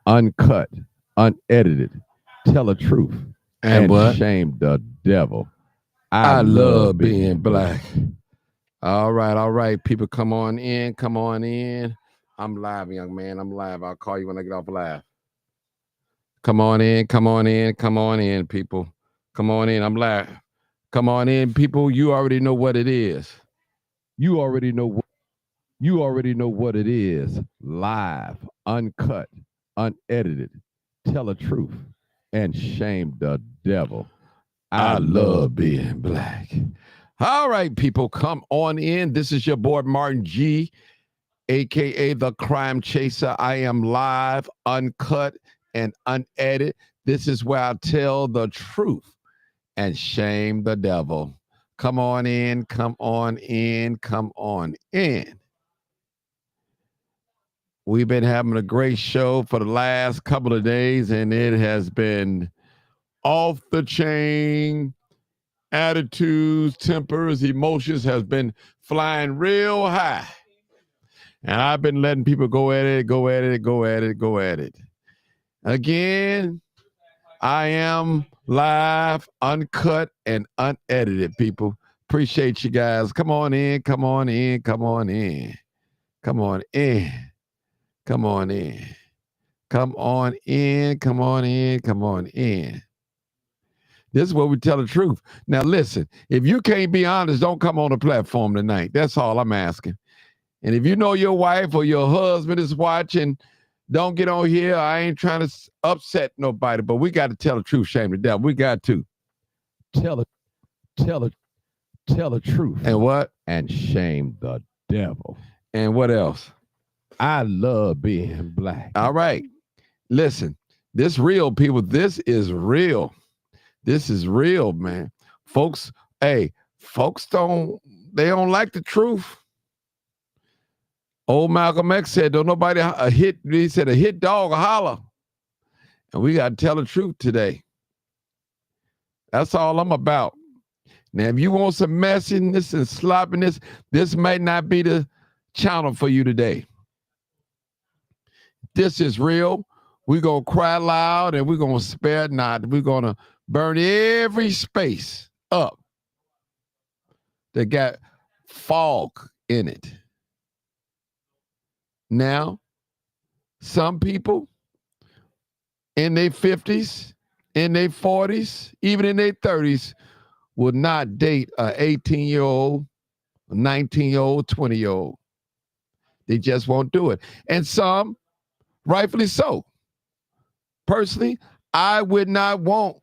uncut, unedited, tell the truth, And and what? shame the devil. I I love love being being black. black. All right, all right. People, come on in. Come on in. I'm live, young man. I'm live. I'll call you when I get off live. Come on in. Come on in. Come on in, people. Come on in. I'm live. Come on in, people. You already know what it is. You already know what it is. Live, uncut, unedited, tell the truth, and shame the devil. I I love love being being black. black. All right, people, come on in. This is your boy, Martin G, aka the Crime Chaser. I am live, uncut, and unedited. This is where I tell the truth and shame the devil. Come on in, come on in, come on in. We've been having a great show for the last couple of days, and it has been off the chain. Attitudes, tempers, emotions has been flying real high. And I've been letting people go at it, go at it, go at it, go at it. Again, I am live, uncut, and unedited, people. Appreciate you guys. Come on in, come on in, come on in. Come on in. Come on in. Come on in, come on in, come on in. This is where we tell the truth. Now, listen, if you can't be honest, don't come on the platform tonight. That's all I'm asking. And if you know your wife or your husband is watching, don't get on here. I ain't trying to upset nobody, but we got to tell the truth, shame the devil. We got to. Tell the tell the tell the truth And what? and shame the devil. And what else? I love being black. All right. Listen, this real, people. This is real. This is real, man. Folks, hey, folks they don't like the truth. Old Malcolm X said, don't nobody he said a hit dog a holler. And we got to tell the truth today. That's all I'm about. Now, if you want some messiness and sloppiness, this might not be the channel for you today. This is real. We're going to cry loud and we're going to spare not. We're going to burn every space up that got fog in it. Now, some people in their 50s, in their 40s, even in their 30s, will not date an 18-year-old, 19-year-old, 20-year-old. They just won't do it. And some, rightfully so. Personally, I would not want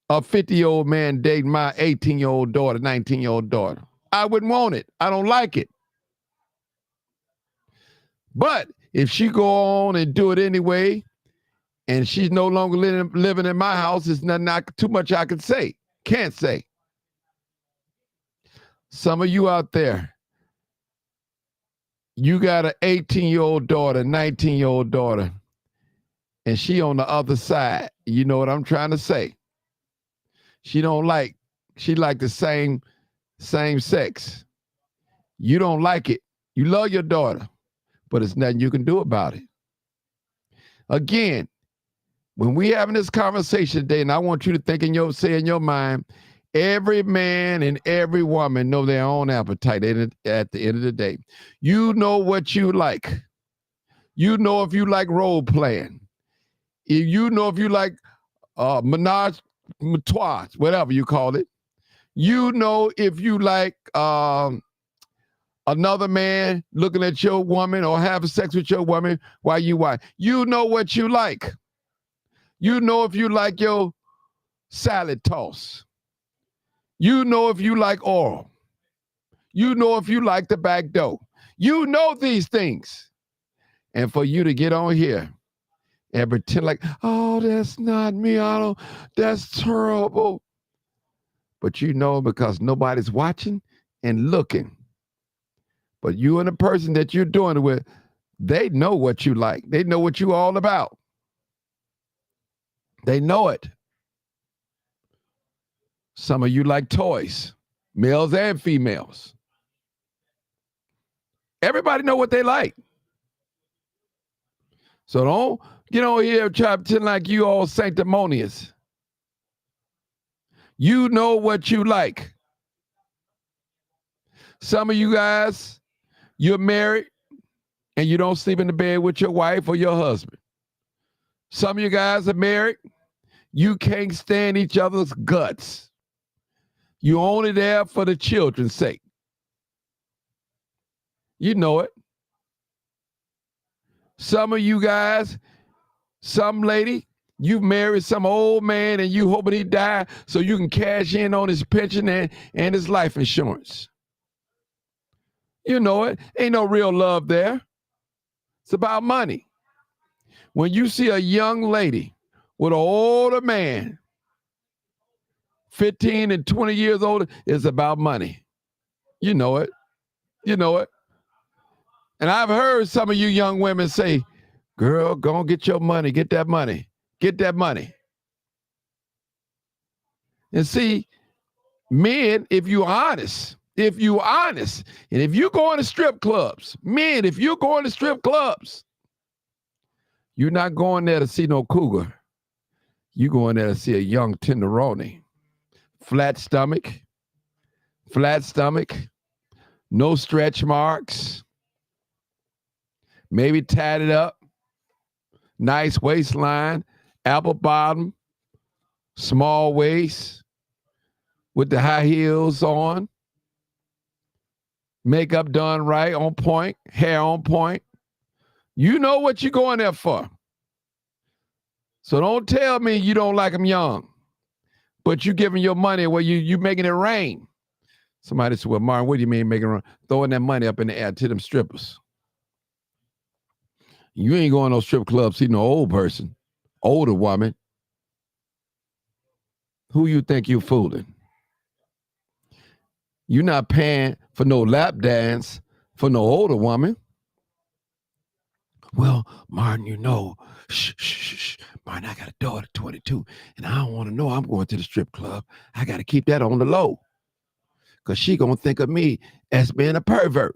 a 50-year-old man dating my 18-year-old daughter, 19-year-old daughter. I wouldn't want it. I don't like it. But if she go on and do it anyway, and she's no longer living in my house, there's nothing too much I can say. Can't say. Some of you out there, you got an 18-year-old daughter, 19-year-old daughter, and she on the other side. You know what I'm trying to say? She like the same sex. You don't like it. You love your daughter, but it's nothing you can do about it. Again, when we having this conversation today, and I want you to say in your mind, every man and every woman know their own appetite at the end of the day. You know what you like. You know if you like role playing. You know if you like menage a trois, whatever you call it. You know if you like another man looking at your woman or having sex with your woman while you watch. You know what you like. You know if you like your salad toss. You know if you like oral. You know if you like the back door. You know these things. And for you to get on here and pretend like, oh, that's not me. That's terrible. But you know because nobody's watching and looking. But you and the person that you're doing it with, they know what you like. They know what you all about. They know it. Some of you like toys, males and females. Everybody know what they like. So don't get on here and try to pretend like you all sanctimonious. You know what you like. Some of you guys, you're married and you don't sleep in the bed with your wife or your husband. Some of you guys are married. You can't stand each other's guts. You're only there for the children's sake. You know it. Some of you guys, some lady, you married some old man and you hoping he die so you can cash in on his pension and his life insurance. You know it. Ain't no real love there. It's about money. When you see a young lady with an older man, 15 and 20 years older, it's about money. You know it. You know it. And I've heard some of you young women say, girl, go and get your money. Get that money. Get that money. And see, men, if you're honest, and if you're going to strip clubs, men, if you're going to strip clubs, you're not going there to see no cougar. You're going there to see a young tenderoni. Flat stomach, no stretch marks, maybe tatted up, nice waistline, apple bottom, small waist, with the high heels on, makeup done right, on point, hair on point. You know what you're going there for. So don't tell me you don't like them young, but you giving your money away, you making it rain. Somebody said, well, Martin, what do you mean making it rain? Throwing that money up in the air to them strippers. You ain't going to no strip club, see no old person, older woman. Who you think you fooling? You're not paying for no lap dance for no older woman. Well, Martin, you know, shh. Martin, I got a daughter, 22, and I don't want to know I'm going to the strip club. I got to keep that on the low because she going to think of me as being a pervert.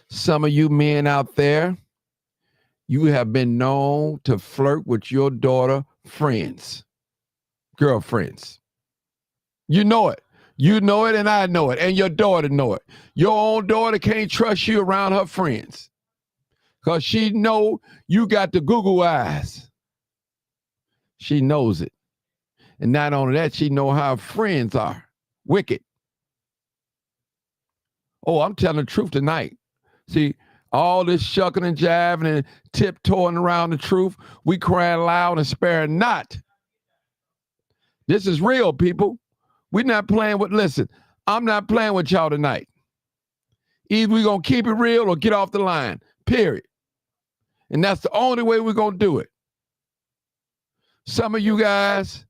Some of you men out there, you have been known to flirt with your daughter friends, girlfriends. You know it. You know it and I know it and your daughter know it. Your own daughter can't trust you around her friends because she know you got the Google eyes. She knows it. And not only that, she know how friends are. Wicked. Oh, I'm telling the truth tonight. See, all this shucking and jiving and tiptoeing around the truth, we crying loud and sparing not. This is real, people. We're not playing with, listen, I'm not playing with y'all tonight. Either we're going to keep it real or get off the line, period. And that's the only way we're going to do it. Some of you guys,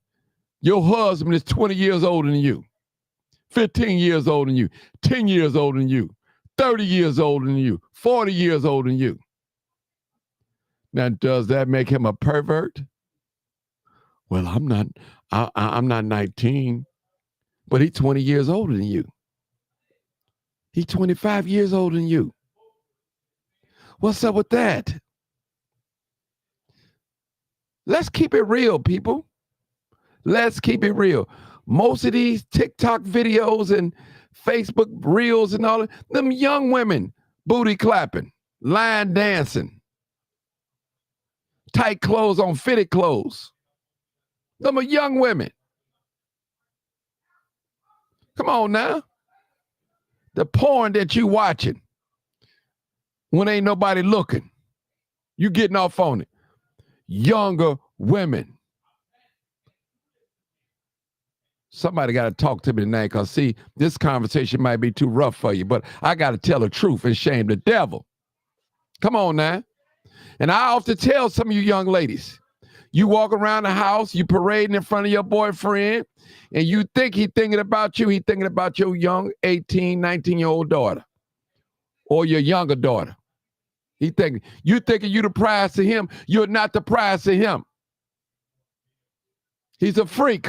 your husband is 20 years older than you, 15 years older than you, 10 years older than you, 30 years older than you, 40 years older than you. Now, does that make him a pervert? Well, I'm not 19, but he's 20 years older than you. He's 25 years older than you. What's up with that? Let's keep it real, people. Let's keep it real. Most of these TikTok videos and Facebook reels and all of them young women, booty clapping, line dancing, tight clothes on fitted clothes. Them are young women. Come on now. The porn that you watching when ain't nobody looking, you getting off on it. Younger women. Somebody got to talk to me tonight because, see, this conversation might be too rough for you, but I got to tell the truth and shame the devil. Come on now. And I often tell some of you young ladies, you walk around the house, you parading in front of your boyfriend, and you think he thinking about you, he thinking about your young 18, 19-year-old daughter or your younger daughter. You thinking you the prize to him. You're not the prize to him. He's a freak.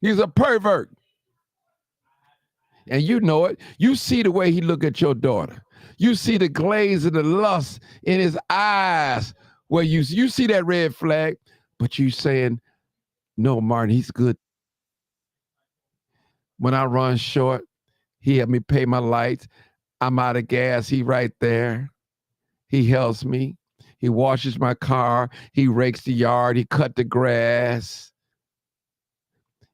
He's a pervert. And you know it. You see the way he look at your daughter. You see the glaze of the lust in his eyes where you see that red flag, but you saying, no, Martin, he's good. When I run short, he helped me pay my lights. I'm out of gas. He right there. He helps me. He washes my car. He rakes the yard. He cut the grass.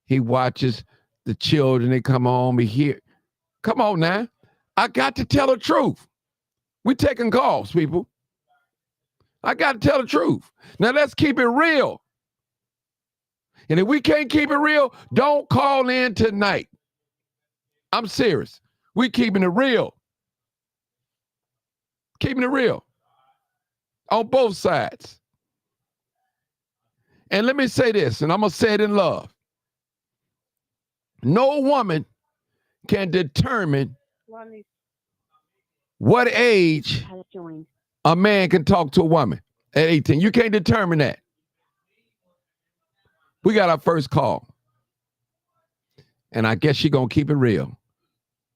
He watches the children. They come home. He hear. Come on now. I got to tell the truth. We're taking calls, people. I got to tell the truth. Now let's keep it real. And if we can't keep it real, don't call in tonight. I'm serious. We keeping it real. Keeping it real. On both sides. And let me say this, and I'm going to say it in love. No woman can determine what age a man can talk to a woman at 18. You can't determine that. We got our first call. And I guess she's going to keep it real.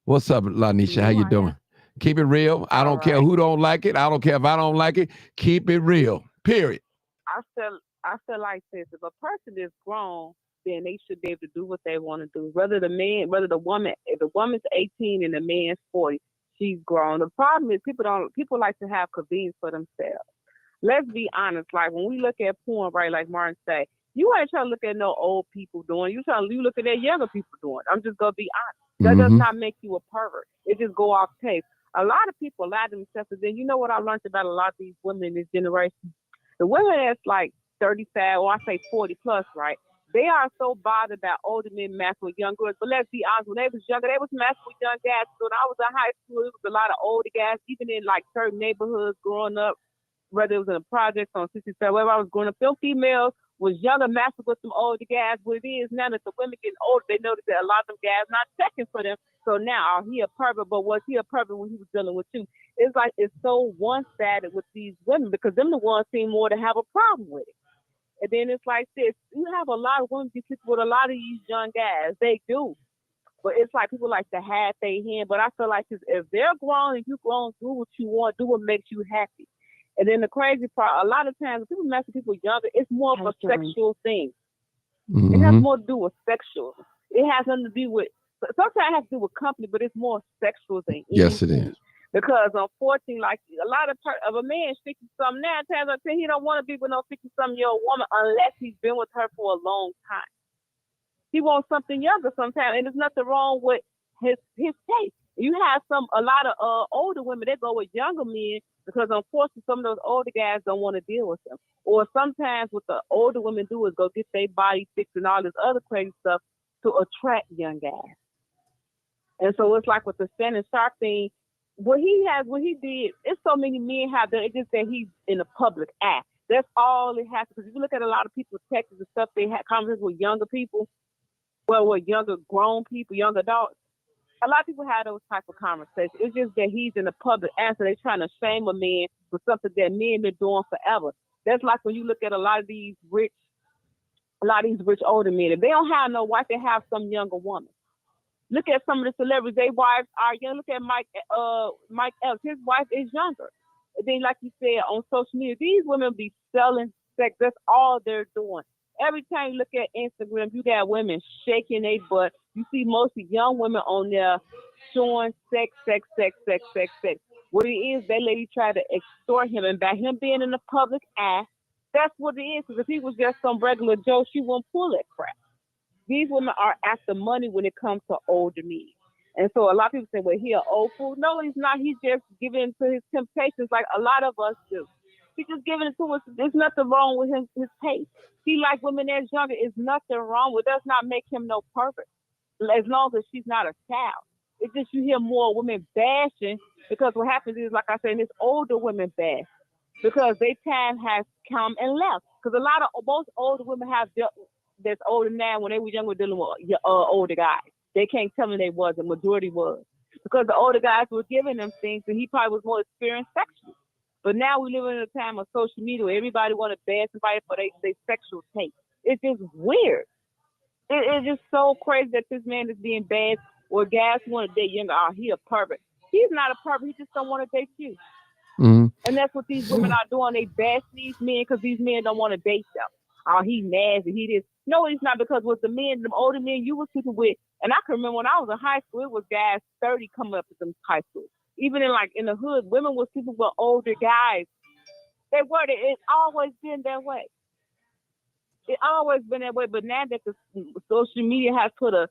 What's up, Lanisha? How you doing? Keep it real. I don't care who don't like it. I don't care if I don't like it. Keep it real. Period. I feel like this. If a person is grown, then they should be able to do what they want to do. Whether the woman, if the woman's 18 and the man's 40, she's grown. The problem is people like to have convenience for themselves. Let's be honest. Like when we look at porn, right? Like Martin say, you ain't trying to look at no old people doing. You looking at younger people doing. I'm just gonna be honest. That does not make you a pervert. It just go off taste. A lot of people lie to themselves. And then you know what I learned about a lot of these women in this generation? The women that's like 35, or I say 40 plus, right? They are so bothered about older men messing with young girls. But let's be honest, when they was younger, they was messing with young guys. So when I was in high school, it was a lot of older guys, even in like certain neighborhoods growing up, whether it was in a project on 67, wherever I was growing up, them females was younger messing with some older guys. What it is now that the women getting older, they notice that a lot of them guys not checking for them. So now, he a pervert, but was he a pervert when he was dealing with you? It's like it's so one-sided with these women because them the ones seem more to have a problem with it. And then it's like this. You have a lot of women be sleeping with a lot of these young guys. They do. But it's like people like to have their hand. But I feel like if they're grown and you grown, do what you want, do what makes you happy. And then the crazy part, a lot of times when people mess with people younger, it's more of a sexual thing. It has more to do with sexual. It has nothing to do with, sometimes it has to do with company, but it's more sexual thing. Yes, it is. Because unfortunately, like a lot of a man 50-something, 9 times out of 10, he don't want to be with no 50-something-year-old woman unless he's been with her for a long time. He wants something younger sometimes, and there's nothing wrong with his taste. You have a lot of older women that go with younger men because unfortunately some of those older guys don't want to deal with them. Or sometimes what the older women do is go get their body fixed and all this other crazy stuff to attract young guys. And so it's like with the Shannon Sharpe thing, what he did, it's so many men have done. It's just that he's in the public eye. That's all it has. Because if you look at a lot of people's texts and stuff, they have conversations with younger people, with younger grown people, young adults. A lot of people have those type of conversations. It's just that he's in the public eye, so they're trying to shame a man for something that men been doing forever. That's like when you look at a lot of these rich older men. If they don't have no wife, they have some younger woman. Look at some of the celebrities, their wives are young. Look at Mike Epps. His wife is younger. And then, like you said, on social media, these women be selling sex. That's all they're doing. Every time you look at Instagram, you got women shaking their butt. You see mostly young women on there showing sex. What it is, that lady tried to extort him. And by him being in the public eye, that's what it is. Because if he was just some regular Joe, she wouldn't pull that crap. These women are after money when it comes to older men. And so a lot of people say, well, he an old fool. No, he's not. He's just giving to his temptations like a lot of us do. He's just giving it to us. There's nothing wrong with his taste. He like women that's younger. There's nothing wrong with it. Does not make him no pervert. As long as she's not a child. It's just you hear more women bashing because what happens is, like I said, it's older women bash because their time has come and left. Because most older women have that's older now when they were younger dealing with older guys. They can't tell me they was. The majority was. Because the older guys were giving them things and he probably was more experienced sexually. But now we live in a time of social media where everybody want to ban somebody for their sexual taste. It's just weird. It's just so crazy that this man is being banned or guys who want to date younger. Oh, he a pervert. He's not a pervert. He just don't want to date you. Mm-hmm. And that's what these women are doing. They bash these men because these men don't want to date them. Oh, he nasty. He this. No, he's not, because with the men, the older men you were sleeping with, and I can remember when I was in high school, it was guys 30 coming up with them high school. Even in the hood, women were sleeping with older guys. They were. It's always been that way. It always been that way. But now that the social media has put a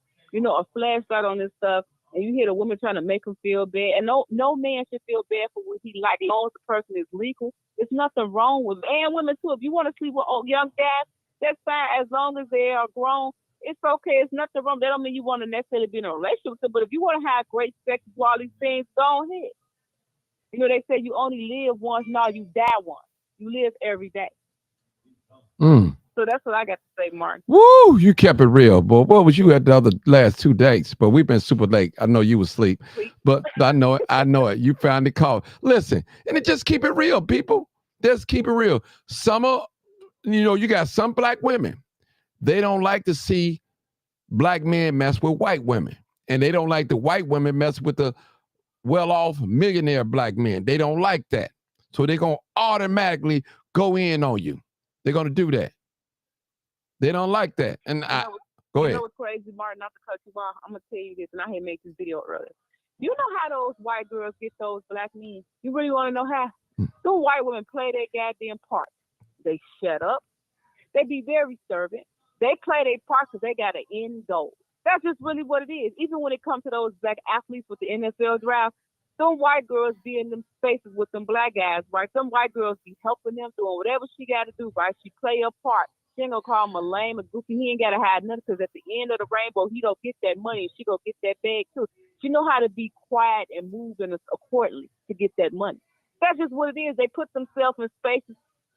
flashlight on this stuff, and you hear the woman trying to make him feel bad, and no man should feel bad for what he like, as long as the person is legal. There's nothing wrong with it. And women too. If you want to sleep with young guys, that's fine, as long as they are grown. It's okay. It's nothing wrong. That don't mean you want to necessarily be in a relationship with them. But if you want to have great sex, do all these things, go ahead. They say you only live once. No, you die once. You live every day. Mm. So that's what I got to say, Martin. Woo! You kept it real, boy. What was you at the last 2 dates? But we've been super late. I know you was asleep, but I know it. I know it. You finally called. Listen, and it just keep it real, people. Just keep it real. You got some black women. They don't like to see black men mess with white women, and they don't like the white women mess with the well-off millionaire black men. They don't like that, so they're gonna automatically go in on you. They're gonna do that. They don't like that. And go ahead. You know what's crazy, Martin? Not to cut you off. I'm going to tell you this, and I had made this video earlier. You know how those white girls get those black men? You really want to know how? Those white women play their goddamn part. They shut up. They be very servant. They play their part because they got an end goal. That's just really what it is. Even when it comes to those black athletes with the NFL draft, some white girls be in them spaces with them black guys, right? Some white girls be helping them, doing whatever she got to do, right? She play her part. She ain't gonna call him a lame or goofy. He ain't gotta hide nothing, because at the end of the rainbow, he don't get that money, and she gonna get that bag too. She know how to be quiet and move accordingly to get that money. That's just what it is. They put themselves in spaces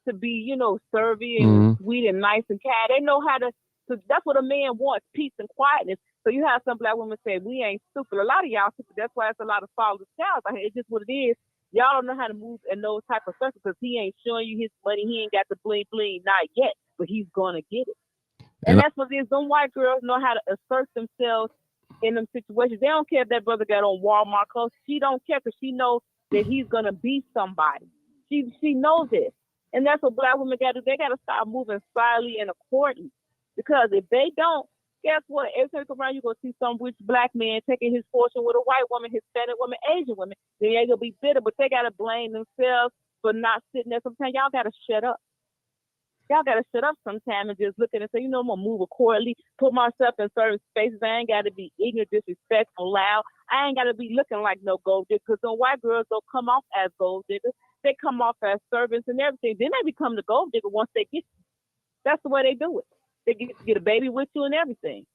to be, serving and sweet and nice and kind. They know how to. So that's what a man wants: peace and quietness. So you have some black women say, "We ain't stupid." A lot of y'all stupid. That's why it's a lot of fatherless child. It's just what it is. Y'all don't know how to move in those type of circles, because he ain't showing you his money. He ain't got the bling bling, not yet, but he's gonna get it. And that's what it is. Them white girls know how to assert themselves in them situations. They don't care if that brother got on Walmart clothes. She don't care, because she knows that he's gonna be somebody. She knows this, and that's what black women got to do. They got to start moving slyly and accordingly, because if they don't, guess what? Every time you come around, you're going to see some rich black man taking his fortune with a white woman, Hispanic woman, Asian woman. Then they're going to be bitter, but they got to blame themselves for not sitting there. Sometimes y'all got to shut up. Y'all got to shut up sometimes and just look at it and say, I'm going to move accordingly, put myself in certain spaces. I ain't got to be ignorant, disrespectful, loud. I ain't got to be looking like no gold digger, because them white girls don't come off as gold diggers. They come off as servants and everything. Then they become the gold digger once they get you. That's the way they do it. They get a baby with you and everything.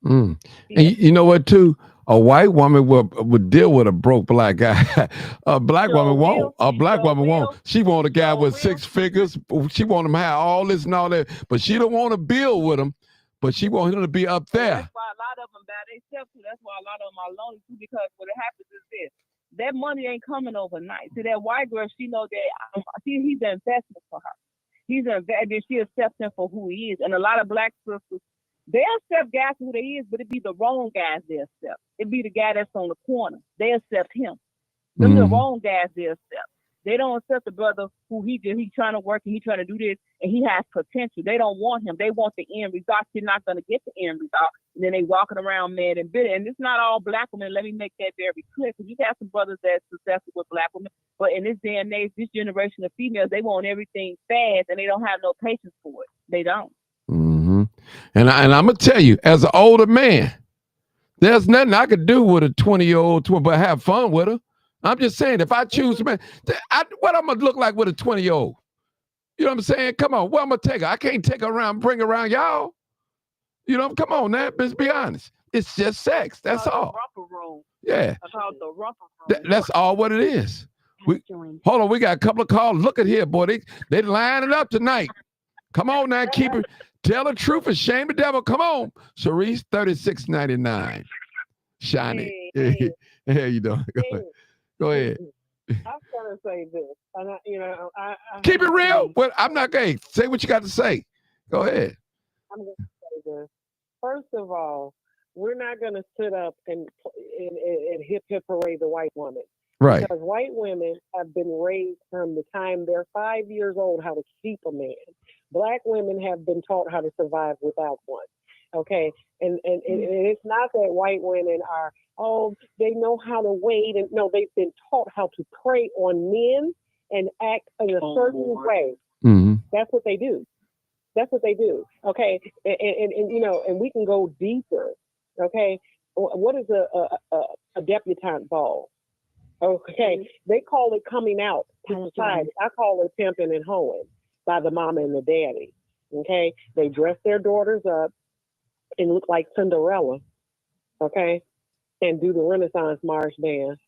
Yeah. And you know what, too? A white woman would deal with a broke black guy. A black woman won't. A black woman won't. She want a guy with 6 figures. She want him to have all this and all that. But she don't want to build with him. But she want him to be up there. That's why a lot of them buy themselves too. That's why a lot of them are lonely too, because what happens is this: that money ain't coming overnight. See, that white girl, she know that he's an investment for her. He's an investment. She accepts him for who he is. And a lot of black sisters, they accept guys for who they is, but it be the wrong guys they accept. It be the guy that's on the corner. They accept him. Them the wrong guys they accept. They don't accept the brother who he trying to work and he trying to do this and he has potential. They don't want him. They want the end result. You're not going to get the end result. And then they walking around mad and bitter. And it's not all black women. Let me make that very clear, because you have some brothers that's successful with black women. But in this day and age, this generation of females, they want everything fast and they don't have no patience for it. They don't. Mm-hmm. And I'm going to tell you, as an older man, there's nothing I could do with a 20-year-old, but have fun with her. I'm just saying, if I choose, man, what I'm going to look like with a 20-year-old? You know what I'm saying? Come on, where I'm going to take her? I can't take her around, bring her around y'all. You know, come on, man. Let's be honest. It's just sex. That's all. Yeah. That's all what it is. Hold on, we got a couple of calls. Look at here, boy. They lining up tonight. Come on now, keep it. Tell the truth and shame the devil. Come on. Cerise, 36.99. Shiny. Hey. How you doing? Go ahead. I'm gonna say this, and I keep it real. Well, I'm not gay. Say what you got to say. Go ahead. I'm gonna say this. First of all, we're not going to sit up and hip parade the white woman. Right. Because white women have been raised from the time they're 5 years old how to keep a man. Black women have been taught how to survive without one. Okay, and it's not that white women are, oh, they know how to wait, and no, they've been taught how to prey on men and act in a certain way. Mm-hmm. That's what they do. That's what they do. Okay, and you know, and we can go deeper. Okay, what is a debutante ball? Okay, they call it coming out to society. I call it pimping and hoeing by the mama and the daddy. Okay, they dress their daughters up and look like Cinderella, okay, and do the Renaissance march dance.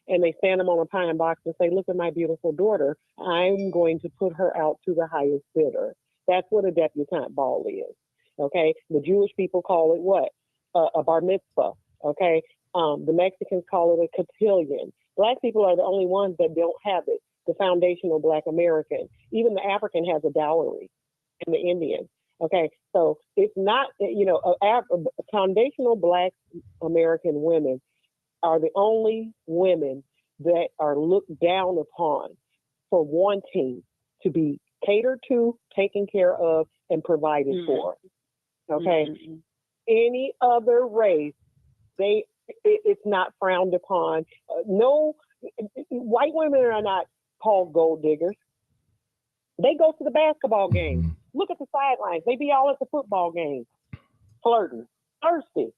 And they stand them on a pine box and say, look at my beautiful daughter. I'm going to put her out to the highest bidder. That's what a debutante ball is, okay? The Jewish people call it what? A bar mitzvah, okay? The Mexicans call it a cotillion. Black people are the only ones that don't have it, the foundational Black American. Even the African has a dowry, and the Indian. Okay, so it's not, you know, foundational Black American women are the only women that are looked down upon for wanting to be catered to, taken care of, and provided for. Okay, any other race, it's not frowned upon. No, white women are not called gold diggers. They go to the basketball game. Look at the sidelines. They be all at the football games, flirting, thirsty.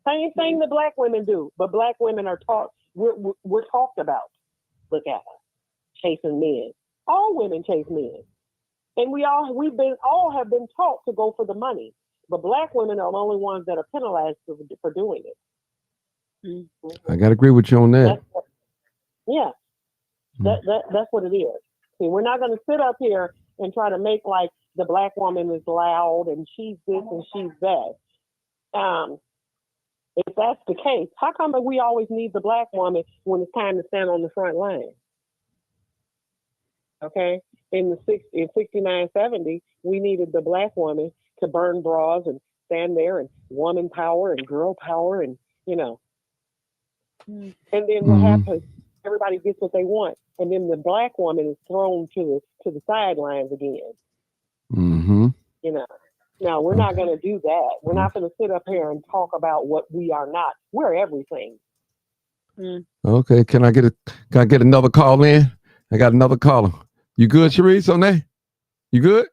Same thing that Black women do, but Black women are taught. We're talked about. Look at us chasing men. All women chase men, and we all have been taught to go for the money. But Black women are the only ones that are penalized for doing it. I gotta agree with you on that. That's what it is. See, we're not going to sit up here and try to make like the Black woman is loud and she's this and she's that. If that's the case, how come that we always need the Black woman when it's time to stand on the front line? Okay, in 69, 70, we needed the Black woman to burn bras and stand there and woman power and girl power and, you know. And then what happens? Everybody gets what they want, and then the Black woman is thrown to the sidelines again. You know, now we're not going to do that. We're not going to sit up here and talk about what we are not. We're everything. Okay, can I get another call in? I got another caller. You good, Sharice, on that? You good?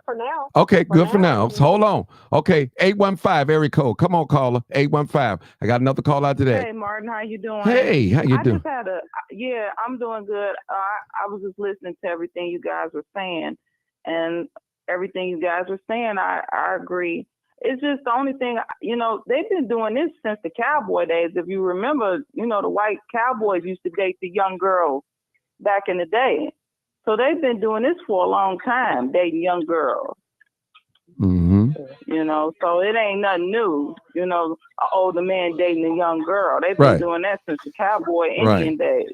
For now. Okay, good for now. So hold on. Okay, 815 area code. Come on, caller. 815. I got another call out today. Hey, Martin, how you doing? Hey, how you doing? I'm doing good. I was just listening to everything you guys were saying, and everything you guys were saying, I agree. It's just the only thing, you know, they've been doing this since the cowboy days. If you remember, you know, the white cowboys used to date the young girls back in the day. So they've been doing this for a long time, dating young girls. You know, so it ain't nothing new. You know, an older man dating a young girl. They've been doing that since the cowboy Indian days.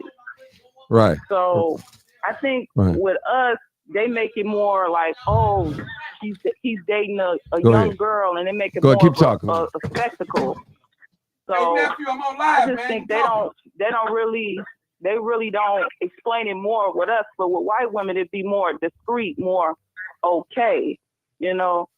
Right. So I think with us, they make it more like, oh, he's dating a young girl, and they make it more of a spectacle. So hey, nephew, I'm on live, I just think they really don't explain it more with us, but with white women, it'd be more discreet, more okay, you know?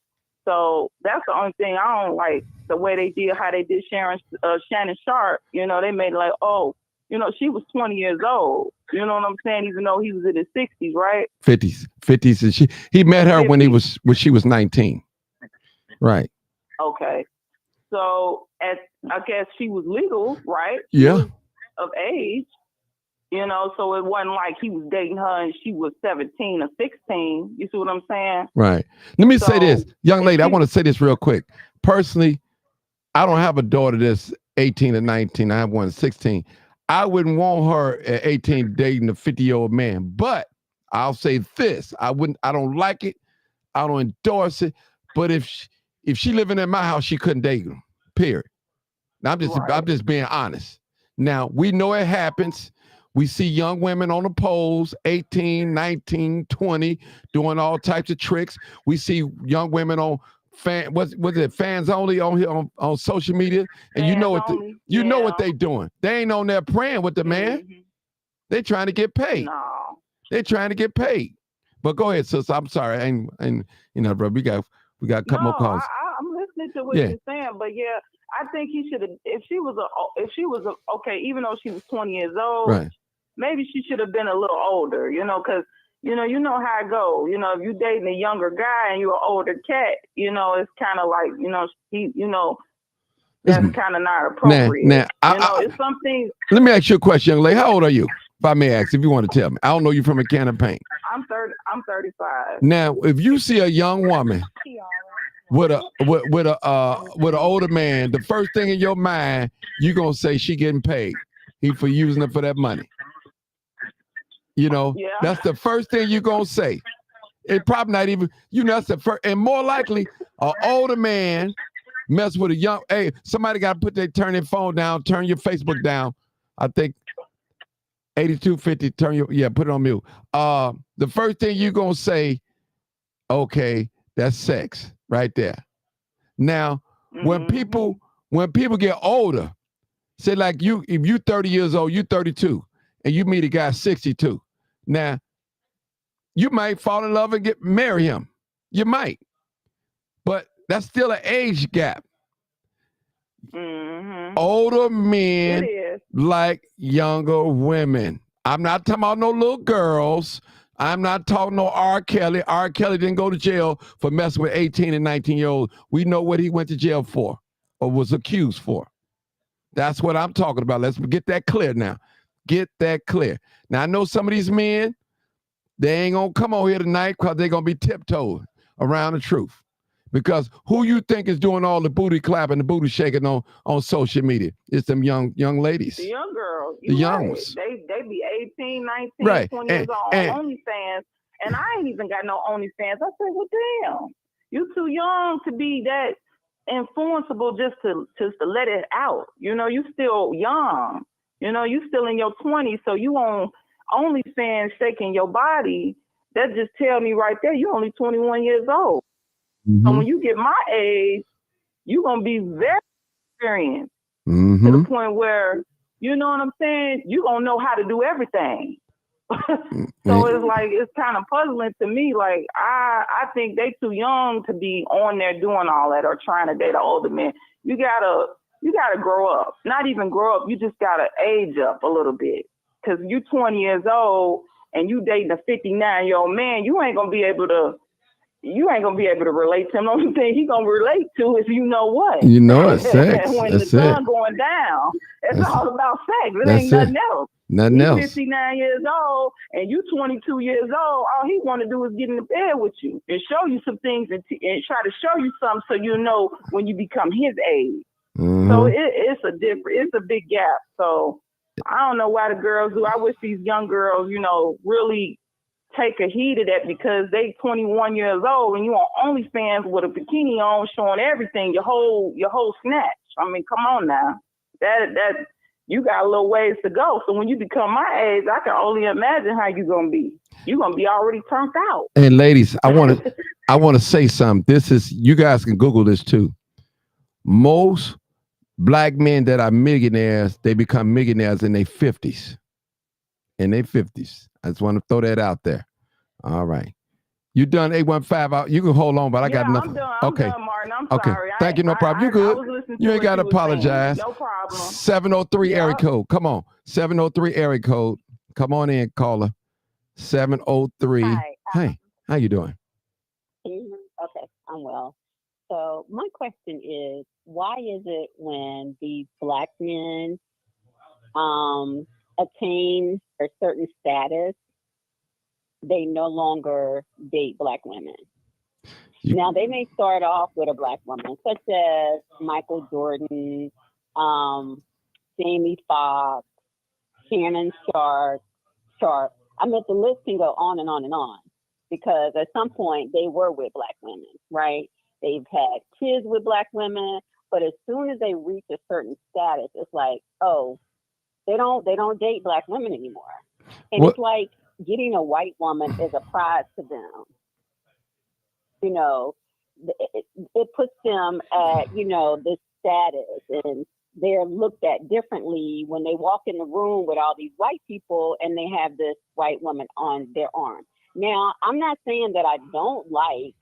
So that's the only thing I don't like, the way they did, how they did Shannon Sharpe, you know, they made it like, oh, you know, she was 20 years old, you know what I'm saying? Even though he was in his 60s, right? 50s. And he met her 50s. when she was 19. Right. Okay. So I guess she was legal, right? Yeah. Of age. You know, so it wasn't like he was dating her and she was 17 or 16. You see what I'm saying? Right. Let me say this, young lady, I want to say this real quick. Personally, I don't have a daughter that's 18 or 19. I have one at 16. I wouldn't want her at 18 dating a 50-year-old man. But I'll say this. I don't like it. I don't endorse it. But if she living in my house, she couldn't date him. Period. Now, I'm just being honest. Now, we know it happens. We see young women on the poles, 18, 19, 20, doing all types of tricks. We see young women on was it fans only on here on social media, and you know what they doing. They ain't on there praying with the man. Mm-hmm. They trying to get paid. No. They trying to get paid. But go ahead, sis. I'm sorry, and bro, we got a couple more calls. I'm listening to what you're saying, but yeah, I think he should have. If she was okay, even though she was 20 years old, right? Maybe she should have been a little older, because you know how it goes. If you dating a younger guy and you're an older cat, it's kind of like, that's kind of not appropriate. Now, it's something. Let me ask you a question, young lady. How old are you? If I may ask, if you want to tell me. I don't know you from a can of paint. I'm 35. Now, if you see a young woman with an older man, the first thing in your mind, you're gonna say she getting paid. He for using it for that money. That's the first thing you're gonna say. It probably not even, that's the first, and more likely, an older man mess with a young. Hey, somebody got to turn their phone down, turn your Facebook down. I think 8250. Put it on mute. The first thing you're gonna say, okay, that's sex right there. Now, when people get older, say like if you 30 years old, you 32, and you meet a guy 62. Now, you might fall in love and marry him. You might, but that's still an age gap. Mm-hmm. Older men like younger women. I'm not talking about no little girls. I'm not talking no R. Kelly. R. Kelly didn't go to jail for messing with 18 and 19-year-olds. We know what he went to jail for or was accused for. That's what I'm talking about. Let's get that clear now. Get that clear. Now, I know some of these men, they ain't going to come on here tonight because they're going to be tiptoeing around the truth. Because who you think is doing all the booty clapping, the booty shaking on social media? It's them young ladies. The young girls. The young ones. They be 18, 19, right. 20 years old on OnlyFans. And I ain't even got no OnlyFans. I said, well, damn. You too young to be that influenceable just to let it out. You still young. You still in your 20s. So you on OnlyFans shaking your body. That just tell me right there, you only 21 years old. Mm-hmm. So when you get my age, you're going to be very experienced to the point where, you know what I'm saying? You're going to know how to do everything. So it's like, it's kind of puzzling to me. Like, I think they too young to be on there doing all that or trying to date an older man. You gotta grow up. Not even grow up. You just got to age up a little bit. Because you 20 years old and you dating a 59-year-old man, you ain't going to be able to relate to him. The only thing he gonna relate to is what. It's sex. When the sun going down, it's all about sex. It ain't nothing else. Nothing else. 59 years old and you 22 years old. All he want to do is get in the bed with you and show you some things and try to show you something so you know when you become his age. Mm-hmm. So it's a big gap. So I don't know why the girls do. I wish these young girls, really take a heed of that because they 21 years old and you on OnlyFans with a bikini on showing everything, your whole snatch. I mean, come on now. That you got a little ways to go. So when you become my age, I can only imagine how you're gonna be. You're gonna be already turned out. And ladies, I want to say something. This is, you guys can Google this too. Most black men that are millionaires, they become millionaires in their 50s. I just want to throw that out there. All right. You done 815? You can hold on, but I got enough. I'm done. Okay. I'm done, Martin. I'm okay. sorry. Thank you. No problem. You good. You ain't got to apologize. No problem. 703 area code. Come on. 703 area code. Come on in, caller. 703. Hi. Hey, how you doing? Okay, I'm well. So my question is, why is it when these black men attain a certain status, they no longer date black women? Now, they may start off with a black woman, such as Michael Jordan, Jamie Foxx, Shannon Sharpe. I mean, the list can go on and on and on, because at some point they were with black women, right? They've had kids with black women, but as soon as they reach a certain status, it's like, oh, they don't date black women anymore. And It's like getting a white woman is a prize to them. You know, it puts them at, this status, and they're looked at differently when they walk in the room with all these white people and they have this white woman on their arm. Now, I'm not saying that I don't like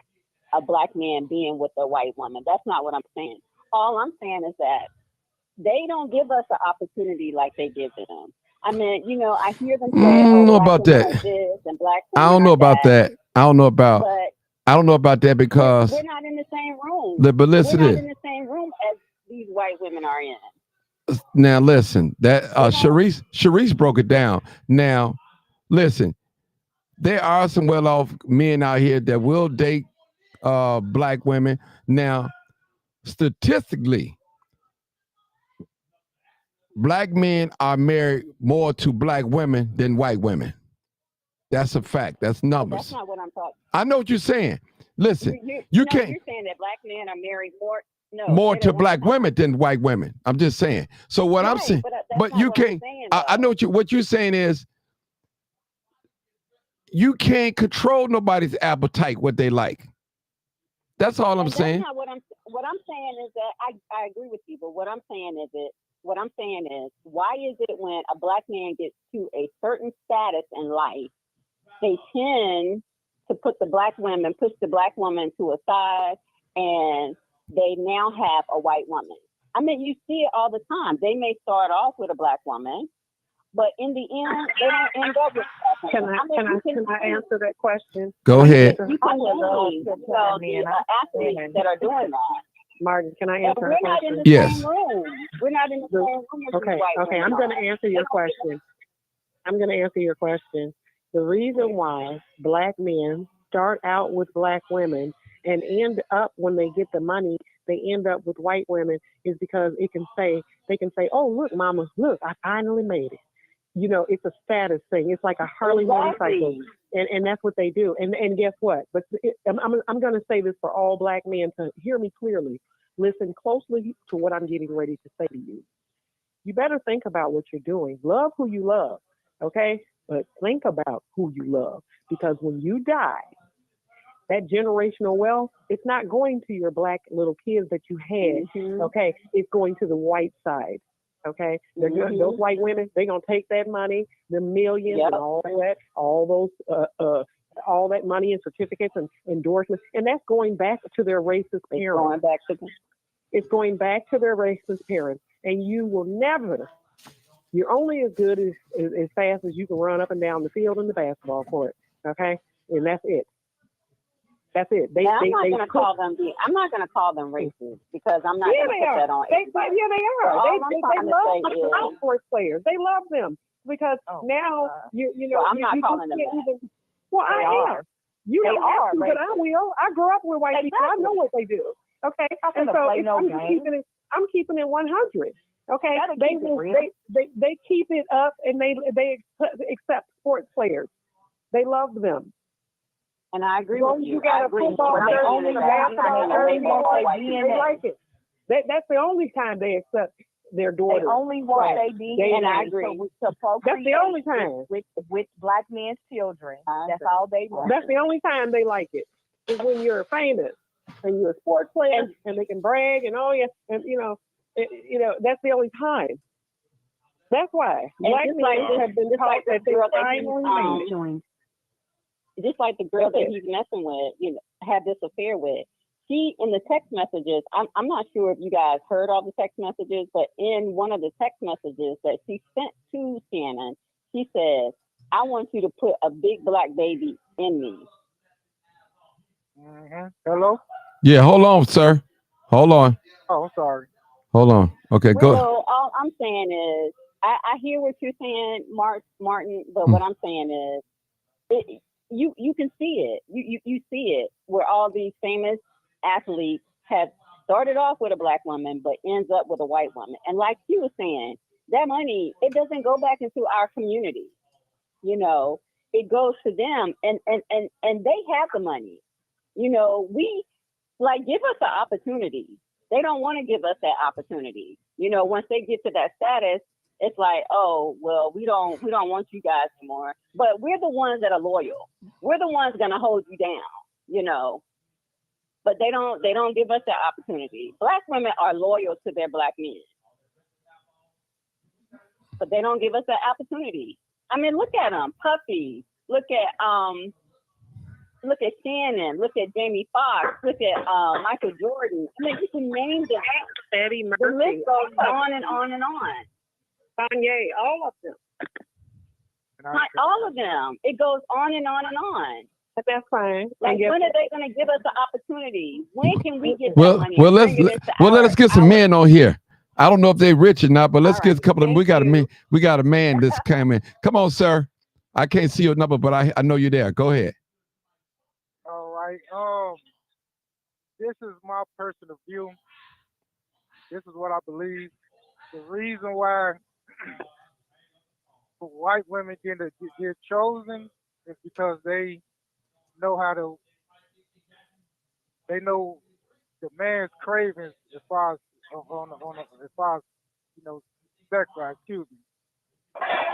a black man being with a white woman. That's not what I'm saying. All I'm saying is that they don't give us an opportunity like they give them. I mean, I hear them say, I don't know about that. This and black I don't know about that. I don't know about. But I don't know about that because we're not in the same room. But listen, we're not in the same room as these white women are in. Now listen, that Sharice broke it down. Now, listen, there are some well-off men out here that will date black women. Now, statistically, black men are married more to black women than white women. That's a fact. That's numbers. That's not what I'm talking. I know what you're saying. Listen, you can't. You're saying that black men are married more. No, more to black women than white women. I'm just saying. So what I'm saying, but you can't. I know what you're saying is you can't control nobody's appetite, what they like. That's all I'm saying. That's not what I'm saying is that I agree with you, but what I'm saying is why is it when a black man gets to a certain status in life, they tend to push the black woman to a side, and they now have a white woman. I mean, you see it all the time. They may start off with a black woman, but in the end, they don't end up with a black woman. Can I answer that question? Go ahead. You can the athletes that are doing that. Martin, can I answer that question? Yes. We're not in the same room. Okay. I'm going to answer your question. The reason why black men start out with black women and end up, when they get the money, they end up with white women is because they can say, oh, look, mama, look, I finally made it. It's a status thing. It's like a Harley motorcycle. And that's what they do. And guess what? But I'm going to say this for all black men to hear me clearly. Listen closely to what I'm getting ready to say to you. You better think about what you're doing. Love who you love, okay? But think about who you love, because when you die, that generational wealth, it's not going to your black little kids that you had, okay? It's going to the white side, okay? Those white women, they're going to take that money, the millions and all that money and certificates and endorsements, and that's going back to their racist parents. It's going back to their racist parents, and you will never. You're only as good as fast as you can run up and down the field in the basketball court, okay? And that's it. That's it. I'm not going to call them racist, because I'm not going to put that on. They are. They love our sports players. They love them because now I'm not calling them that. Well, I am. You don't have to, but I will. I grew up with white people. I know what they do. Okay, and so I'm keeping it 100. Okay, they keep it up, and they accept sports players. They love them. And I agree with you. You got a football jersey, basketball jersey, they like it. That's the only time they accept their daughters. They only want they be, and I agree. That's the only time with black men's children. That's all they want. That's the only time they like it. Is when you're famous and you're a sports player and they can brag and and that's the only time. That's why black men have been taught that they finally just like the girl that he's messing with, had this affair with. She, in the text messages, I'm not sure if you guys heard all the text messages, but in one of the text messages that she sent to Shannon, she said, I want you to put a big black baby in me. Hello? Yeah, hold on, sir. Hold on. Oh, sorry. Hold on. Okay, go. So all I'm saying is, I hear what you're saying, Martin, but what I'm saying is, you can see it. You see it where all these famous athletes have started off with a black woman, but ends up with a white woman. And like you were saying, that money, it doesn't go back into our community. It goes to them, and they have the money. We give us the opportunity. They don't want to give us that opportunity. Once they get to that status, it's like, oh, well, we don't want you guys anymore. But we're the ones that are loyal. We're the ones going to hold you down, but they don't give us that opportunity. Black women are loyal to their black men, but they don't give us that opportunity. I mean, look at them, Puffy. Look at Shannon. Look at Jamie Foxx. Look at Michael Jordan. I mean, you can name them. Eddie The Murphy, list goes on and on and on. Kanye, all of them. All of them. It goes on and on and on. But that's fine. Like, And guess when are they going to give us the opportunity? When can we get that Well, money? well, and let's bring it into let us get some our- men on here. I don't know if they rich or not, but let's All get right, a couple of them. We thank got you. we got a man that's coming. Come on, sir. I can't see your number, but I know you're there. Go ahead. All right. This is my personal view. This is what I believe. The reason why white women get chosen is because they know how to. They know the man's cravings as far as as far as sex. Right? Excuse me.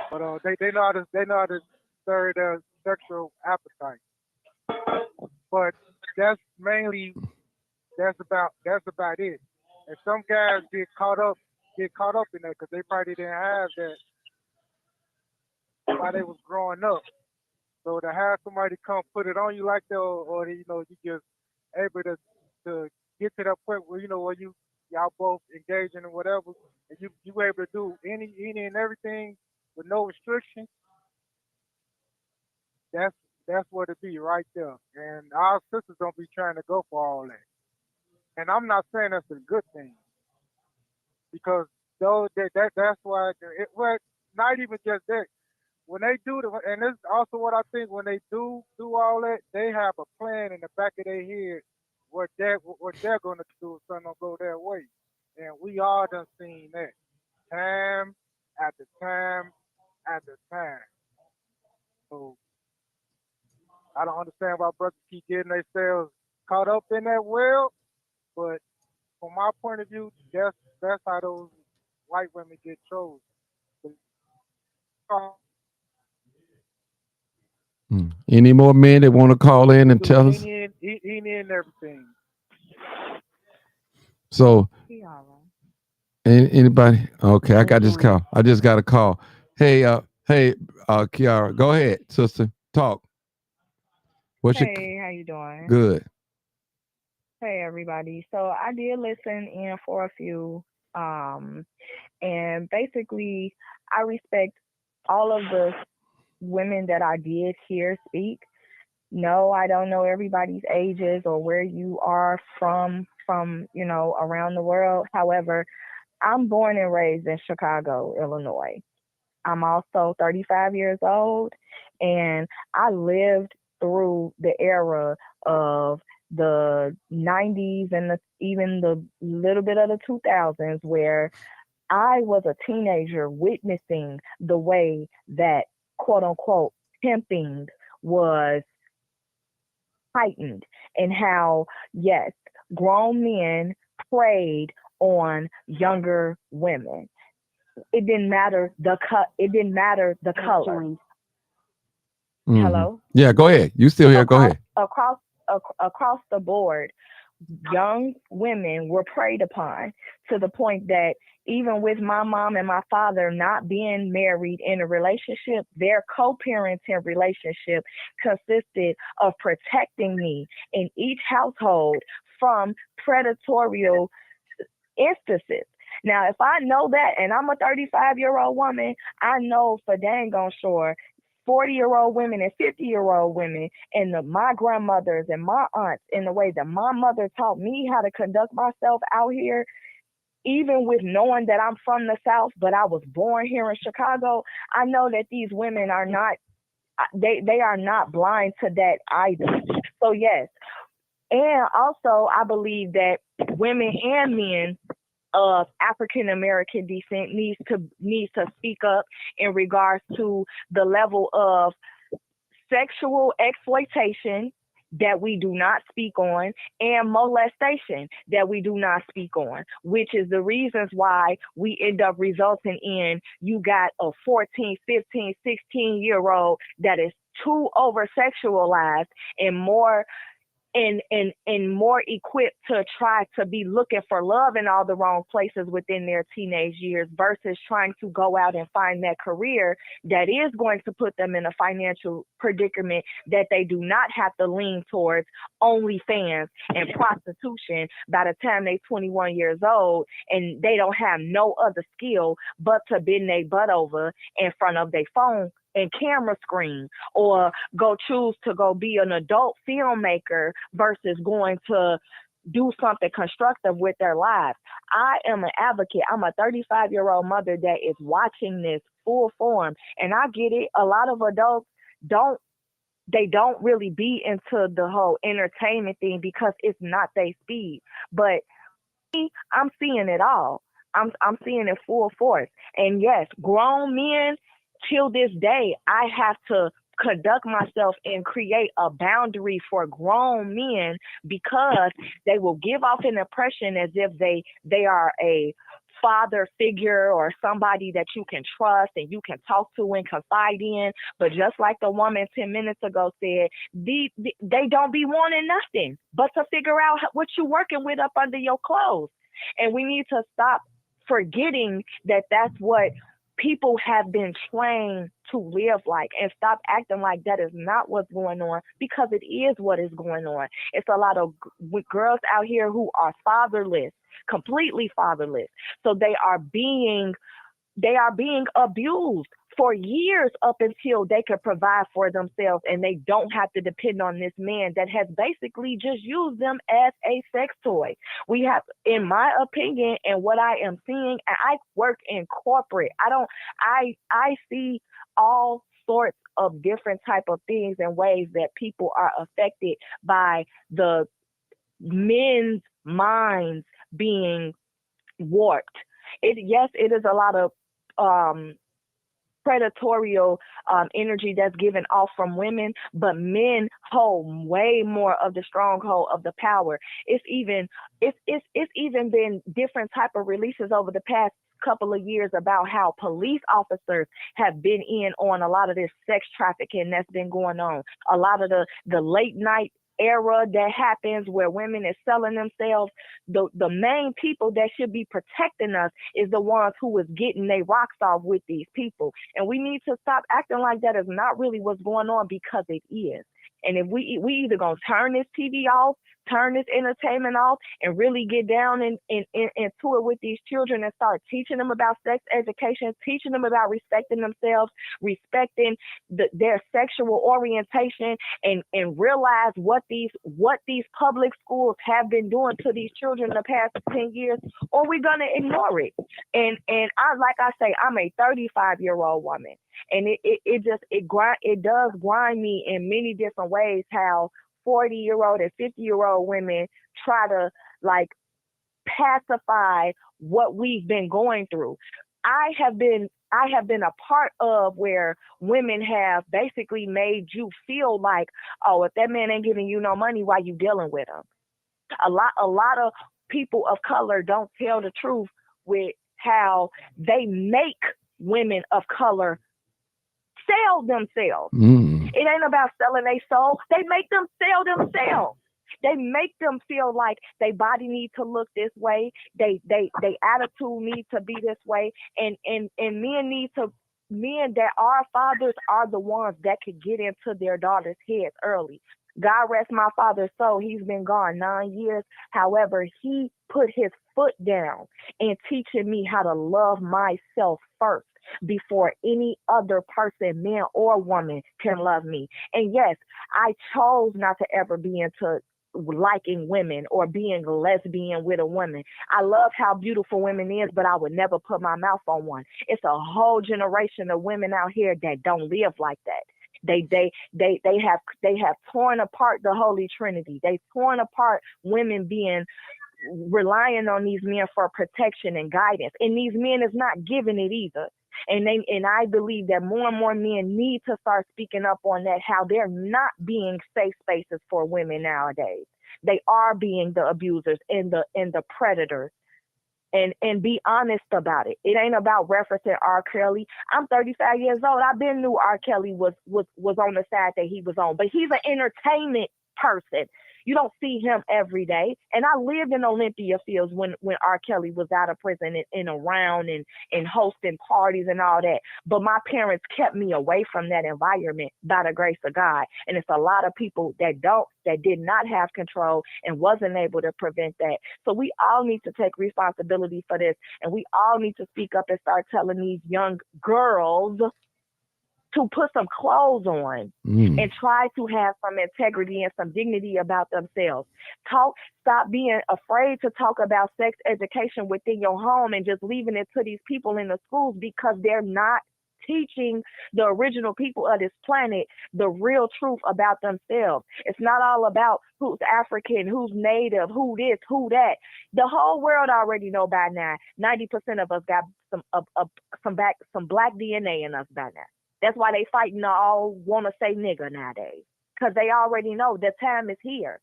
But they know how to stir their sexual appetite. But that's mainly that's about it. And some guys get caught up in that because they probably didn't have that while they was growing up. So to have somebody come put it on you like that, or you just able to get to that point where where y'all both engaging in whatever, and you able to do any and everything with no restriction. That's what it be right there. And our sisters don't be trying to go for all that. And I'm not saying that's a good thing because that's why well, not even just that. When they do and this is also what I think, when they do all that, they have a plan in the back of their head what they're gonna do if something don't go their way. And we all done seen that time after time after time. So I don't understand why brothers keep getting themselves caught up in that well, but from my point of view, that's how those white women get chosen. Any more men that want to call in and tell us? Any and everything. So, anybody? Okay, I got this call. I just got a call. Hey, Kiara, go ahead, sister. Talk. What's your Hey, how you doing? good? Hey, everybody. So I did listen in for a few, and basically, I respect all of the women that I did hear speak. No, I don't know everybody's ages or where you are from around the world. However, I'm born and raised in Chicago, Illinois. I'm also 35 years old, and I lived through the era of the 90s and even the little bit of the 2000s where I was a teenager witnessing the way that quote unquote pimping was heightened, and how, yes, grown men preyed on younger women. It didn't matter it didn't matter the color. Mhm. Hello? Yeah, go ahead. You still here? Go ahead. Across the board, young women were preyed upon to the point that even with my mom and my father not being married in a relationship, their co-parenting relationship consisted of protecting me in each household from predatory instances. Now, if I know that, and I'm a 35-year-old woman, I know for dang on sure 40-year-old women and 50-year-old women and my grandmothers and my aunts, in the way that my mother taught me how to conduct myself out here, even with knowing that I'm from the South, but I was born here in Chicago, I know that these women are not, they are not blind to that either. So yes. And also, I believe that women and men of African American descent needs to speak up in regards to the level of sexual exploitation that we do not speak on, and molestation that we do not speak on, which is the reasons why we end up resulting in you got a 14, 15, 16-year-old that is too over sexualized and more and more equipped to try to be looking for love in all the wrong places within their teenage years versus trying to go out and find that career that is going to put them in a financial predicament that they do not have to lean towards OnlyFans and prostitution by the time they're 21 years old, and they don't have no other skill but to bend their butt over in front of their phone and camera screen, or go choose to go be an adult filmmaker versus going to do something constructive with their lives. I am an advocate. I'm a 35-year-old mother that is watching this full form, and I get it. A lot of adults don't really be into the whole entertainment thing because it's not their speed. But I'm seeing it all. I'm seeing it full force. And yes, grown men, till this day, I have to conduct myself and create a boundary for grown men because they will give off an impression as if they are a father figure or somebody that you can trust and you can talk to and confide in. But just like the woman 10 minutes ago said, they don't be wanting nothing but to figure out what you're working with up under your clothes. And we need to stop forgetting that that's what people have been trained to live like, and stop acting like that is not what's going on, because it is what is going on. It's a lot of girls out here who are fatherless, completely fatherless. So they are being abused for years up until they can provide for themselves, and they don't have to depend on this man that has basically just used them as a sex toy. We have, in my opinion, and what I am seeing, and I work in corporate, I see all sorts of different type of things and ways that people are affected by the men's minds being warped. It is a lot of predatorial energy that's given off from women, but men hold way more of the stronghold of the power. It's even been different type of releases over the past couple of years about how police officers have been in on a lot of this sex trafficking that's been going on. A lot of the late night era that happens where women is selling themselves. The main people that should be protecting us is the ones who is getting their rocks off with these people. And we need to stop acting like that is not really what's going on, because it is. And if we either gonna turn this TV off, turn this entertainment off, and really get down into it with these children and start teaching them about sex education, teaching them about respecting themselves, respecting their sexual orientation, and realize what these public schools have been doing to these children in the past 10 years, or we're gonna ignore it. And I'm a 35-year-old woman. And it does grind me in many different ways how 40-year-old and 50-year-old women try to like pacify what we've been going through. I have been a part of where women have basically made you feel like, oh, if that man ain't giving you no money, why you dealing with him? A lot of people of color don't tell the truth with how they make women of color sell themselves. It ain't about selling their soul. They make them sell themselves. They make them feel like their body needs to look this way. They attitude needs to be this way. And men that are fathers are the ones that could get into their daughters' heads early. God rest my father's soul. He's been gone 9 years. However, he put his foot down in teaching me how to love myself first before any other person, man or woman, can love me. And yes, I chose not to ever be into liking women or being lesbian with a woman. I love how beautiful women is, but I would never put my mouth on one. It's a whole generation of women out here that don't live like that. They have torn apart the Holy Trinity. They've torn apart women relying on these men for protection and guidance. And these men is not giving it either. And I believe that more and more men need to start speaking up on that, how they're not being safe spaces for women nowadays. They are being the abusers and the predators. And be honest about it. It ain't about referencing R. Kelly. I'm 35 years old. I've been knew R. Kelly was on the side that he was on, but he's an entertainment person. You don't see him every day. And I lived in Olympia Fields when R. Kelly was out of prison and around and hosting parties and all that. But my parents kept me away from that environment by the grace of God. And it's a lot of people that did not have control and wasn't able to prevent that. So we all need to take responsibility for this. And we all need to speak up and start telling these young girls to put some clothes on and try to have some integrity and some dignity about themselves. Stop being afraid to talk about sex education within your home and just leaving it to these people in the schools, because they're not teaching the original people of this planet the real truth about themselves. It's not all about who's African, who's Native, who this, who that. The whole world already know by now. 90% of us got some black DNA in us by now. That's why they fighting to all want to say nigger nowadays, because they already know the time is here.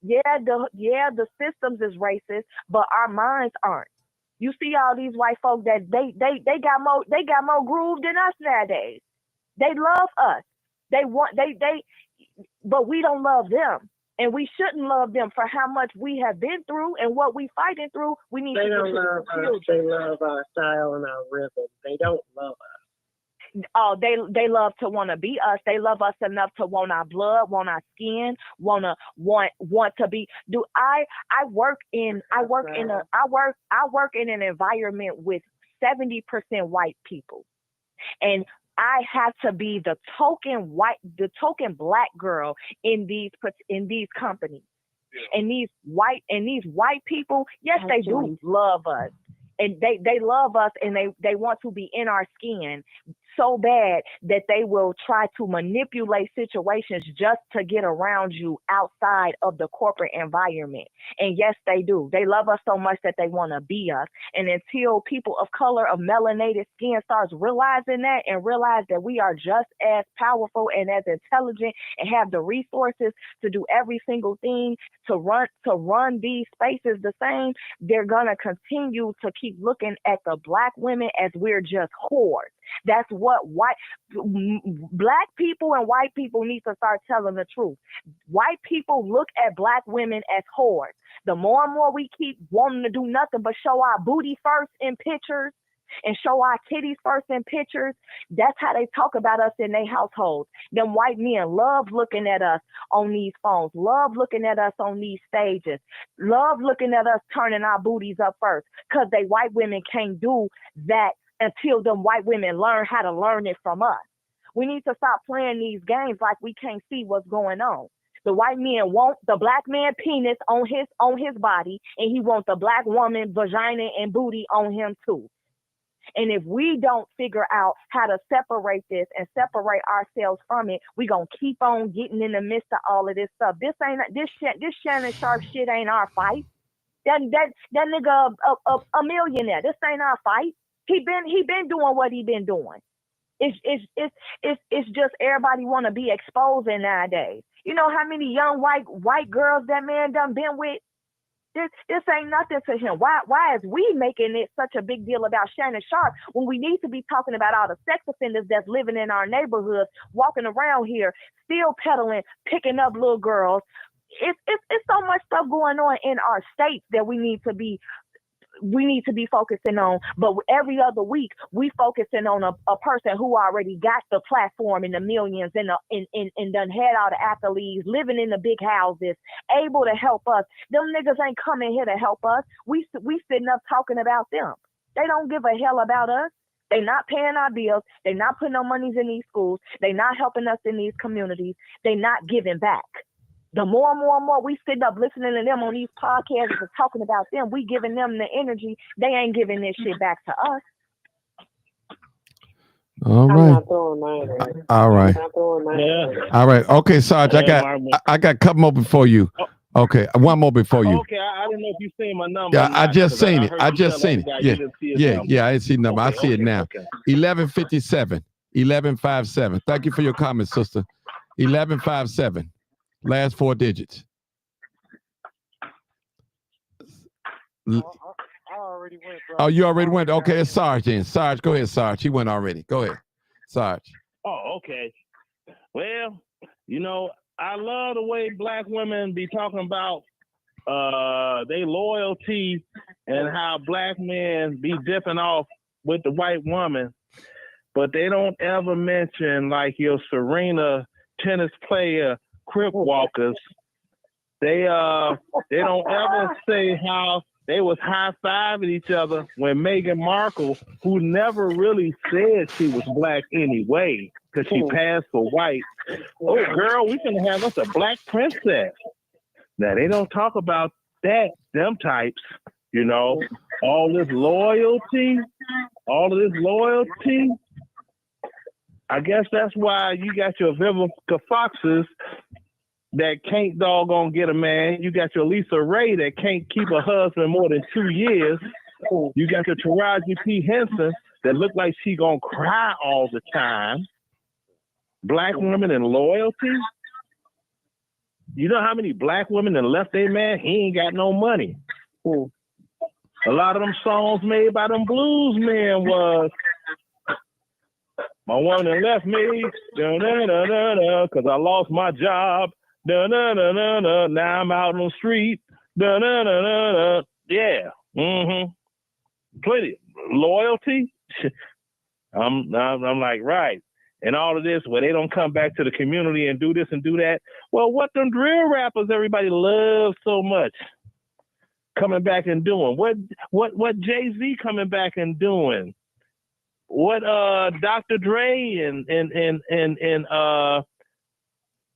Yeah, the systems is racist, but our minds aren't. You see all these white folk that they got more groove than us nowadays. They love us. But we don't love them. And we shouldn't love them for how much we have been through and what we fighting through. We need They to don't love us. They love our style and our rhythm. They don't love us. Oh, they love to want to be us. They love us enough to want our blood, want our skin, want to be. I work in an environment with 70% white people, and I have to be the token black girl in these companies. Yeah. And these white people, yes, they do love us. And they love us, and they want to be in our skin so bad that they will try to manipulate situations just to get around you outside of the corporate environment. And yes, they do. They love us so much that they want to be us. And until people of color, of melanated skin starts realizing that and realize that we are just as powerful and as intelligent and have the resources to do every single thing to run these spaces the same, they're going to continue to keep looking at the black women as we're just whores. That's what black people and white people need to start telling the truth. White people look at black women as whores. The more and more we keep wanting to do nothing but show our booty first in pictures and show our titties first in pictures, that's how they talk about us in their households. Them white men love looking at us on these phones, love looking at us on these stages, love looking at us turning our booties up first, because they white women can't do that until them white women learn how to learn it from us. We need to stop playing these games like we can't see what's going on. The white man want the black man penis on his body, and he wants the black woman vagina and booty on him too. And if we don't figure out how to separate this and separate ourselves from it, we gonna keep on getting in the midst of all of this stuff. This Shannon Sharpe shit ain't our fight. That nigga a millionaire. This ain't our fight. He been doing what he been doing. It's just everybody want to be exposing nowadays. You know how many young white girls that man done been with? This ain't nothing to him. Why is we making it such a big deal about Shannon Sharpe when we need to be talking about all the sex offenders that's living in our neighborhoods, walking around here, still peddling, picking up little girls? It's so much stuff going on in our states that we need to be focusing on. But every other week we focusing on a person who already got the platform and the millions and done had all the accolades, living in the big houses, able to help us. Them niggas ain't coming here to help us. We sitting up talking about them. They don't give a hell about us. They not paying our bills. They not putting no monies in these schools. They not helping us in these communities. They not giving back. The more and more we sit up listening to them on these podcasts and talking about them, we giving them the energy. They ain't giving this shit back to us. All right. I'm not throwing mine away. All right. I'm not throwing mine away. All right. Okay, Sarge, I got a couple more before you. Okay, one more before you. Okay, I didn't know if you seen my number. Yeah, I just seen it. I just seen it. Yeah. I didn't see the number. I see it now. Okay. 1157. 1157. Thank you for your comments, sister. 1157. Last four digits. I already went, bro. Oh, you already went? Okay, it's Sarge then. Sarge, go ahead, Sarge. He went already. Go ahead, Sarge. Oh, okay. Well, you know, I love the way black women be talking about they loyalty and how black men be dipping off with the white woman, but they don't ever mention like your Serena tennis player crip walkers. They don't ever say how they was high-fiving each other when Meghan Markle, who never really said she was black anyway, because she passed for white. Oh, girl, we finna have us a black princess. Now, they don't talk about that, them types, you know, all this loyalty. I guess that's why you got your Vivica Foxes that can't doggone get a man. You got your Lisa Ray that can't keep a husband more than 2 years. You got your Taraji P. Henson that look like she gonna cry all the time. Black women and loyalty. You know how many black women that left their man? He ain't got no money. A lot of them songs made by them blues men was, my woman that left me, because I lost my job. Now I'm out on the street. Yeah. Plenty. Loyalty. I'm like, right. And all of this, where they don't come back to the community and do this and do that. Well, what them drill rappers everybody loves so much coming back and doing? What Jay-Z coming back and doing? What Dr. Dre and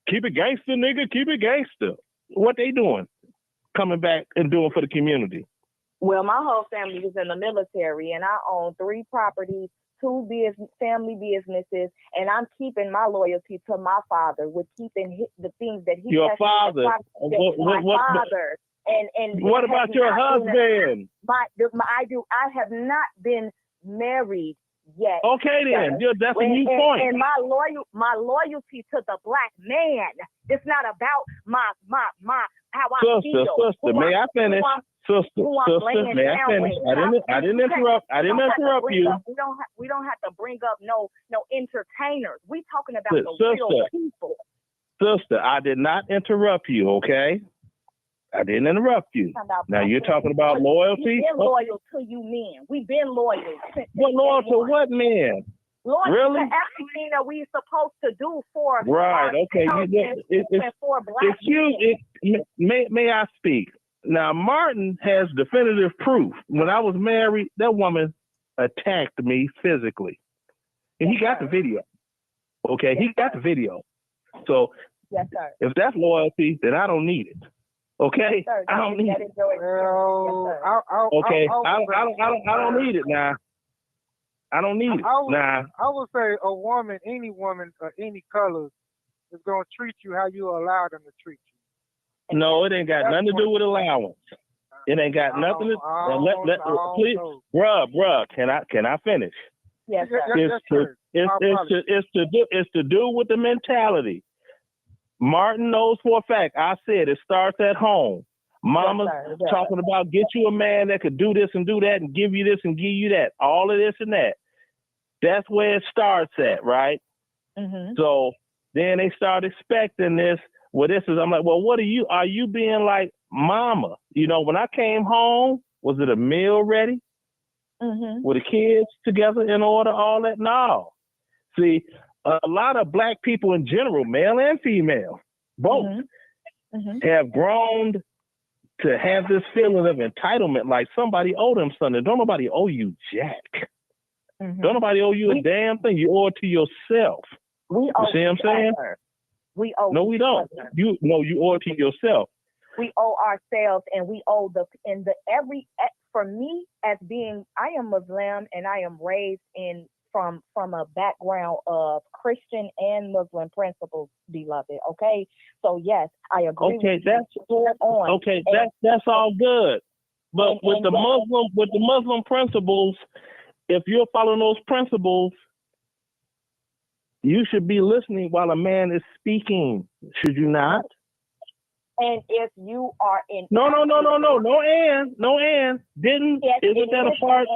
keep it gangster, nigga, keep it gangster. What they doing? Coming back and doing for the community. Well, my whole family is in the military, and I own 3 properties, 2 family businesses, and I'm keeping my loyalty to my father with keeping the things that he. Your father. My father. And what about your husband? I have not been married yet. Okay, then. That's a new point. And my loyalty to the black man. It's not about my how I feel. Sister, may I finish? Sister, may I finish? I didn't interrupt you. We don't have to bring up no entertainers. We talking about the real people. Sister, I did not interrupt you, okay? I didn't interrupt you. Now you're talking about loyalty? We've been loyal to you men. We've been loyal. What loyal to what men? Loyal really? to everything that we're supposed to do for right. Okay. For black May I speak? Now, Martin has definitive proof. When I was married, that woman attacked me physically. And he got the video. Okay, he got the video. So yes, sir. If that's loyalty, then I don't need it. Okay? Yes, I don't need it. Okay. I don't need it now. I don't need it. Nah. I would say a woman, any woman of any color, is going to treat you how you allow them to treat you. No, it ain't got nothing to do with allowance. It ain't got nothing to please, bruh, can I finish? Yes, sir. It's to do with the mentality. Martin knows for a fact. I said it starts at home. Mama's talking about get you a man that could do this and do that and give you this and give you that. All of this and that. That's where it starts at, right? Mm-hmm. So then they start expecting this. Well, this is, I'm like, well, what are you being like mama? You know, when I came home, was it a meal ready? Mm-hmm. Were the kids together in order, all that? No. See, a lot of black people in general, male and female, both, have grown to have this feeling of entitlement, like somebody owe them something. Don't nobody owe you jack. Mm-hmm. Don't nobody owe you a damn thing. You owe it to yourself. We owe you see what I'm saying? We owe. No, we don't. You owe it to yourself. We owe ourselves, and we owe for me, as being, I am Muslim and I am raised from a background of Christian and Muslim principles, beloved. Okay, so yes, I agree. Okay, that's all good. But with the Muslim principles, if you're following those principles, you should be listening while a man is speaking. Should you not? And if you are in no, and didn't isn't that a part?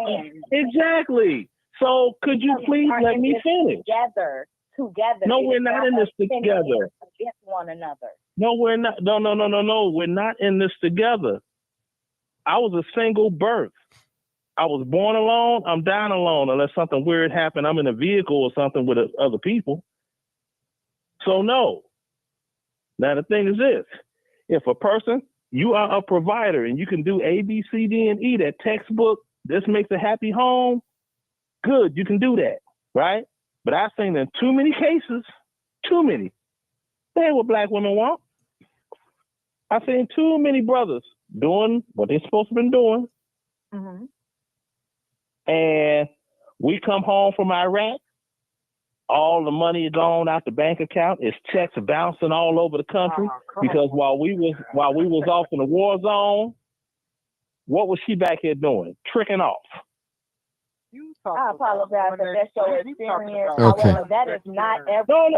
Exactly. So could you please let me finish? Together together. No, It we're is not in us this sinning together. against one another. No, we're not. No. We're not in this together. I was a single birth. I was born alone. I'm dying alone unless something weird happened. I'm in a vehicle or something with other people. So no. Now the thing is this: if a person, you are a provider and you can do A, B, C, D, and E, that textbook, this makes a happy home. Good, you can do that, right? But I've seen in too many cases, too many. That ain't what black women want. I've seen too many brothers doing what they're supposed to be doing. Mm-hmm. And we come home from Iraq, all the money is gone out the bank account. It's checks bouncing all over the country because while we was off in the war zone, what was she back here doing? Tricking off. I apologize if that's your experience. Okay. However, that is not every. No.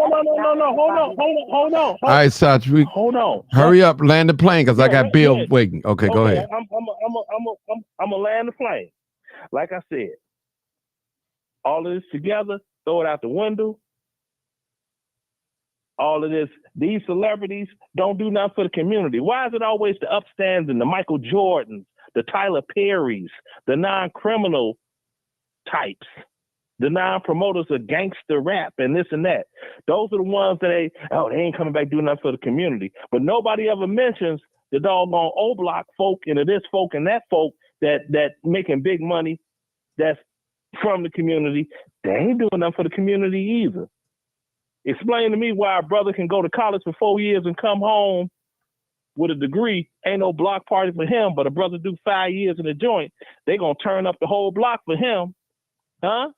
Hold on. All right, Sach, Hold on. hurry up, land the plane, because I got Bill yeah. waiting. Okay, go ahead. I'm a land the plane. Like I said, all of this together, throw it out the window. All of this, these celebrities don't do nothing for the community. Why is it always the upstanding, the Michael Jordans, the Tyler Perrys, the non-criminal types, the non-promoters of gangster rap and this and that? Those are the ones that they ain't coming back doing nothing for the community. But nobody ever mentions the doggone O-Block folk and this folk and that folk that making big money that's from the community. They ain't doing nothing for the community either. Explain to me why a brother can go to college for 4 years and come home with a degree. Ain't no block party for him, but a brother do 5 years in a joint, they gonna turn up the whole block for him. Huh?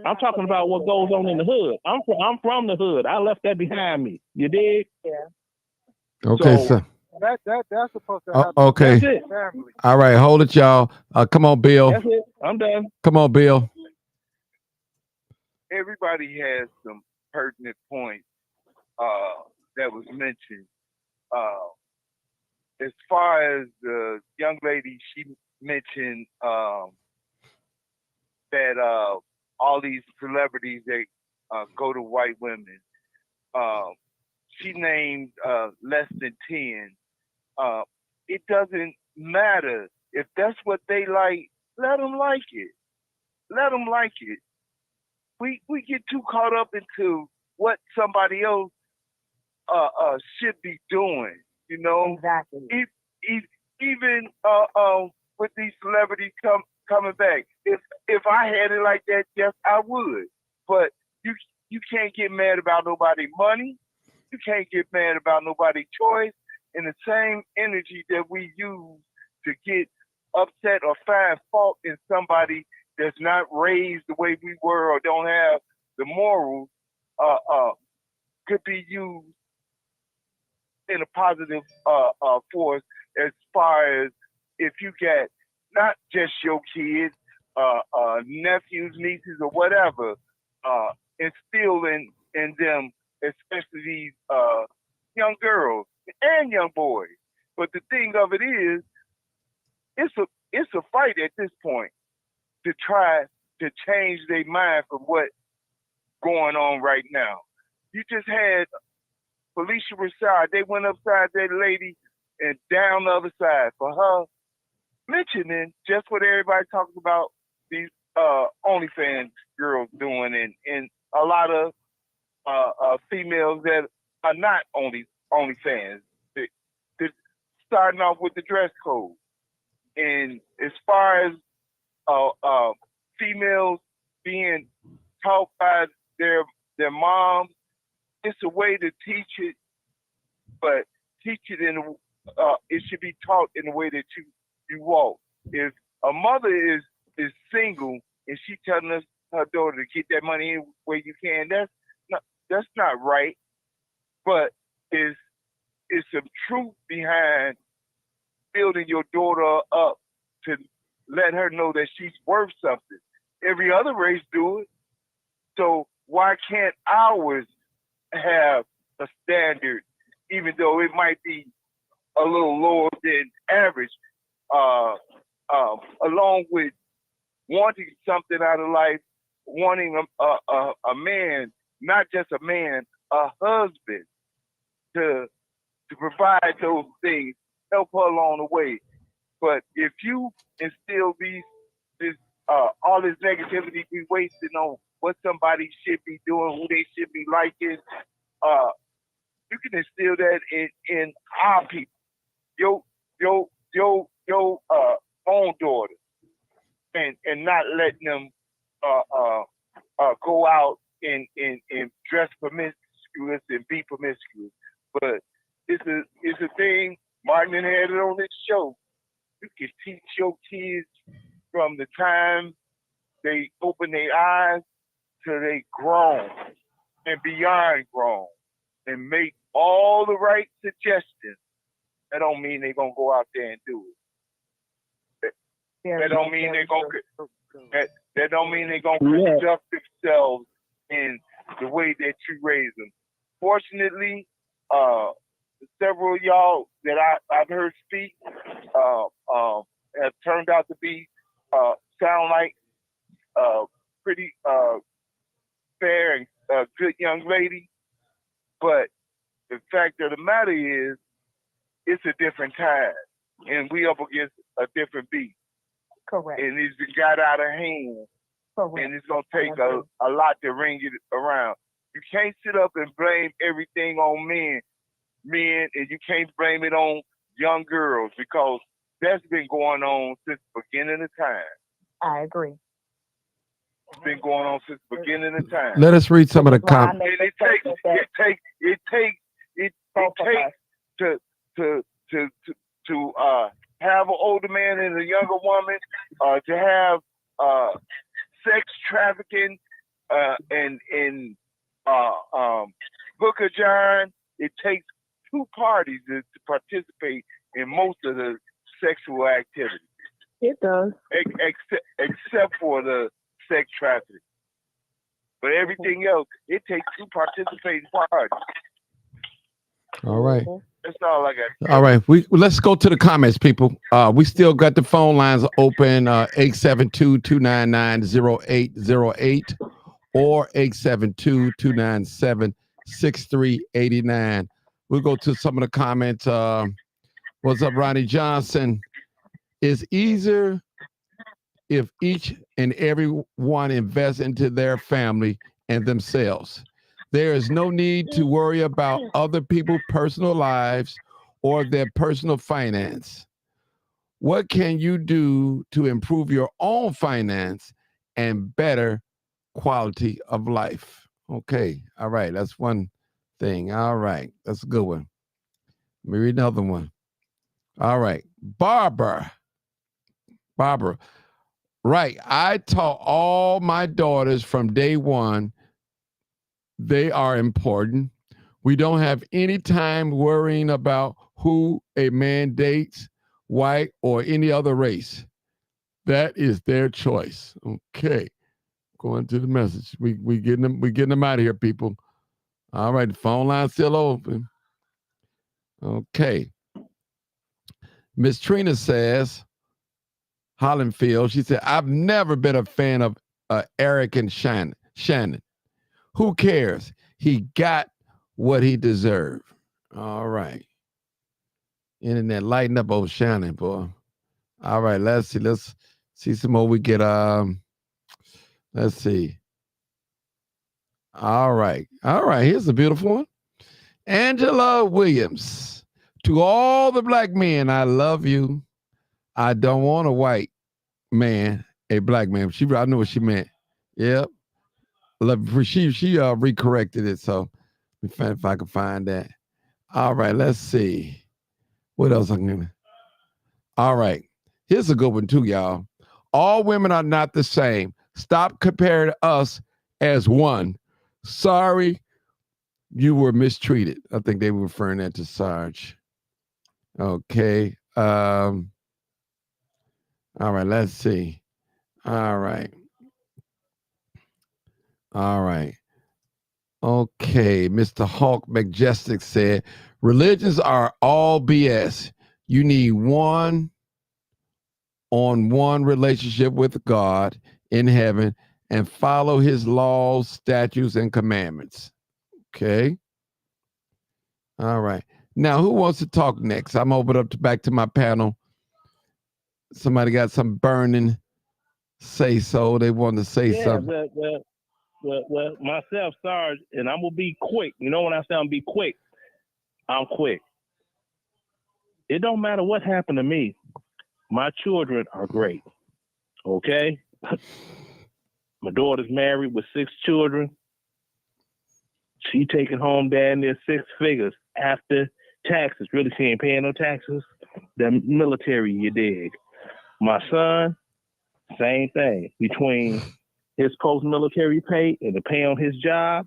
I'm talking about what goes on in the hood. I'm from the hood. I left that behind me. You dig? Yeah. Okay, So- so That's supposed to happen. okay. That's it. Family. All right, hold it, y'all. Come on, Bill. That's it. I'm done. Come on, Bill. Everybody has some pertinent points that was mentioned. As far as the young lady, she mentioned that all these celebrities that go to white women. She named less than 10. It doesn't matter if that's what they like. Let them like it. Let them like it. We get too caught up into what somebody else should be doing, you know. Exactly. Even with these celebrities coming back, if I had it like that, yes, I would. But you can't get mad about nobody's money. You can't get mad about nobody's choice. And the same energy that we use to get upset or find fault in somebody that's not raised the way we were or don't have the morals, could be used in a positive force as far as if you get not just your kids, nephews, nieces, or whatever, instill in them, especially these young girls and young boys. But the thing of it is, it's a fight at this point to try to change their mind from what's going on right now. You just had Felicia Rashad. They went upside that lady and down the other side for her mentioning just what everybody's talking about these OnlyFans girls doing and a lot of females that are not OnlyFans. They're starting off with the dress code. And as far as females being taught by their moms, it's a way to teach it, but teach it it should be taught in the way that you walk. If a mother is single and she telling her daughter to get that money in where you can, that's not right. But it's some truth behind building your daughter up to let her know that she's worth something. Every other race do it. So why can't ours have a standard, even though it might be a little lower than average, along with wanting something out of life, wanting a man not just a man, a husband to provide those things, help her along the way. But if you instill all this negativity be wasted on what somebody should be doing, who they should be liking, you can instill that in our people, your own daughters, and not letting them go out and dress promiscuous and be promiscuous. But it's a thing. Martin had it on his show. You can teach your kids from the time they open their eyes till they grown and beyond grown, and make all the right suggestions. That don't mean they're gonna go out there and do it. That don't mean they're gonna. That don't mean they're gonna conduct themselves in the way that you raise them. Fortunately, several of y'all that I've heard speak have turned out to be sound like pretty fair and good young lady. But the fact of the matter is, it's a different time, and we up against a different beat. Correct. And it's got out of hand. Correct. And it's gonna take a lot to ring it around. You can't sit up and blame everything on men, and you can't blame it on young girls, because that's been going on since the beginning of time. I agree. It's been going on since the beginning of time. Let us read some of the comments. And it takes to have an older man and a younger woman, to have sex trafficking and Booker John. It takes two parties to participate in most of the sexual activity. It does. Except for the sex trafficking. But everything else, it takes two participating parties. All right. That's all I got. All right. Let's go to the comments, people. We still got the phone lines open, 872-299-0808 or 872-297-6389. We'll go to some of the comments. What's up, Ronnie Johnson? It's easier if each and every one invests into their family and themselves. There is no need to worry about other people's personal lives or their personal finance. What can you do to improve your own finance and better quality of life? Okay. All right. That's one thing. All right. That's a good one. Let me read another one. All right. Barbara. Right. I taught all my daughters from day one they are important. We don't have any time worrying about who a man dates, white or any other race. That is their choice. Okay. Going to the message. We getting them out of here, people. All right, the phone line's still open. Okay. Miss Trina says, Hollandfield, she said, I've never been a fan of Eric and Shannon. Who cares? He got what he deserved. All right. Internet lighten up, old Shannon, boy. All right, let's see some more we get. Let's see. All right. Here's a beautiful one. Angela Williams. To all the black men, I love you. I don't want a white man, a black man. I know what she meant. Yep. She recorrected it, so if I can find that. All right, let's see. What else I'm gonna? All right, here's a good one too, y'all. All women are not the same. Stop comparing us as one. Sorry, you were mistreated. I think they were referring that to Sarge. Okay. All right, let's see. All right. Okay, Mr. Hawk Majestic said, religions are all BS. You need one-on-one relationship with God in heaven and follow his laws, statutes, and commandments. Okay. All right. Now, who wants to talk next? I'm open up back to my panel. Somebody got some burning say so. They want to say something. Well, myself, Sarge, and I'm gonna be quick. You know when I say I'm be quick, I'm quick. It don't matter what happened to me. My children are great. Okay? My daughter's married with 6 children. She taking home damn near 6 figures after taxes. Really, she ain't paying no taxes. The military, you dig. My son, same thing. Between his post-military pay and the pay on his job,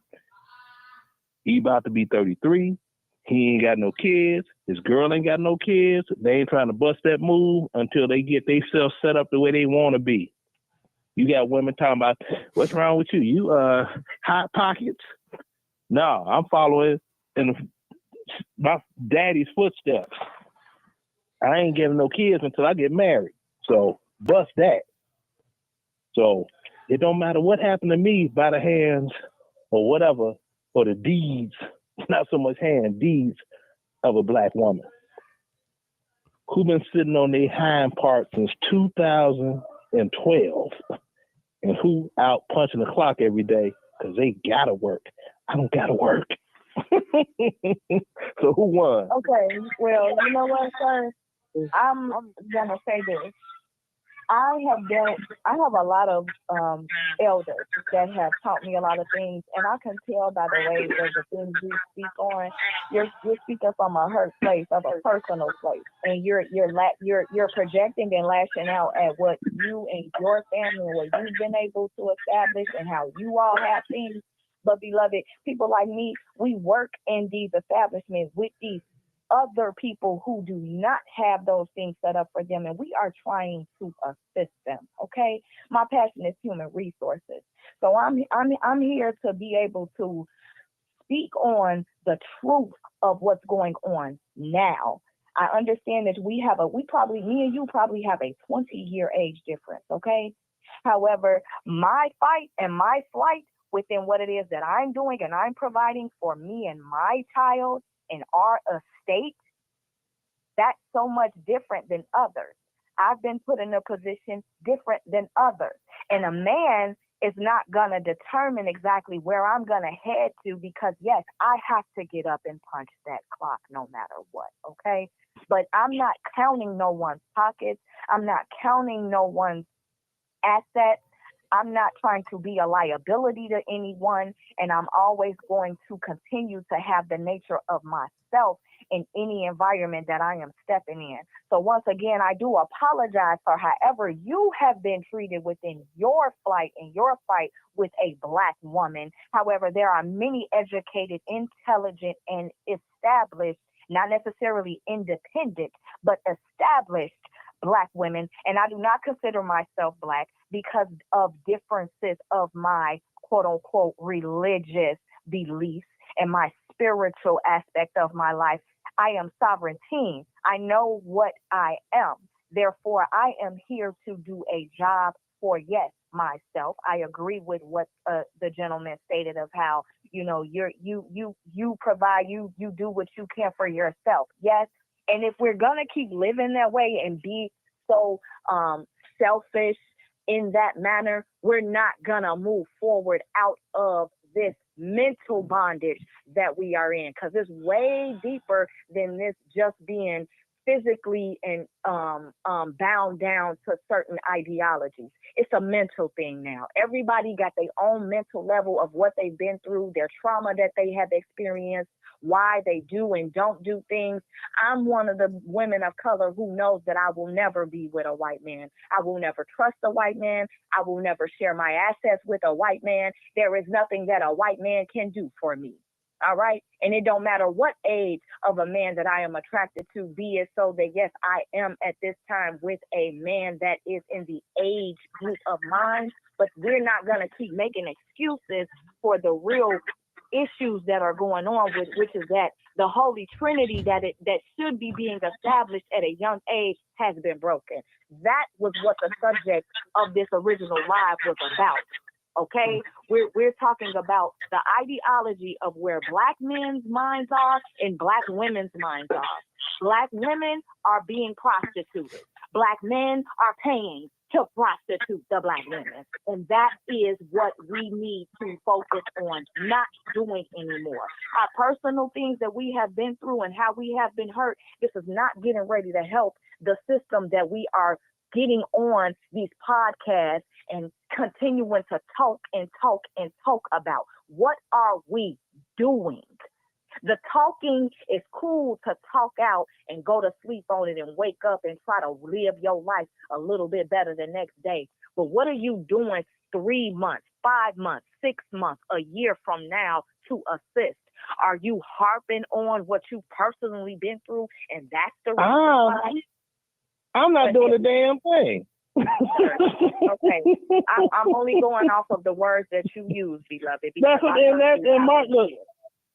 he about to be 33. He ain't got no kids. His girl ain't got no kids. They ain't trying to bust that move until they get themselves set up the way they want to be. You got women talking about, what's wrong with you? You hot pockets? No, I'm following in my daddy's footsteps. I ain't getting no kids until I get married. So bust that. So it don't matter what happened to me by the hands or whatever, or the deeds, not so much hand, deeds of a black woman who been sitting on their hind part since 2012 and who out punching the clock every day because they gotta work. I don't gotta work. So who won? Okay, well, you know what, sir? I'm gonna say this. I have a lot of elders that have taught me a lot of things, and I can tell by the way that the things you speak on, you're speaking from a hurt place, of a personal place, and you're projecting and lashing out at what you and your family and what you've been able to establish and how you all have things. But beloved, people like me, we work in these establishments with these other people who do not have those things set up for them, and we are trying to assist them. Okay, my passion is human resources, so I'm here to be able to speak on the truth of what's going on now. I understand that me and you probably have a 20-year age difference. Okay, however, my fight and my flight within what it is that I'm doing and I'm providing for me and my child in our estate, that's so much different than others. I've been put in a position different than others. And a man is not going to determine exactly where I'm going to head to because, yes, I have to get up and punch that clock no matter what, okay? But I'm not counting no one's pockets. I'm not counting no one's assets. I'm not trying to be a liability to anyone, and I'm always going to continue to have the nature of myself in any environment that I am stepping in. So once again, I do apologize for however you have been treated within your flight and your fight with a black woman. However, there are many educated, intelligent, and established, not necessarily independent, but established black women, and I do not consider myself black because of differences of my quote-unquote religious beliefs and my spiritual aspect of my life. I am sovereignty. I know what I am. Therefore, I am here to do a job for, yes, myself. I agree with what the gentleman stated of how, you know, you provide, you do what you can for yourself. Yes. And if we're going to keep living that way and be so selfish in that manner, we're not going to move forward out of this mental bondage that we are in, because it's way deeper than this just being physically and bound down to certain ideologies. It's a mental thing now. Everybody got their own mental level of what they've been through, their trauma that they have experienced, why they do and don't do things. I'm one of the women of color who knows that I will never be with a white man. I will never trust a white man. I will never share my assets with a white man. There is nothing that a white man can do for me. All right. And it don't matter what age of a man that I am attracted to, be it so that, yes, I am at this time with a man that is in the age group of mine, but we're not going to keep making excuses for the real issues that are going on with, which is that the Holy Trinity that should be being established at a young age has been broken. That was what the subject of this original live was about. Okay, we're talking about the ideology of where Black men's minds are and Black women's minds are. Black women are being prostituted. Black men are paying to prostitute the Black women. And that is what we need to focus on not doing anymore. Our personal things that we have been through and how we have been hurt, this is not getting ready to help the system that we are getting on these podcasts and continuing to talk about. What are we doing? The talking is cool to talk out and go to sleep on it and wake up and try to live your life a little bit better the next day. But what are you doing 3 months, 5 months, 6 months, a year from now to assist? Are you harping on what you personally been through? And that's the reason why. I'm not doing a damn thing. Okay, I'm only going off of the words that you use, beloved. That's what, and Mark, look,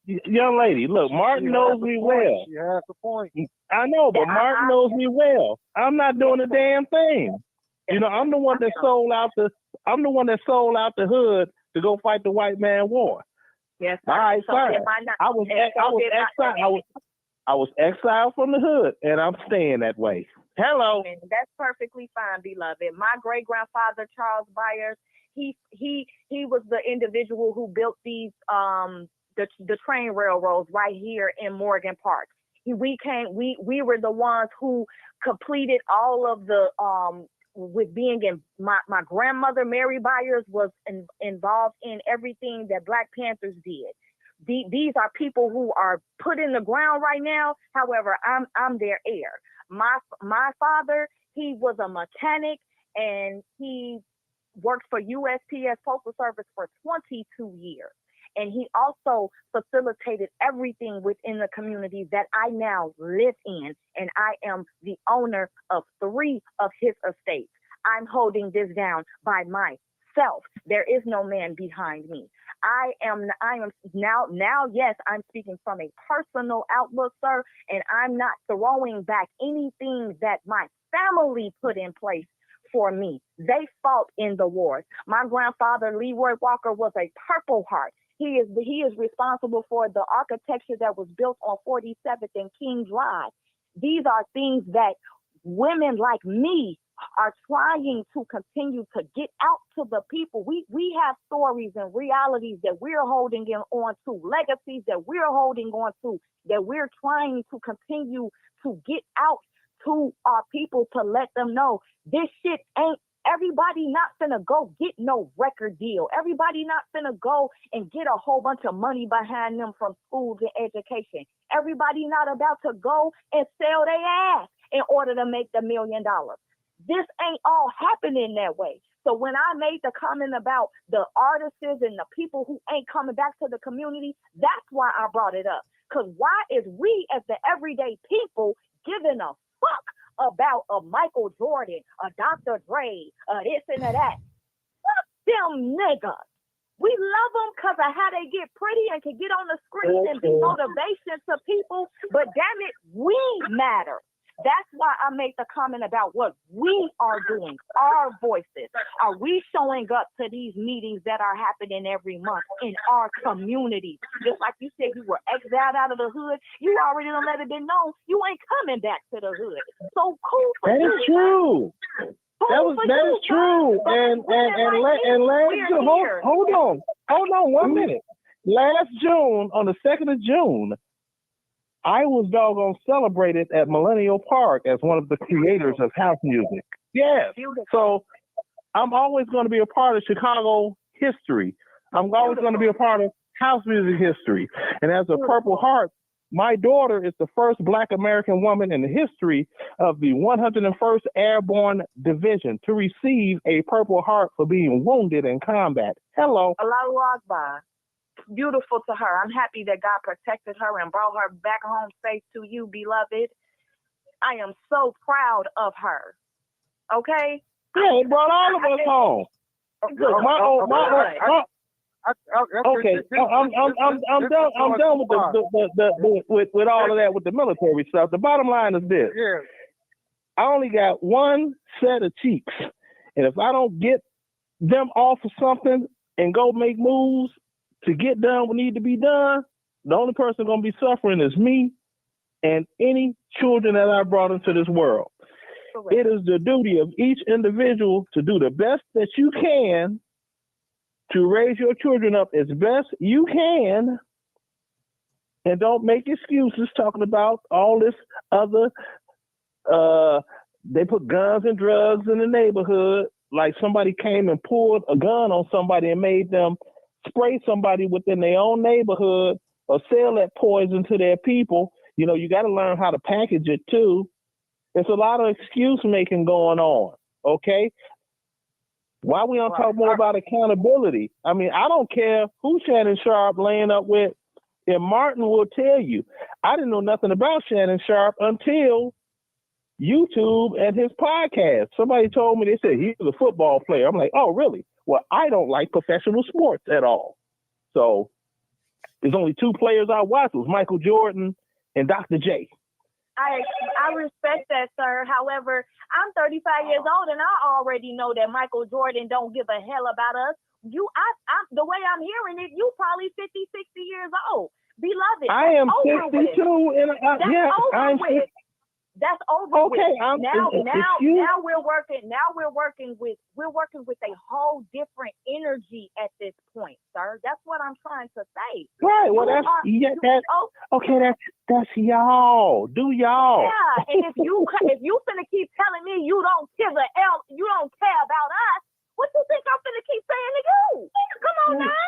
young lady, look, Mark knows me well. She has a point. I know, but Mark knows me well. I'm not doing a damn thing. You know, I'm the one that sold out the hood to go fight the white man war. Yes. All right, so fine. I was exiled from the hood, and I'm staying that way. Hello. That's perfectly fine, beloved. My great grandfather Charles Byers, he was the individual who built these the train railroads right here in Morgan Park. We were the ones who completed all of the with being in my grandmother Mary Byers was involved in everything that Black Panthers did. These are people who are put in the ground right now. However, I'm their heir. My father, he was a mechanic and he worked for USPS Postal Service for 22 years. And he also facilitated everything within the community that I now live in. And I am the owner of 3 of his estates. I'm holding this down by myself. There is no man behind me. I am now, yes, I'm speaking from a personal outlook, sir, and I'm not throwing back anything that my family put in place for me. They fought in the wars. My grandfather, Leroy Walker, was a Purple Heart. He is responsible for the architecture that was built on 47th and King Drive. These are things that women like me are trying to continue to get out to the people. We have stories and realities that we're holding on to, legacies that we're holding on to, that we're trying to continue to get out to our people to let them know this shit ain't. Everybody not finna go get no record deal. Everybody not finna go and get a whole bunch of money behind them from schools and education. Everybody not about to go and sell their ass in order to make the $1 million. This ain't all happening that way. So when I made the comment about the artists and the people who ain't coming back to the community, that's why I brought it up. Because why is we as the everyday people giving a fuck about a Michael Jordan, a Dr. Dre, this and that? Fuck them niggas. We love them because of how they get pretty and can get on the screen and be motivation to people. But damn it, we matter. That's why I make the comment about what we are doing, our voices. Are we showing up to these meetings that are happening every month in our community? Just like you said, you were exiled out of the hood. You already done let it be known you ain't coming back to the hood. So cool for that you. Is true. That is true. Hold on 1 minute. Last June, on the 2nd of June, I was doggone celebrated at Millennial Park as one of the creators of house music. Yes. So I'm always going to be a part of Chicago history. I'm always going to be a part of house music history. And as a Purple Heart, my daughter is the first Black American woman in the history of the 101st Airborne Division to receive a Purple Heart for being wounded in combat. Hello. Allahu Akbar. Beautiful to her. I'm happy that God protected her and brought her back home safe to you, beloved. I am so proud of her. Okay? Yeah, it brought all of us home. Look, okay, I'm done with all of that with the military stuff. The bottom line is this. Yeah. I only got one set of cheeks. And if I don't get them off of something, and go make moves to get done what need to be done, the only person going to be suffering is me and any children that I brought into this world. Correct. It is the duty of each individual to do the best that you can to raise your children up as best you can, and don't make excuses talking about all this other, they put guns and drugs in the neighborhood, like somebody came and pulled a gun on somebody and made them spray somebody within their own neighborhood or sell that poison to their people. You know, you got to learn how to package it too. There's a lot of excuse making going on, okay? Why we don't talk more about accountability? I mean, I don't care who Shannon Sharpe laying up with. And Martin will tell you, I didn't know nothing about Shannon Sharpe until YouTube and his podcast. Somebody told me, they said he was a football player. I'm like, oh, really? Well, I don't like professional sports at all. So there's only two players I watch. It was Michael Jordan and Dr. J. I respect that, sir. However, I'm 35 years old and I already know that Michael Jordan don't give a hell about us. The way I'm hearing it, you probably 50, 60 years old. Beloved, I am 62 and I'm 50. That's over okay, with. Now we're working with a whole different energy at this point, sir. That's what I'm trying to say. Right. Well, that's y'all. Do y'all? Yeah. And if you finna keep telling me you don't care about us, what you think I'm finna keep saying to you? Come on now.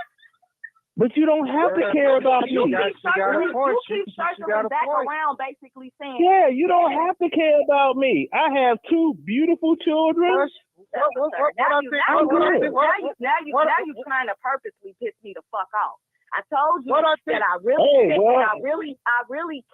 But you don't have to care about me. You keep circling back around basically saying, yeah, you don't have to care about me. I have two beautiful children. Now you trying to purposely piss me the fuck off. I told you that I really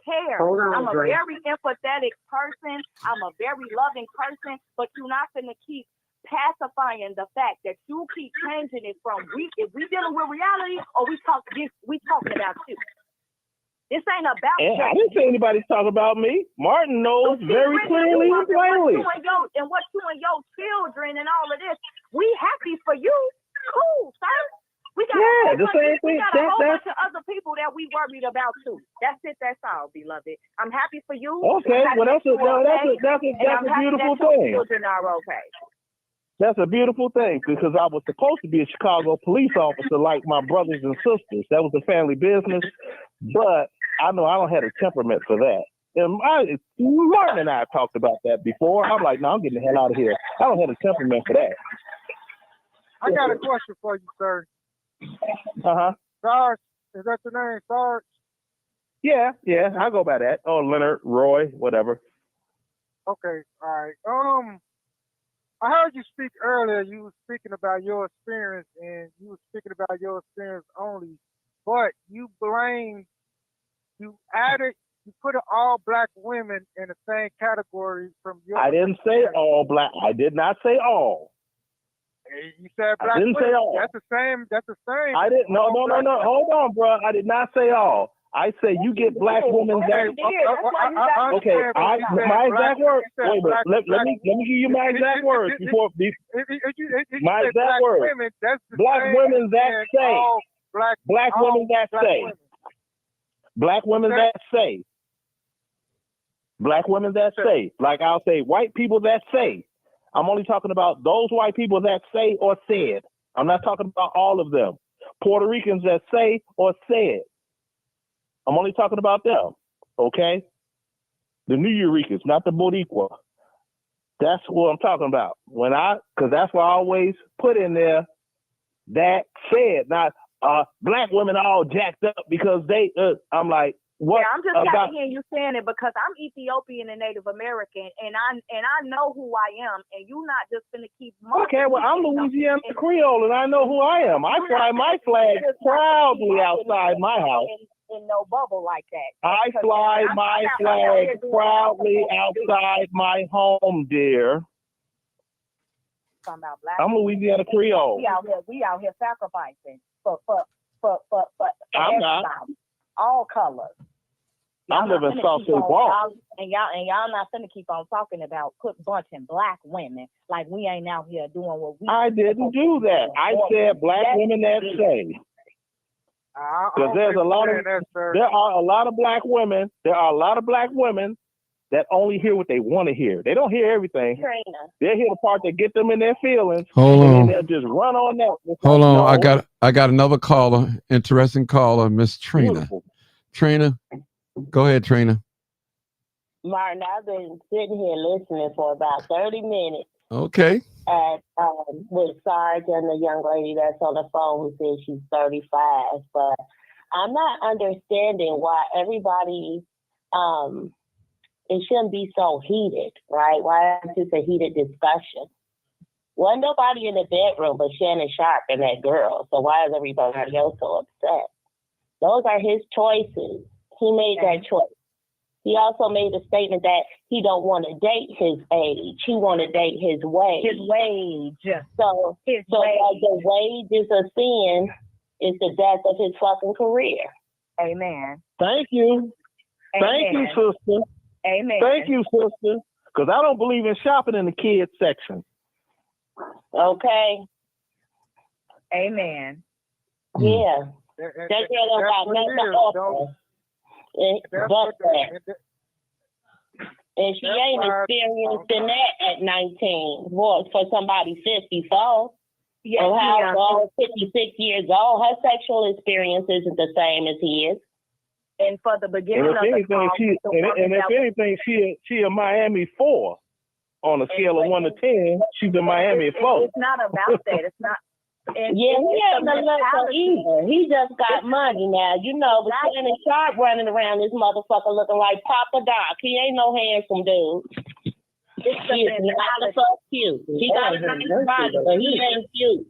care. I'm a very empathetic person. I'm a very loving person, but you're not gonna keep pacifying the fact that you keep changing it from if we dealing with reality or we talking about you. This ain't about you. I didn't say anybody talk about me. Martin knows very clearly and plainly. And what you and your children and all of this, we happy for you. Cool, sir. We got a whole bunch of other people that we worried about too. That's it. That's all, beloved. I'm happy for you. Okay, well that's a beautiful thing. Children are okay. That's a beautiful thing because I was supposed to be a Chicago police officer like my brothers and sisters. That was a family business, but I know I don't have a temperament for that. And Martin and I talked about that before. I'm like, no, I'm getting the hell out of here. I don't have a temperament for that. I got a question for you, sir. Sarge, is that your name, Sarge? Yeah, I go by that. Oh, Leonard, Roy, whatever. Okay, all right. I heard you speak earlier. You were speaking about your experience, and you were speaking about your experience only. But you put all black women in the same category from your. I didn't say all black. I did not say all. You said black. I didn't say all. That's the same. I didn't. No. Hold on, bro. I did not say all. I say you get black women that. Okay, my exact words. Wait, but let me give you my exact words before. My exact words. Black women that say. Black women that say. Black women that say. Black women that say. Like I'll say, white people that say. I'm only talking about those white people that say or said. I'm not talking about all of them. Puerto Ricans that say or said. I'm only talking about them, okay? The New Eureka's, not the Boricua. That's what I'm talking about. Because that's what I always put in there. That said, not black women all jacked up because they. I'm like, what? Yeah, I'm just not hearing you saying it because I'm Ethiopian and Native American, and I know who I am, and you're not just gonna keep. Okay, well, I'm Louisiana Creole, and I know who I am. I fly my flag proudly outside my house. In no bubble like that. I fly my flag proudly outside my home, dear. I'm Louisiana Creole. We out here sacrificing for I'm not. all colors. I'm not living finna soft keep and on- walk. y'all not finna keep on talking about bunching black women like we ain't out here doing what we. I didn't do that. I said black women that say. Because there's a lot of there are a lot of black women. There are a lot of black women that only hear what they want to hear. They don't hear everything. Trina. They hear the part that get them in their feelings. Hold and on. then they'll just run on that. It's Hold like, on. no. I got another caller. Interesting caller, Miss Trina. Beautiful. Trina, go ahead, Trina. Martin, I've been sitting here listening for about 30 minutes Okay. at with Sarge and the young lady that's on the phone who says she's 35. But I'm not understanding why everybody, it shouldn't be so heated, right? Why is this a heated discussion? Wasn't nobody in the bedroom but Shannon Sharpe and that girl. So why is everybody else so upset? Those are his choices. He made that choice. He also made a statement that he don't want to date his age. He want to date his wage. His wage. So His like wage. the wage is a sin is the death of his fucking career. Amen. Thank you. Thank you, sister. Amen. Thank you, sister. Because I don't believe in shopping in the kids section. Okay. Amen. Yeah. That girl don't got nothing to offer. And she ain't experienced in that at 19. Well, for somebody 54. Yeah, or how 56 years old, her sexual experience isn't the same as his. And for the beginning And if of anything, she a Miami 4 on a scale of 1 to 10. She's a Miami 4. It's not about that. It's not. Yeah, he ain't a lover either. He just got money now, you know. But Shannon Sharpe running around this motherfucker looking like Papa Doc. He ain't no handsome dude. He is not so cute. He got a nice body, but he ain't cute.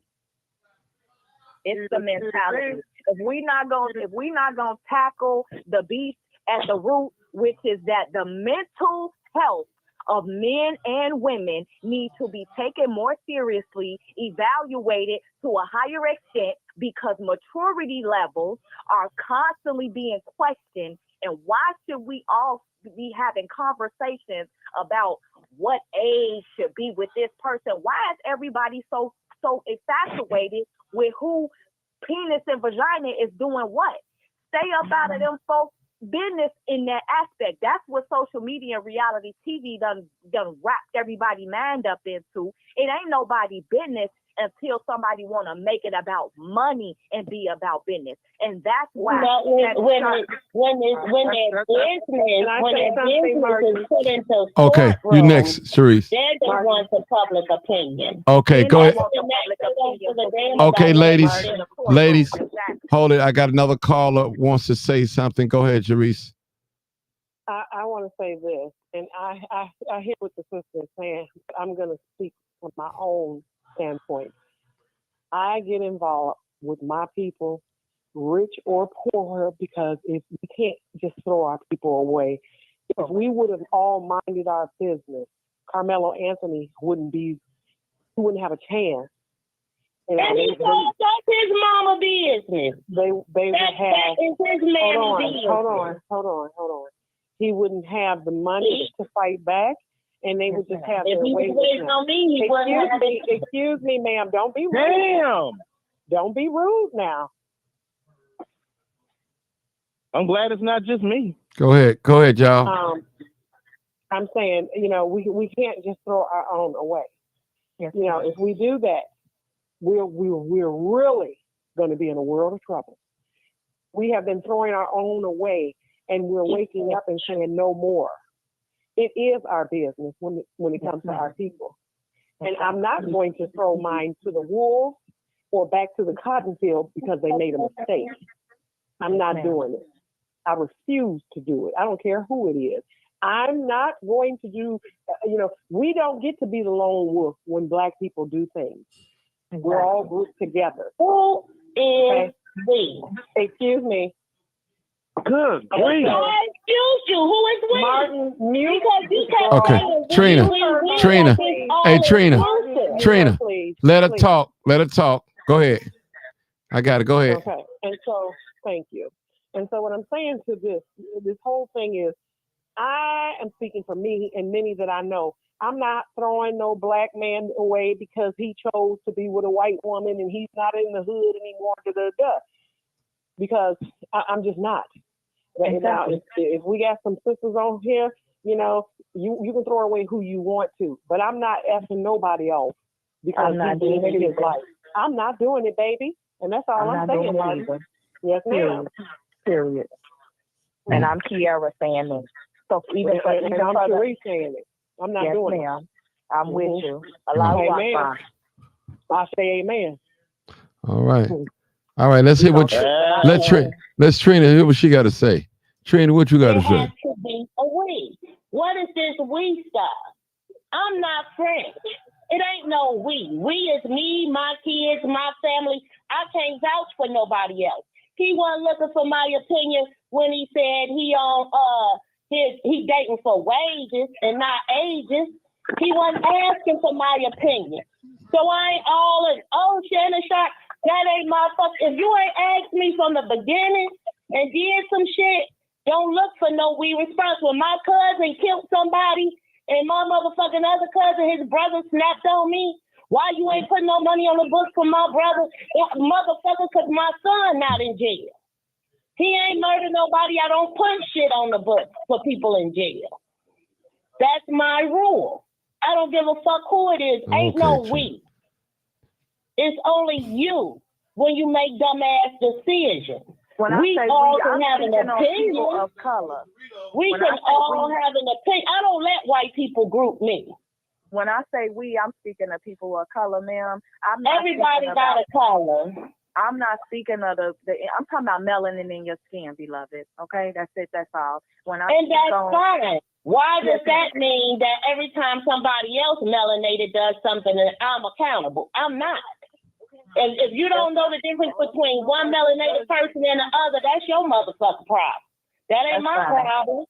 It's the mentality. If we not gonna tackle the beast at the root, which is that the mental health of men and women need to be taken more seriously, evaluated to a higher extent, because maturity levels are constantly being questioned. And why should we all be having conversations about what age should be with this person? Why is everybody so infatuated with who penis and vagina is doing what? Stay up out of them folks' business in that aspect. That's what social media and reality TV done wrapped everybody mind up into. It ain't nobody business until somebody want to make it about money and be about business. And that's why when their business is put into Okay, you next, Sharice. they're the ones for public opinion. Okay, go ahead. Okay, ladies, hold it. I got another caller wants to say something. Go ahead, Sharice. I want to say this, and I hear what the sister is saying. I'm going to speak from my own standpoint. I get involved with my people, rich or poor, because if we can't just throw our people away. If we would have all minded our business, Carmelo Anthony wouldn't have a chance. And that's his mama business. They would have. That is his man business. Hold on. He wouldn't have the money to fight back, and they would just have their way with him. Excuse me, ma'am. Don't be rude. Damn. Don't be rude now. I'm glad it's not just me. Go ahead, y'all. I'm saying, we can't just throw our own away. If we do that, we're really going to be in a world of trouble. We have been throwing our own away, and we're waking up and saying no more. It is our business when it comes to our people. And I'm not going to throw mine to the wolves or back to the cotton field because they made a mistake. I'm not doing it. I refuse to do it. I don't care who it is. I'm not going to do, we don't get to be the lone wolf when Black people do things. Exactly. We're all grouped together. Who is we? Excuse me. Good grief. I excuse you. Who is we? Martin, mute. Okay, Trina. Hey, Trina. Let her talk. Go ahead. I got it. Go ahead. Okay. And so, thank you. And so what I'm saying to this whole thing is, I am speaking for me and many that I know. I'm not throwing no black man away because he chose to be with a white woman and he's not in the hood anymore. Because I'm just not. Exactly. Now, if we got some sisters on here, you know, you can throw away who you want to, but I'm not effing nobody off because I'm not doing it either. I'm not doing it, baby, and that's all I'm saying. Yes, ma'am. Period. And I'm Kiara saying this. So even and I'm Cherie saying it. I'm not doing it. I'm with you. Amen. I say amen. All right. All right. Let's hear let's Trina hear what she got to say. Trina, what you got to say? It has to be a we. What is this we stuff? I'm not French. It ain't no we. We is me, my kids, my family. I can't vouch for nobody else. He wasn't looking for my opinion when he said he dating for wages and not ages. He wasn't asking for my opinion. So I ain't all in, Shannon Sharpe, that ain't my fuck. If you ain't asked me from the beginning and did some shit, don't look for no we response. When my cousin killed somebody and my motherfucking other cousin, his brother snapped on me, why you ain't putting no money on the books for my brother? Motherfucker, because my son not in jail. He ain't murdered nobody. I don't put shit on the books for people in jail. That's my rule. I don't give a fuck who it is. Ain't no we. It's only you when you make dumbass decisions. We all can have an opinion. Of color. We can all have an opinion. I don't let white people group me. When I say we, I'm speaking of people of color, ma'am. Everybody got a color. I'm not speaking of I'm talking about melanin in your skin, beloved. Okay, that's it. That's all. And that's fine. Why does that mean that every time somebody else melanated does something, that I'm accountable? I'm not. And if you don't know the difference between one melanated person and the other, that's your motherfucking problem. That ain't my problem.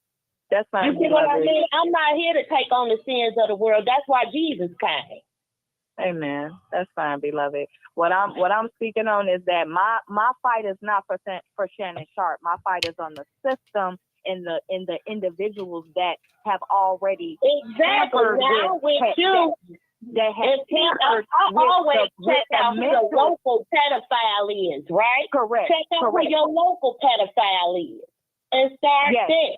That's fine. You see what I mean? I'm not here to take on the sins of the world. That's why Jesus came. Amen. That's fine, beloved. What I'm speaking on is that my fight is not for Shannon Sharpe. My fight is on the system and the individuals that have already Now with you. I always check out who the local pedophile is, right? Correct. Check out who your local pedophile is and start there.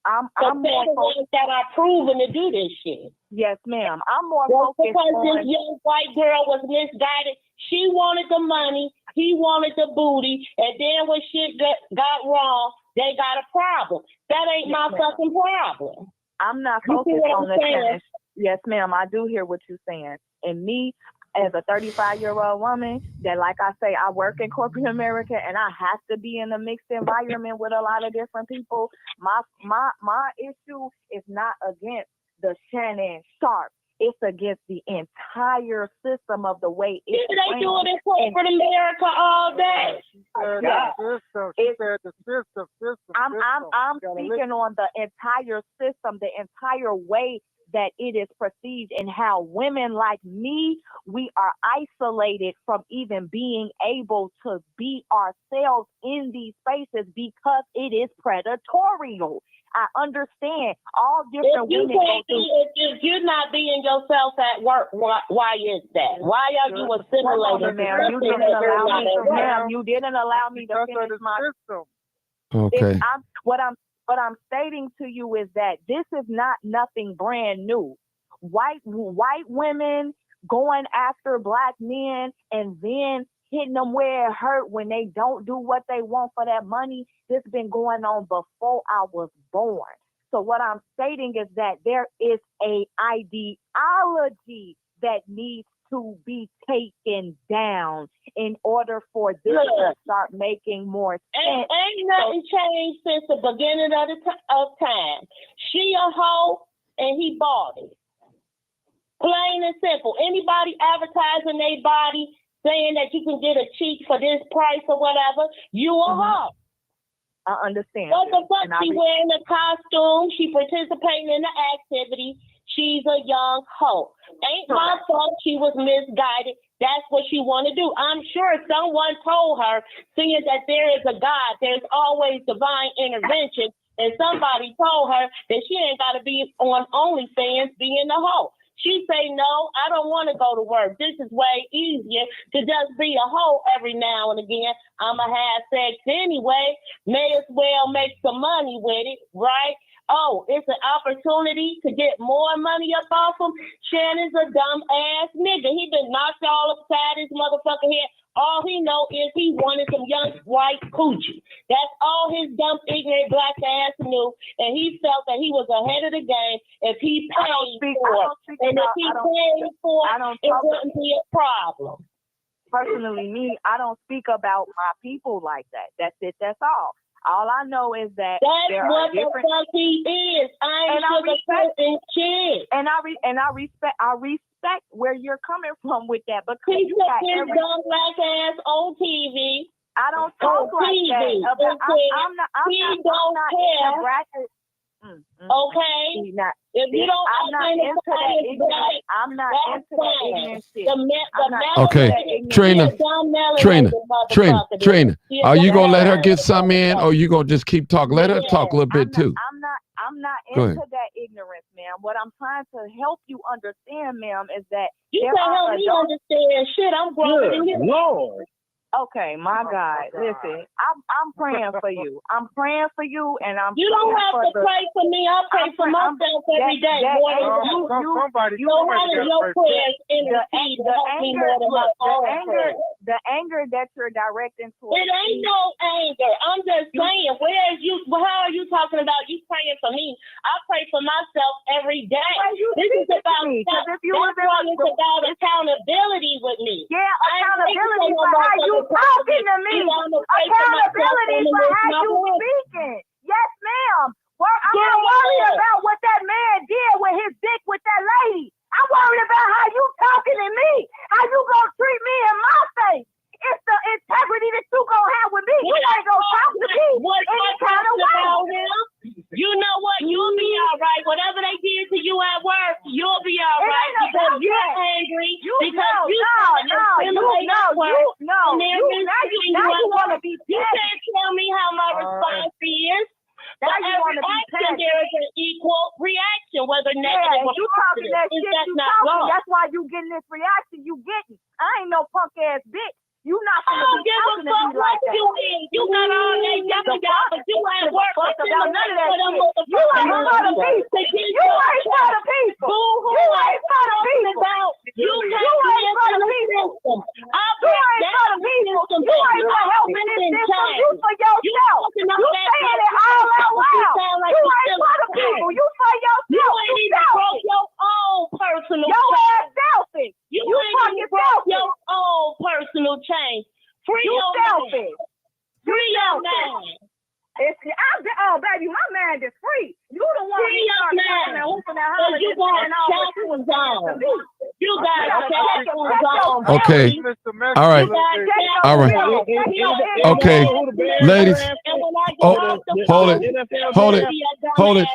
I'm more focused that are proven to do this shit. Yes, ma'am. I'm more focused because on this young white girl was misguided. She wanted the money, he wanted the booty, and then when shit got wrong, they got a problem. That ain't my fucking problem. I'm not focused on the Shannon. Yes, ma'am. I do hear what you're saying. And me, as a 35-year-old woman, that, like I say, I work in corporate America and I have to be in a mixed environment with a lot of different people. My issue is not against the Shannon Sharpe. It's against the entire system of the way it's they do it in corporate America all day. The system. I'm speaking on the entire system, the entire way that it is perceived, and how women like me, we are isolated from even being able to be ourselves in these spaces because it is predatory. I understand all different women. If you're not being yourself at work, why is that? Why are you assimilating? Ma'am, you didn't allow me to finish my system. Okay. What I'm stating to you is that this is not nothing brand new. White women going after black men and then hitting them where it hurt when they don't do what they want for that money. This been going on before I was born. So what I'm stating is that there is a ideology that needs to be taken down in order for this to start making more sense. Ain't nothing changed since the beginning of time. She a hoe and he bought it. Plain and simple. Anybody advertising their body saying that you can get a cheek for this price or whatever, you a hoe. I understand. What the fuck? She wearing a costume. She participating in the activity. she's a young hoe. Ain't my fault she was misguided. That's what she wanted to do. I'm sure someone told her, seeing that there is a God, there's always divine intervention, and somebody told her that she ain't got to be on OnlyFans being a hoe. She say, no, I don't want to go to work. This is way easier to just be a hoe every now and again. I'm going to have sex anyway. May as well make some money with it, right? Oh, it's an opportunity to get more money up off him. Shannon's a dumb ass nigga. He been knocked all upside his motherfucking head. All he know is he wanted some young white coochie. That's all his dumb, ignorant black ass knew. And he felt that he was ahead of the game if he paid for it. And if he paid for it, it wouldn't be a problem. Personally, me, I don't speak about my people like that. That's it. That's all. All I know is that that's what the fuck he is. I ain't sugarcoating shit. And I respect where you're coming from with that. But he took his dumb black ass on TV. I don't talk like TV. that. I'm not care. Okay. If you don't, I'm not into that ignorant. I'm not into that ignorant shit. Okay, Trina. Are you gonna let her get some in, or you gonna just keep talking? Let her talk a little bit too. I'm not into that ignorance, ma'am. What I'm trying to help you understand, ma'am, is that you can help me understand. Shit, I'm growing in here. Lord. Okay, my God. Listen, I'm praying for you. I'm praying for you, and I'm. You don't have to pray for me. I pray for myself every day. More than you. So how does your prayers intercede to help me more than my own prayers? The anger that you're directing towards. It ain't no anger. I'm just saying. How are you talking about you praying for me? I pray for myself every day. This is about self. That's why it's about accountability with me. Yeah, accountability for how you talking to me. Accountability for how you speaking. Yes, ma'am. I'm not worried about what that man did with his dick with that lady. I'm worried about how you talking to me. How you gonna treat me in my face. It's the integrity that you gonna have with me. You ain't gonna talk to me any kind of way. You know what? You'll be all right. Whatever they did to you at work, you'll be all right. Because you're angry. You want to be petty. You can't tell me how my response is. But every action, there is an equal reaction, whether negative or positive. That's why you getting this reaction you getting. I ain't no punk ass bitch. You not I don't give a fuck what you is. You got all that yucking y'all, but you at work. About none of that shit. You ain't for the people. You ain't for the people. You ain't for the people. You ain't for the people. You ain't for the people. You ain't for helping this system. You for yourself. You saying it all out loud. You ain't for the people. You for yourself. You ain't even broke your own personal your ass selfish. You ain't even broke your own personal change. Free your selfish. Free your man. Baby, my man is free. You the one free your man. You got shackles on. You got shackles on. Okay. All right. All right. Okay. Ladies. Oh, hold it. Hold it. Hold it.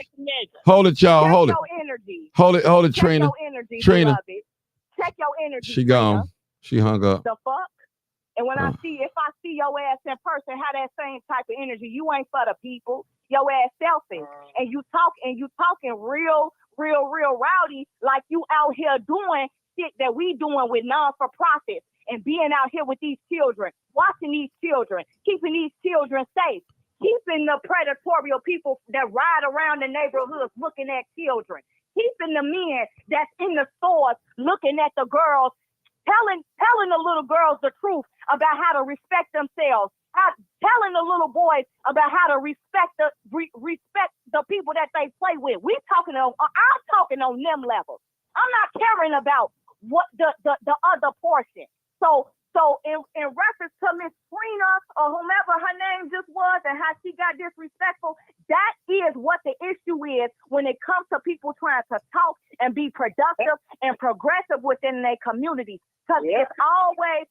Hold it, y'all. Hold it. Hold it, Trina. Trina. Check your energy. She gone. She hung up. The fuck? And when if I see your ass in person, have that same type of energy. You ain't for the people. Your ass selfish. And you talking real rowdy, like you out here doing shit that we doing with non-for-profits and being out here with these children, watching these children, keeping these children safe, keeping the predatory people that ride around the neighborhoods looking at children, keeping the men that's in the stores looking at the girls, telling the little girls the truth about how to respect themselves, telling the little boys about how to respect the people that they play with. I'm talking on them levels. I'm not caring about what the other portion. So in reference to Miss Trina or whomever her name just was and how she got disrespectful, that is what the issue is when it comes to people trying to talk and be productive and progressive within their community. Because it's always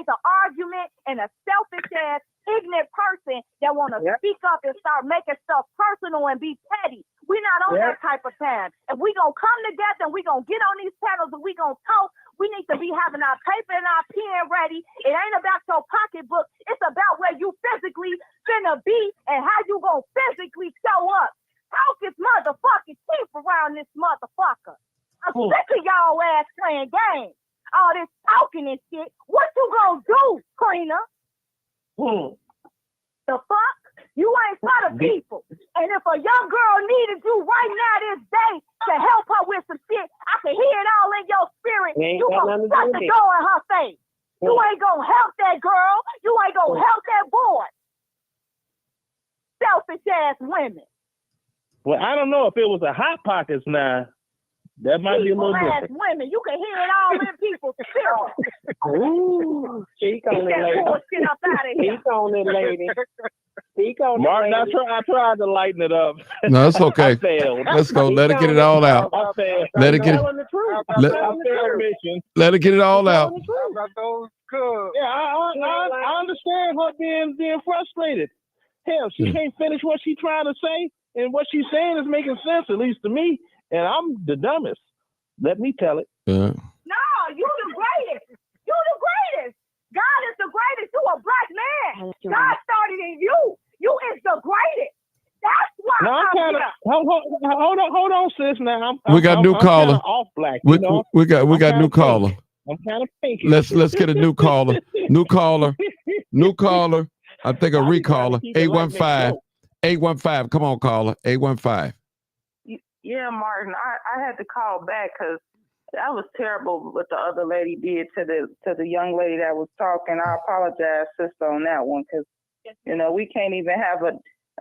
an argument and a selfish ass, ignorant person that want to speak up and start making stuff personal and be petty. We not on that type of time. If we gonna come together and we gonna get on these panels and we gonna talk, we need to be having our paper and our pen ready. It ain't about your pocketbook. It's about where you physically finna be and how you gonna physically show up. Talk is motherfucking cheap around this motherfucker. I'm sick of y'all ass playing games. All this talking and shit. What you gonna do, Karina? The fuck? You ain't for the people. And if a young girl needed you right now this day to help her with some shit, I can hear it all in your spirit. You gonna shut the door in her face. You ain't gonna help that girl. You ain't gonna help that boy. Selfish ass women. Well, I don't know if it was a Hot Pockets now. That might be a little different. Women, you can hear it all in people's spirit. Ooh, speak on it, lady. Shit up out of here. Speak on it, lady. Speak on Martin, it, lady. I tried to lighten it up. No, it's okay. I failed. Let's go. Let it get it all out. I failed. Let it get it. Let it get it all out. Yeah, I understand her being frustrated. Hell, she can't finish what she's trying to say, and what she's saying is making sense, at least to me. And I'm the dumbest. Let me tell it. Yeah. No, you the greatest. You the greatest. God is the greatest. You a black man. God started in you. You is the greatest. That's why. Now I'm kind of hold on, sis. Now We got new caller. Off black. We got new caller. I'm kind of pinky. Let's get a new caller. New caller. I think a recaller. 815. Come on, caller. 815. Yeah, Martin, I had to call back because that was terrible what the other lady did to the young lady that was talking. I apologize, sister, on that one because, we can't even have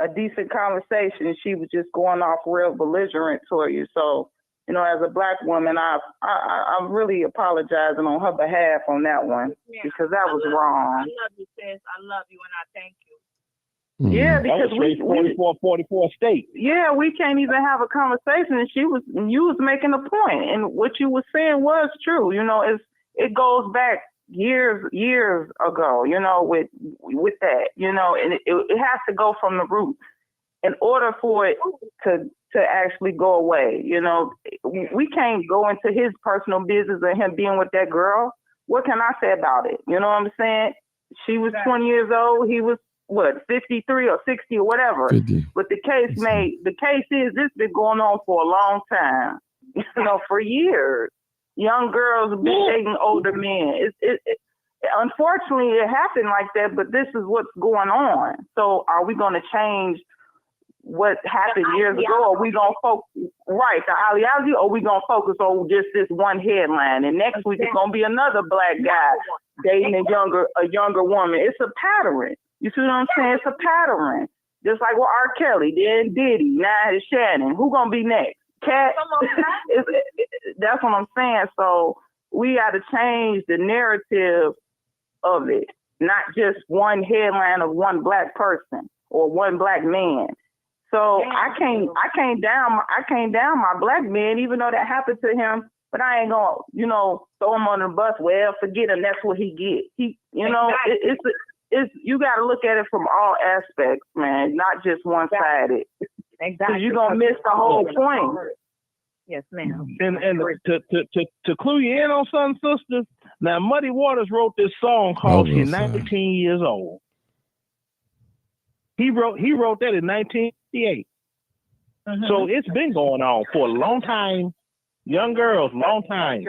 a decent conversation. She was just going off real belligerent toward you. So, as a black woman, I'm really apologizing on her behalf on that one because that was wrong. I love you, sis. I love you, and I thank you. Yeah, because we 44 state. Yeah, we can't even have a conversation. And you was making a point, and what you were saying was true. It goes back years ago. With that, and it has to go from the root in order for it to actually go away. We can't go into his personal business and him being with that girl. What can I say about it? You know what I'm saying? She was 20 years old. He was 53 or 60 or whatever. 50. But the case is this been going on for a long time. For years. Young girls have been dating older men. Unfortunately, it happened like that, but this is what's going on. So are we going to change what happened years ago? Are we going to focus, the ideology, or are we going to focus on just this one headline? And next week it's going to be another black guy dating a younger woman. It's a pattern. You see what I'm saying? It's a pattern. Just like with R. Kelly, then Diddy, now it's Shannon. Who gonna be next? Cat? That's what I'm saying. So we got to change the narrative of it, not just one headline of one black person or one black man. So I can't down my black man, even though that happened to him. But I ain't gonna, throw him on the bus. Well, forget him. That's what he get. It's you got to look at it from all aspects, man, not just one-sided. Exactly. Because you're going to miss the whole point. Yes, ma'am. And to clue you in on something, sister, now Muddy Waters wrote this song called She's 19 Years Old. He wrote that in 1958. Mm-hmm. So it's been going on for a long time. Young girls, long time.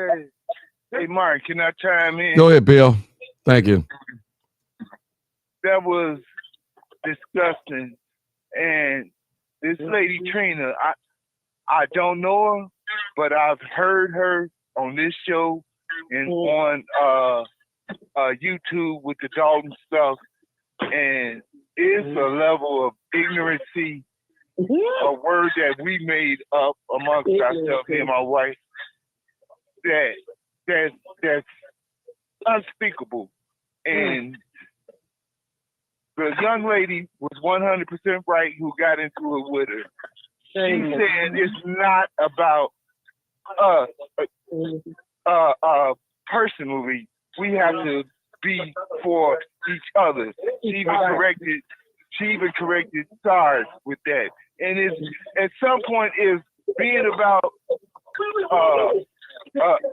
Hey, Mark, can I chime in? Go ahead, Bill. Thank you. That was disgusting. And this lady Trina, I don't know her, but I've heard her on this show and on YouTube with the Dalton stuff. And it's a level of ignorancy, a word that we made up amongst ourselves, me and my wife, that's unspeakable. And the young lady was 100% right who got into it with her. She said it's not about us personally. We have to be for each other. She even corrected SARS with that. and it's at some point is being about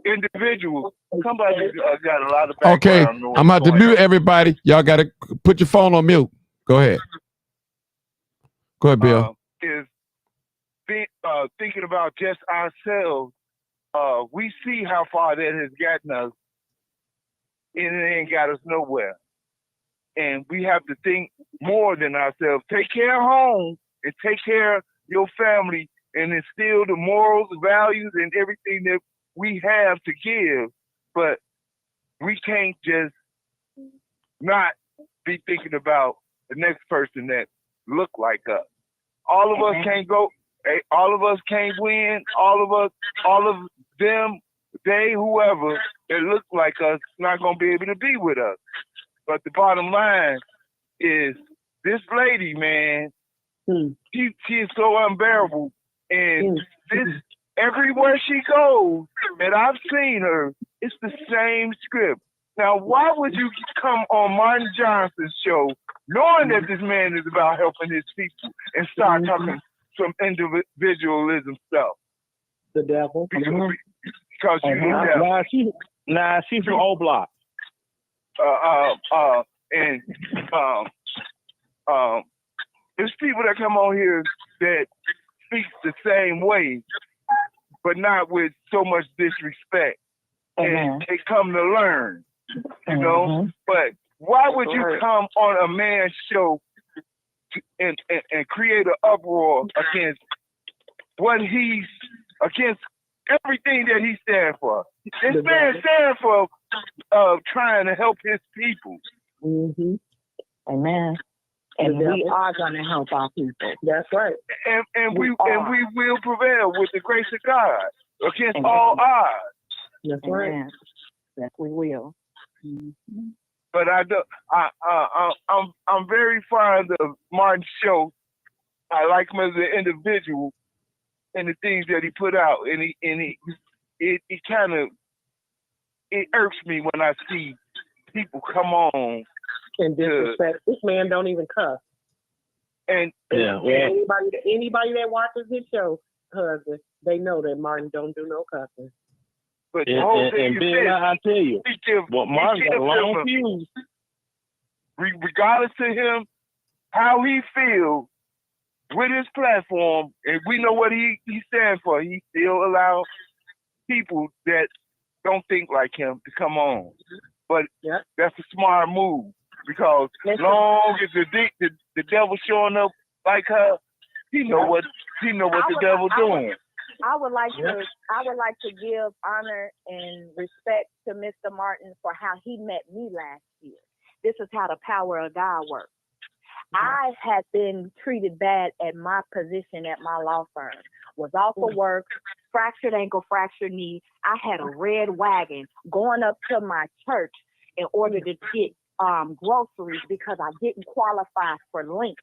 individuals. Somebody got a lot of background Okay, noise I'm about to going mute on. everybody. Y'all got to put your phone on mute. Go ahead. Go ahead, Bill. Is thinking about just ourselves. We see how far that has gotten us, and it ain't got us nowhere. And we have to think more than ourselves. Take care of home and take care of your family and instill the morals, values, and everything that we have to give. But we can't just not be thinking about the next person that look like us. All of us can't go. All of us can't win. All of them, they, whoever that look like us, not gonna be able to be with us. But the bottom line is, this lady, man, she is so unbearable, and this everywhere she goes that I've seen her, it's the same script. Now, why would you come on Martin Johnson's show knowing that this man is about helping his people and start talking some individualism stuff? The devil. Because you the devil. She's from O Block. And there's people that come on here that speak the same way, but not with so much disrespect. And they come to learn, you know. But why would you come on a man's show and create an uproar against against everything that he stands for? This man stands for trying to help his people. Amen. And we are going to help our people. That's right. And we will prevail with the grace of God against all odds. That's right. Yes, we will. But I'm very fond of Martin's show. I like him as an individual and the things that he put out, and it kind of irks me when I see people come on and disrespect. This man don't even cuss. And anybody that watches his show, husband, they know that Martin don't do no cussing. But the whole thing is this. I tell you, Martin got a long fuse. Regardless of him, how he feels with his platform, and we know what he stands for, he still allows people that don't think like him to come on. But that's a smart move, because long as the devil showing up like her, he know what the devil doing. I would like to give honor and respect to Mr. Martin for how he met me last year. This is how the power of God works. I had been treated bad at my position at my law firm. Was off of work, fractured ankle, fractured knee. I had a red wagon going up to my church in order to get groceries because I didn't qualify for Link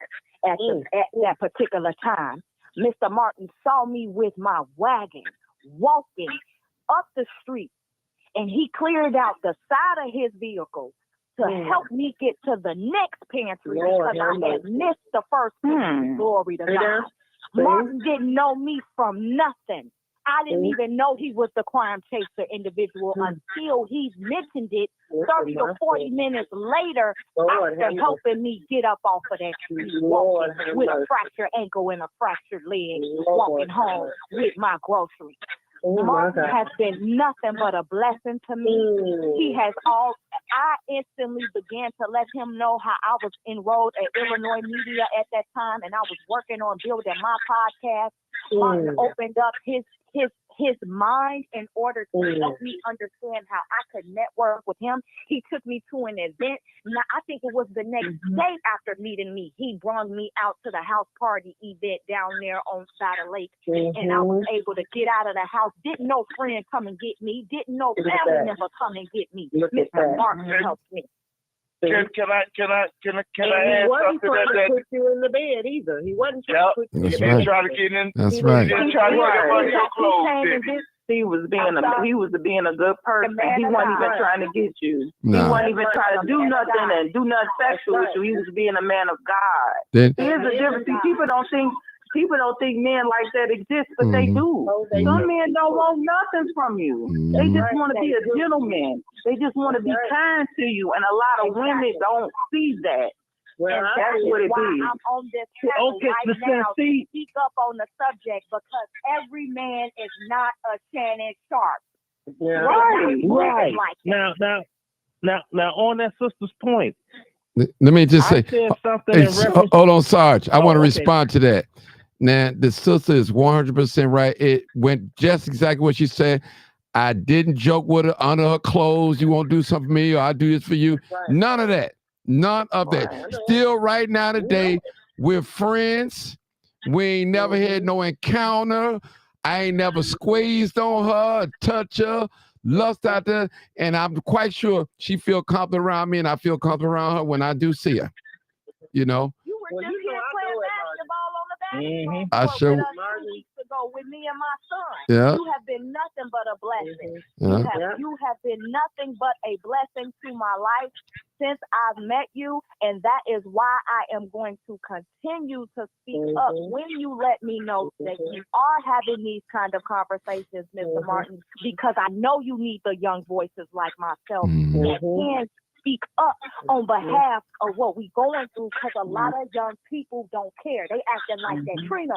at that particular time. Mr. Martin saw me with my wagon walking up the street, and he cleared out the side of his vehicle to help me get to the next pantry because I had missed the first pantry. Glory to God. Martin didn't know me from nothing. I didn't even know he was the crime chaser individual until he mentioned it 30 to 40 minutes later after helping me get up off of that street, walking with a fractured ankle and a fractured leg, walking home with my groceries. Martin has been nothing but a blessing to me. I instantly began to let him know how I was enrolled at Illinois Media at that time, and I was working on building my podcast. Martin opened up his mind in order to help me understand how I could network with him. He took me to an event. Now, I think it was the next day after meeting me, he brought me out to the house party event down there on side of lake, and I was able to get out of the house. Didn't no friend come and get me. Didn't no family member come and get me. Mr. Martin helped me. Can I ask something? He wasn't trying to put you in the bed either. He wasn't trying to put you in the bed. He didn't try to get in. That's right. He didn't try to get up under your clothes. He was being a good person. He wasn't even trying to get you. No. He wasn't even trying to do nothing and do nothing sexual with you. He was being a man of God. Then, Here's the difference. People don't think People don't think men like that exist, but they do. Some men don't want nothing from you. They just want to be a gentleman. They just want to be kind to you, and a lot of women don't see that. Well, and that's what it is. I'm on this panel right now to speak up on the subject because every man is not a Shannon Sharpe. Right. Now, on that sister's point. Let me just say, hold on, Sarge. I want to respond to that. Now, the sister is 100% right. It went just exactly what she said. I didn't joke with her under her clothes. You won't do something for me, or I do this for you. Right. None of that. None of that. Still, right now today, we're friends. We ain't never had no encounter. I ain't never squeezed on her, touch her, lust out there, and I'm quite sure she feel comfortable around me, and I feel comfortable around her when I do see her. You know. You were just here playing basketball on the basketball I court sure. with us 2 weeks ago with me and my son. Yeah. You have been nothing but a blessing. Yeah. You have been nothing but a blessing to my life since I've met you, and that is why I am going to continue to speak up when you let me know that you are having these kind of conversations, Mr. Martin, because I know you need the young voices like myself that can speak up on behalf of what we going through, because a lot of young people don't care. They acting like that Trina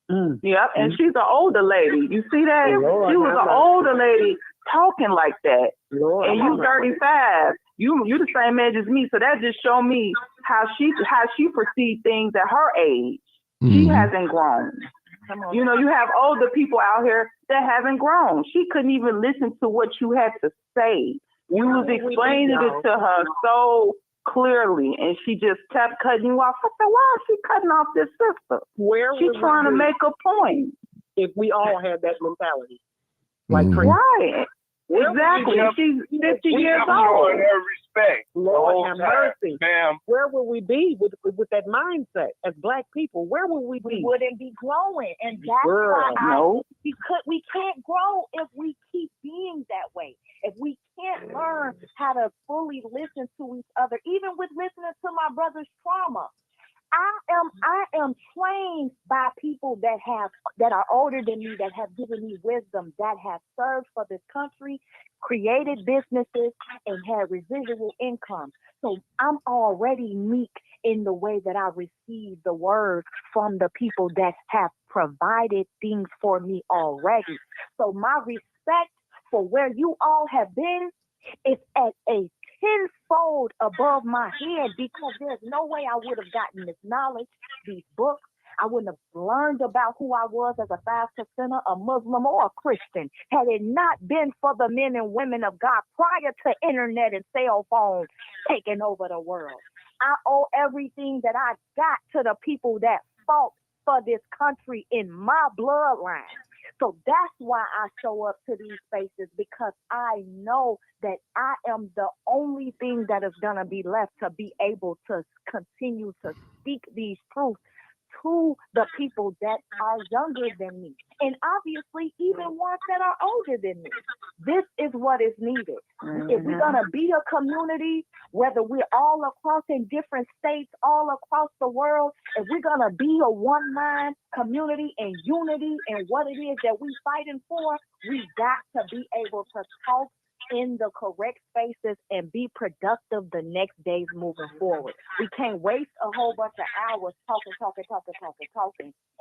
lady. Yep, and she's an older lady. You see that? She was an older lady talking like that. And you 35. You the same age as me, so that just showed me how she perceived things at her age. She hasn't grown. You know, you have older people out here that haven't grown. She couldn't even listen to what you had to say. You was explaining it to her so clearly, and she just kept cutting you off. I said, why is she cutting off this sister? She's trying to make a point. If we all had that mentality, like right. Exactly. She's 50 years old. Showing her respect. Lord have mercy. Ma'am. Where would we be with that mindset as Black people? Where would we be? We wouldn't be growing, and that's why we can't grow if we keep being that way. If we can't learn how to fully listen to each other, even with listening to my brother's trauma. I am trained by people that are older than me, that have given me wisdom, that have served for this country, created businesses, and had residual income. So I'm already meek in the way that I receive the word from the people that have provided things for me already. So my respect for where you all have been is at a tenfold above my head, because there's no way I would have gotten this knowledge, these books. I wouldn't have learned about who I was as a 5%er, a Muslim, or a Christian, had it not been for the men and women of God prior to internet and cell phones taking over the world. I owe everything that I got to the people that fought for this country in my bloodline. So that's why I show up to these spaces, because I know that I am the only thing that is going to be left to be able to continue to speak these truths to the people that are younger than me, and obviously even ones that are older than me. This is what is needed. If we're going to be a community, whether we're all across in different states, all across the world, if we're going to be a one-mind community and unity in what it is that we're fighting for, we got to be able to talk in the correct spaces and be productive the next days moving forward. We can't waste a whole bunch of hours talking,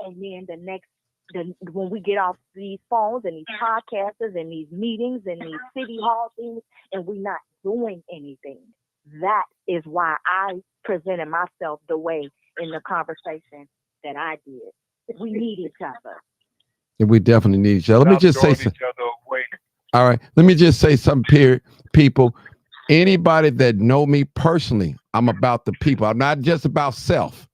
and then when we get off these phones and these podcasts and these meetings and these city hall things, and we're not doing anything. That is why I presented myself the way in the conversation that I did. We need each other. Yeah, we definitely need each other. Let me just say something. All right. Let me just say something, people. Anybody that know me personally, I'm about the people. I'm not just about self.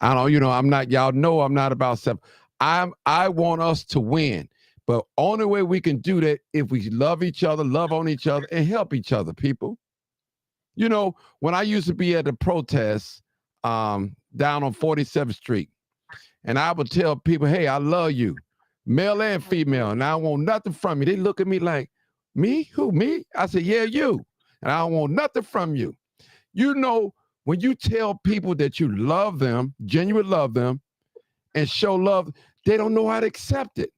I'm not, y'all know I'm not about self. I want us to win. But only way we can do that if we love each other, love on each other, and help each other, people. You know, when I used to be at the protests down on 47th Street, and I would tell people, hey, I love you. Male and female, and I don't want nothing from you. They look at me like, me? Who, me? I said, yeah, you. And I don't want nothing from you. You know, when you tell people that you love them, genuinely love them, and show love, they don't know how to accept it.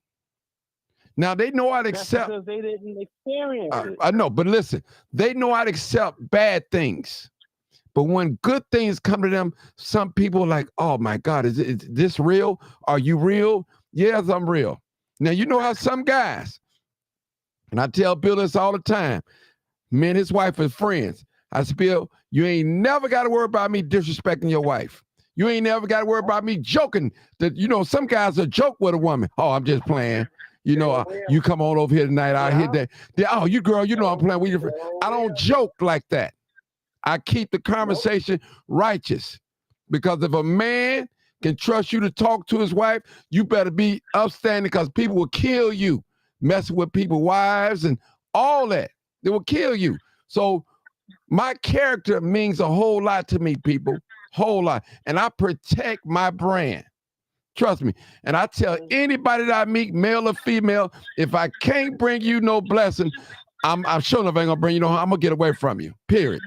Now they know how to accept. Because they didn't experience it. I know, but listen, they know how to accept bad things. But when good things come to them, some people are like, oh my God, is this real? Are you real? Yes, I'm real. Now, you know how some guys, and I tell Bill this all the time, me and his wife are friends. I said, Bill, you ain't never got to worry about me disrespecting your wife. You ain't never got to worry about me joking. That, you know, some guys will joke with a woman. Oh, I'm just playing. You know, you come on over here tonight. I hit that. Oh, you girl, you know I'm playing with your friend. I don't joke like that. I keep the conversation righteous, because if a man can trust you to talk to his wife, you better be upstanding, because people will kill you messing with people's wives and all that. They will kill you. So my character means a whole lot to me, people, whole lot. And I protect my brand. Trust me. And I tell anybody that I meet, male or female, if I can't bring you no blessing, I'm sure enough I ain't gonna bring you no, I'm gonna get away from you. Period.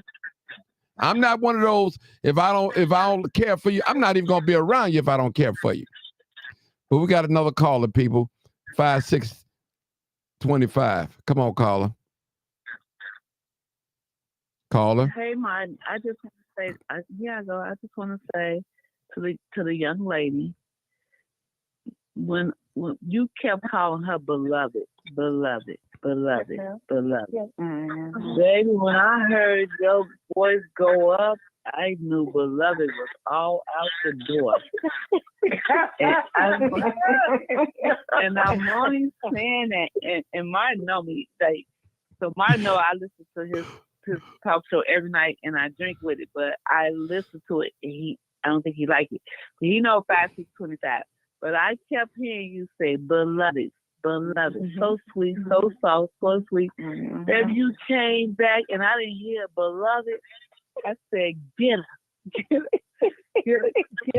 I'm not one of those, if I don't care for you, I'm not even gonna be around you if I don't care for you. But we got another caller, people. 5625. Come on, caller. Caller. Hey, I just want to say, I just want to say to the young lady, when you kept calling her beloved, beloved, beloved, beloved. Mm-hmm. Baby, when I heard your voice go up, I knew beloved was all out the door. and I'm only saying that, and Martin know me, like, so Martin know I listen to his talk show every night, and I drink with it, but I listen to it, and I don't think he like it. But he know 5625. But I kept hearing you say beloved, beloved, so sweet, so soft, so sweet. Mm-hmm. Baby, you came back, and I didn't hear beloved. I said, get her. Get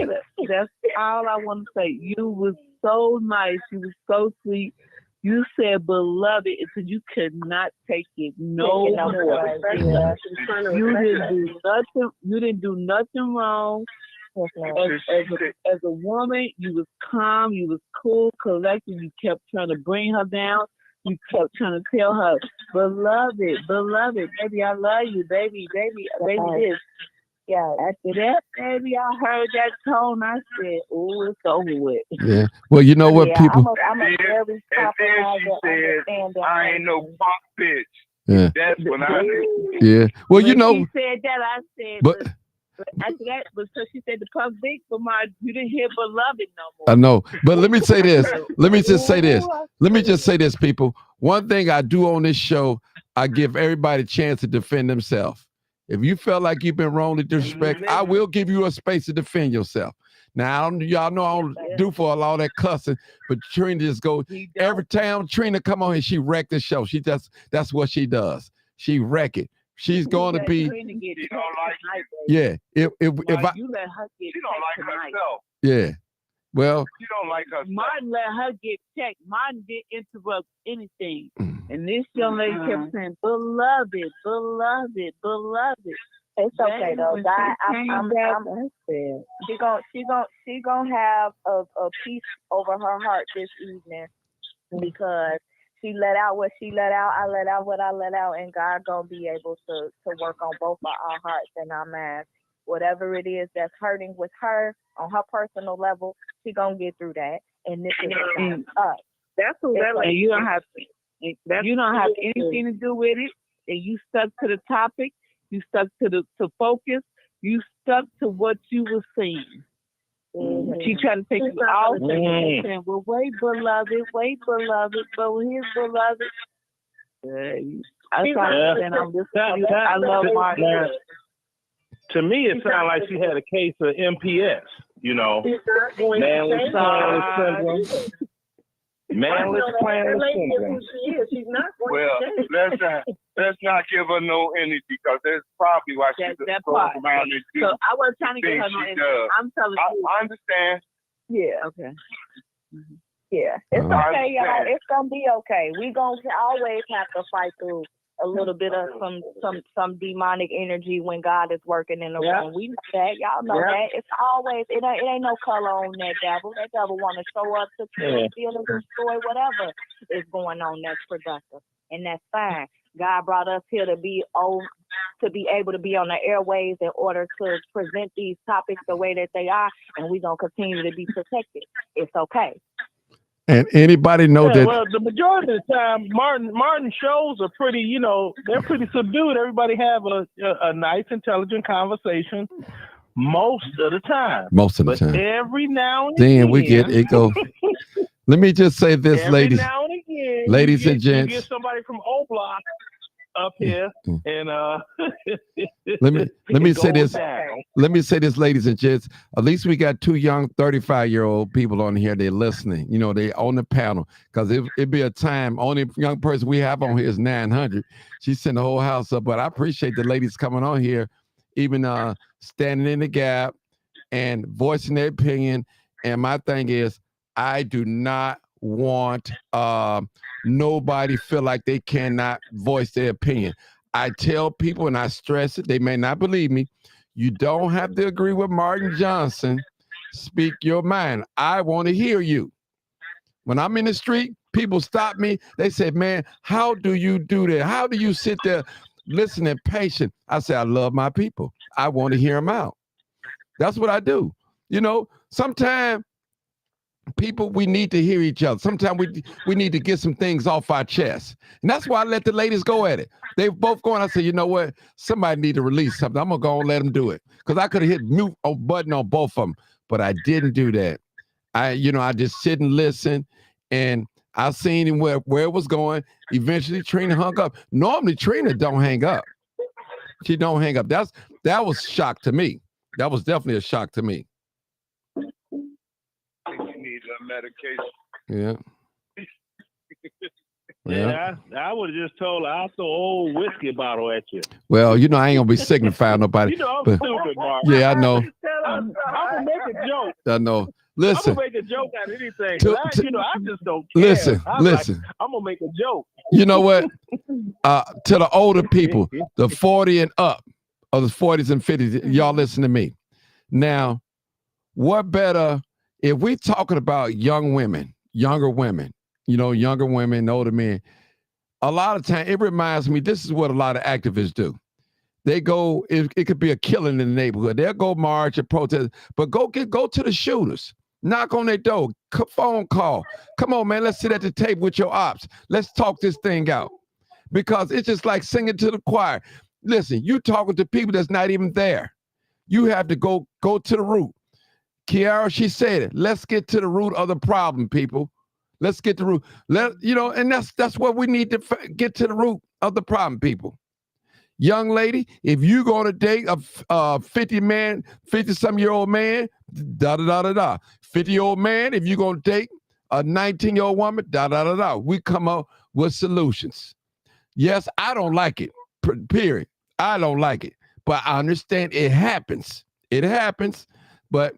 her. That's all I want to say. You was so nice. You was so sweet. You said beloved, and you could not take it no more. Yeah. You didn't do nothing wrong. As a woman, you was calm, you was cool, collected. You kept trying to bring her down. You kept trying to tell her, beloved, beloved, baby, I love you, baby, this. Yeah. After that, baby, I heard that tone. I said, "Oh, it's over with." Yeah. Well, you know what, people. I'm a very and then she said, "I ain't no punk bitch." Yeah. That's when I. Yeah. Well, you know. She said that. I said, but after that, but so she said the punk bitch, but you didn't hear beloved no more. I know, but let me say this. Let me just say this, people. One thing I do on this show, I give everybody a chance to defend themselves. If you felt like you've been wrongly disrespected, I will give you a space to defend yourself. Now, y'all know I don't do for all that cussing, but Trina just goes, every time Trina come on here, she wreck the show. That's what she does. She wreck it. She's going to be, yeah. If you let her get she don't like herself. Yeah. Well, she don't like herself. Martin let her get checked. Martin didn't interrupt anything. And this young lady kept saying, beloved, beloved, beloved. It's okay though. She gonna have a peace over her heart this evening, because she let out what she let out. I let out what I let out, and God gonna be able to work on both of our hearts and our minds. Whatever it is that's hurting with her on her personal level, she gonna get through that. And this is us. That's what and you don't have anything to do with it. And you stuck to the topic. You stuck to focus. You stuck to what you were saying. Mm-hmm. She tried to take you off and saying, well, wait, beloved, but here's beloved. I love Martin. To me, it sounded like she had a case of MPS, you know. Manless syndrome. Manless syndrome. Well, let's not give her no energy, because that's probably why she's going around and do. So I wasn't trying to give her no energy. I'm telling you. I understand. Yeah. Okay. Mm-hmm. Yeah. It's okay, y'all. It's gonna be okay. We gonna always have to fight through a little bit of some demonic energy when God is working in the room. We know that. Y'all know that. It's always it ain't no color on that devil. That devil want to show up to kill, steal, and destroy whatever is going on that's productive, and that's fine. God brought us here to be able to be on the airways in order to present these topics the way that they are, and we're gonna continue to be protected. It's okay. And anybody know that? Well, the majority of the time, Martin shows are pretty, they're pretty subdued. Everybody have a nice, intelligent conversation most of the time. Most of the but time. Every now and then again, we get it go. Let me just say this, every now and again, ladies and you gents. get somebody from O Block up here, and let me say this. down. Let me say this, ladies and gents. At least we got two young 35-year-old people on here. They're listening. They on the panel, because it'd be a time. Only young person we have on here is 900. She sent the whole house up. But I appreciate the ladies coming on here, even standing in the gap and voicing their opinion. And my thing is, I do not want nobody feel like they cannot voice their opinion. I tell people, and I stress it, they may not believe me, you don't have to agree with Martin Johnson. Speak your mind. I want to hear you. When I'm in the street, people stop me. They say, man, how do you do that? How do you sit there listening patient? I say, I love my people. I want to hear them out. That's what I do. Sometimes people, we need to hear each other. Sometimes we need to get some things off our chest. And that's why I let the ladies go at it. They both going. I said, you know what? Somebody need to release something. I'm going to go and let them do it. Because I could have hit mute button on both of them. But I didn't do that. I just sit and listen. And I seen him where it was going. Eventually, Trina hung up. Normally, Trina don't hang up. She don't hang up. That was shock to me. That was definitely a shock to me. Medication. Yeah. Yeah, I would have just told her I'll throw old whiskey bottle at you. Well, I ain't gonna be signifying nobody. I'm but, stupid, Mark. Yeah, I know. I'm gonna make a joke. I know. Listen. I'm gonna make a joke out of anything. I just don't care. Listen. I'm gonna make a joke. You know what? To the older people, the 40 and up, or the 40s and 50s, y'all listen to me. Now, what better if we talking about younger women, younger women, older men? A lot of time, it reminds me, this is what a lot of activists do. They go, it could be a killing in the neighborhood. They'll go march and protest, but go to the shooters. Knock on their door, phone call. Come on, man, let's sit at the table with your ops. Let's talk this thing out. Because it's just like singing to the choir. Listen, you talking to people that's not even there. You have to go to the root. Kiara, she said it. Let's get to the root of the problem, people. Let's get to the root. And that's what we need to get to the root of the problem, people. Young lady, if you're going to date a 50-some-year-old man, 50-year-old man, if you're going to date a 19-year-old woman, we come up with solutions. Yes, I don't like it, period. I don't like it, but I understand it happens. It happens, but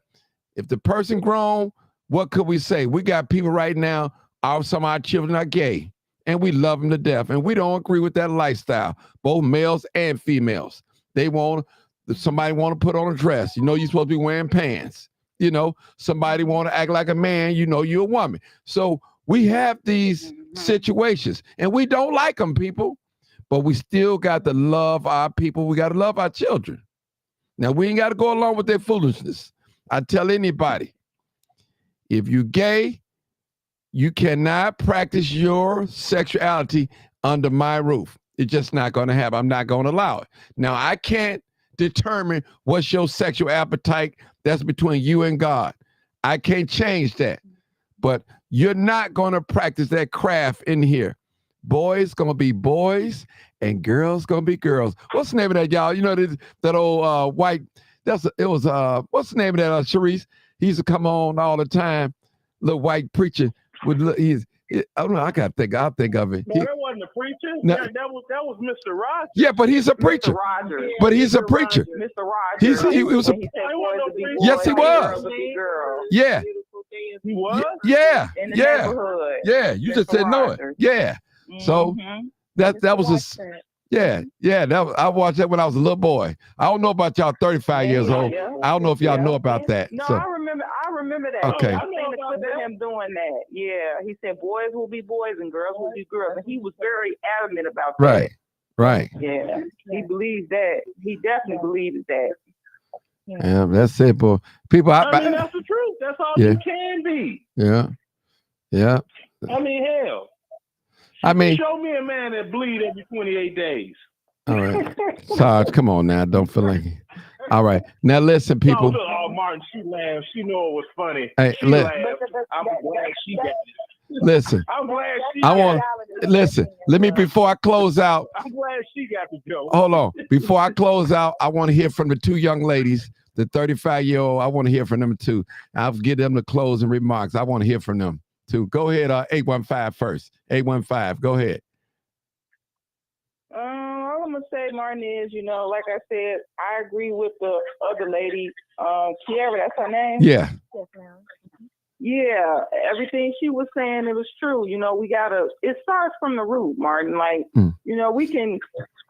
if the person grown, what could we say? We got people right now, some of our children are gay, and we love them to death, and we don't agree with that lifestyle, both males and females. Somebody want to put on a dress. You're supposed to be wearing pants. Somebody want to act like a man. You're a woman. So we have these situations, and we don't like them, people, but we still got to love our people. We got to love our children. Now, we ain't got to go along with their foolishness. I tell anybody, if you're gay, you cannot practice your sexuality under my roof. It's just not going to happen. I'm not going to allow it. Now, I can't determine what's your sexual appetite. That's between you and God. I can't change that. But you're not going to practice that craft in here. Boys going to be boys and girls going to be girls. What's the name of that, y'all? That old white... what's the name of that, Sharice? He used to come on all the time, little white preacher. I don't know, I'll think of it. No, that wasn't a preacher. No. That was Mr. Rogers. Yeah, but he's a preacher. Mr. Rogers. But he's a preacher. Mr. Rogers. He was a... Yes, he was. Yeah. He was? Yeah. In the Yeah. neighborhood. Yeah. You Mr. just said no. Rogers. Yeah. So That was a yeah. I watched that when I was a little boy. I don't know about y'all 35 years old. I don't know if y'all know about that. No, So I remember that. Okay. I seen the clip of him doing that. Yeah, he said boys will be boys and girls will be girls, and he was very adamant about that. Right. Yeah, he believes that. He definitely believes that. Yeah, that's it, boy. People, I mean, that's the truth. That's all you can be. Yeah. I mean, hell. I mean, show me a man that bleed every 28 days. All right, Sarge, come on now. Don't feel like it. All right, now listen, people. No, look, Martin, she laughed. She knew it was funny. Hey, she laughed. I'm glad she got it. Listen, I'm glad she I got want. Listen, let me before I close out. I'm glad she got the joke. Hold on, before I close out, I want to hear from the two young ladies. The 35-year-old, I want to hear from them too. I'll get them to closing remarks. I want to hear from them too. Go ahead, 815 first. 815, go ahead. All I'm gonna say, Martin, is like I said, I agree with the other lady, Kiara. That's her name. Yeah. Yes, ma'am. Yeah, everything she was saying, it was true. It starts from the root, Martin. Like, we can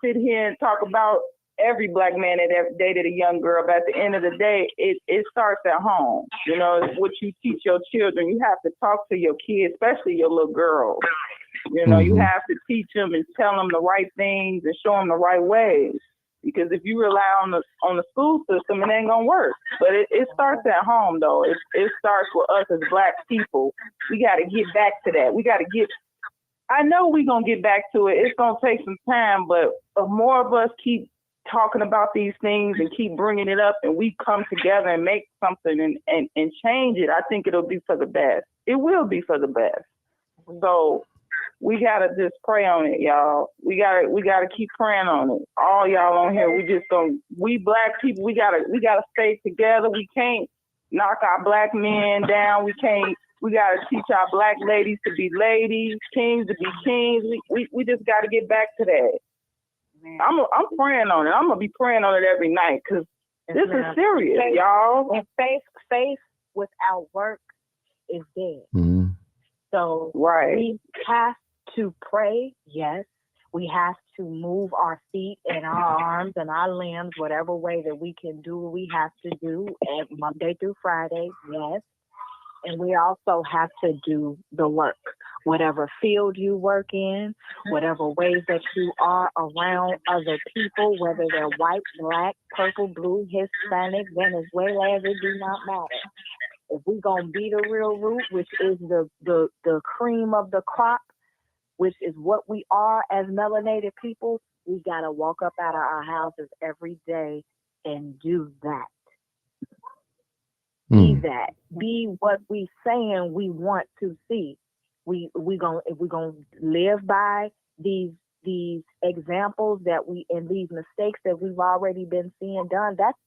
sit here and talk about every black man that ever dated a young girl, but at the end of the day, it starts at home. It's what you teach your children. You have to talk to your kids, especially your little girls. You have to teach them and tell them the right things and show them the right ways. Because if you rely on the school system, it ain't gonna work. But it starts at home, though. It starts with us as black people. We got to get back to that. I know we're gonna get back to it. It's gonna take some time, but if more of us keep talking about these things and keep bringing it up, and we come together and make something and change it, I think it'll be for the best. It will be for the best. So we gotta just pray on it, y'all. We gotta keep praying on it. All y'all on here, we black people, we gotta stay together. We can't knock our black men down. We gotta teach our black ladies to be ladies, kings to be kings. We just gotta get back to that. I'm praying on it. I'm gonna be praying on it every night because this is serious, y'all. And faith without work is dead. Mm-hmm. So we have to pray, yes. We have to move our feet and our arms and our limbs, whatever way that we can do what we have to do Monday through Friday, yes. And we also have to do the work. Whatever field you work in, whatever ways that you are around other people, whether they're white, black, purple, blue, Hispanic, Venezuelan, it do not matter. If we're going to be the real root, which is the cream of the crop, which is what we are as melanated people, we got to walk up out of our houses every day and do that. Be that. Be what we saying we want to see. If we're gonna live by these examples and these mistakes that we've already been seeing done, that's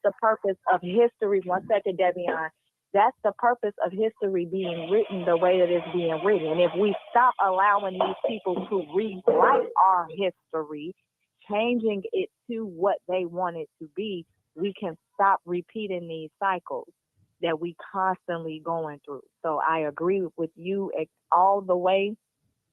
the purpose of history. 1 second, Devion. That's the purpose of history being written the way that it's being written. And if we stop allowing these people to rewrite our history, changing it to what they want it to be, we can stop repeating these cycles that we constantly going through. So I agree with you all the way.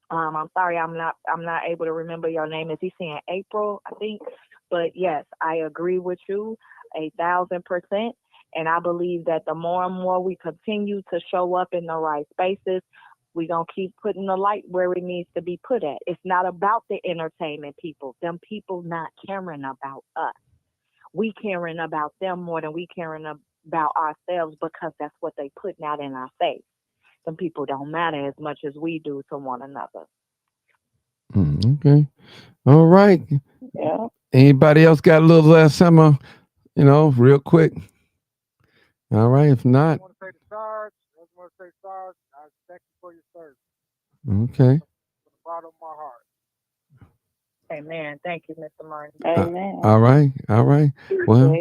I'm sorry, I'm not able to remember your name. Is he saying April, I think? But yes, I agree with you 1,000%. And I believe that the more and more we continue to show up in the right spaces, we're going to keep putting the light where it needs to be put at. It's not about the entertainment people. Them people not caring about us. We caring about them more than we caring about ourselves because that's what they putting out in our face. Some people don't matter as much as we do to one another. Okay. All right. Yeah. Anybody else got a little last summer, real quick? All right. If not. I want to say to Sarge, I thank you for your service. Okay. From the bottom of my heart. Amen. Thank you, Mr. Martin. Amen. All right. Well,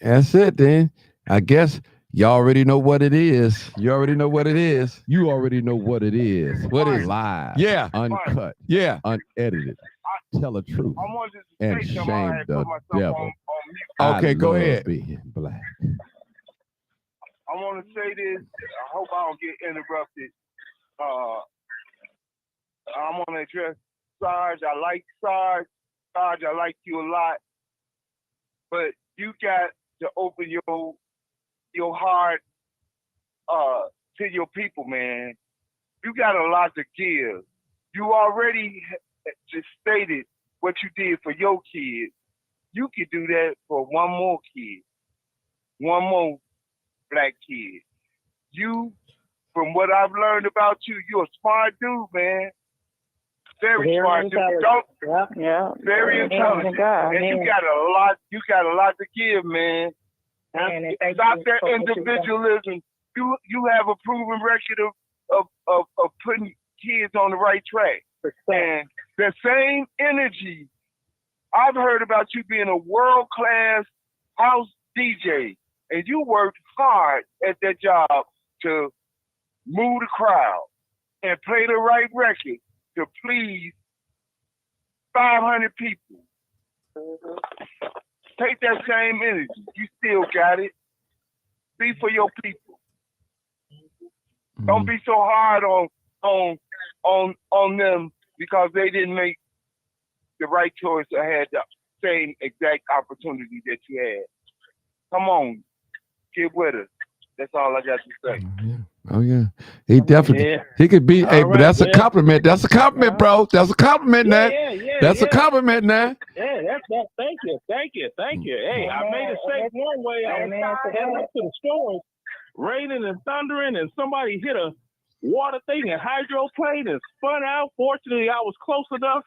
that's it then. I guess y'all already know what it is. You already know what it is. You already know what it is. What is live? Yeah. Uncut. Yeah. Unedited. Tell the truth. I wanted to And say shame something. I had the put myself devil. on mute. Okay, I go love ahead. Being black. I want to say this. I hope I don't get interrupted. I'm I want to address Sarge. I like Sarge. Sarge, I like you a lot. But you got to open your heart to your people, man. You got a lot to give. You already just stated what you did for your kids. You could do that for one more kid, one more black kid. You, from what I've learned about you, you're a smart dude, man. Very smart dude. Very intelligent. And you got a lot to give, man. Stop that individualism. You have a proven record of putting kids on the right track. And the same energy, I've heard about you being a world-class house DJ, and you worked hard at that job to move the crowd and play the right record to please 500 people. Take that same energy. You still got it. Be for your people. Don't be so hard on them because they didn't make the right choice or had the same exact opportunity that you had. Come on, get with us. That's all I got to say. Oh yeah, he definitely he could be. Hey, but that's a compliment. That's a compliment, bro. That's a compliment, Nat. That's a compliment, Nat. Yeah, that's that. Thank you. Hey, I made it safe one way. I was heading up to the store, raining and thundering, and somebody hit a water thing and hydroplane and spun out. Fortunately, I was close enough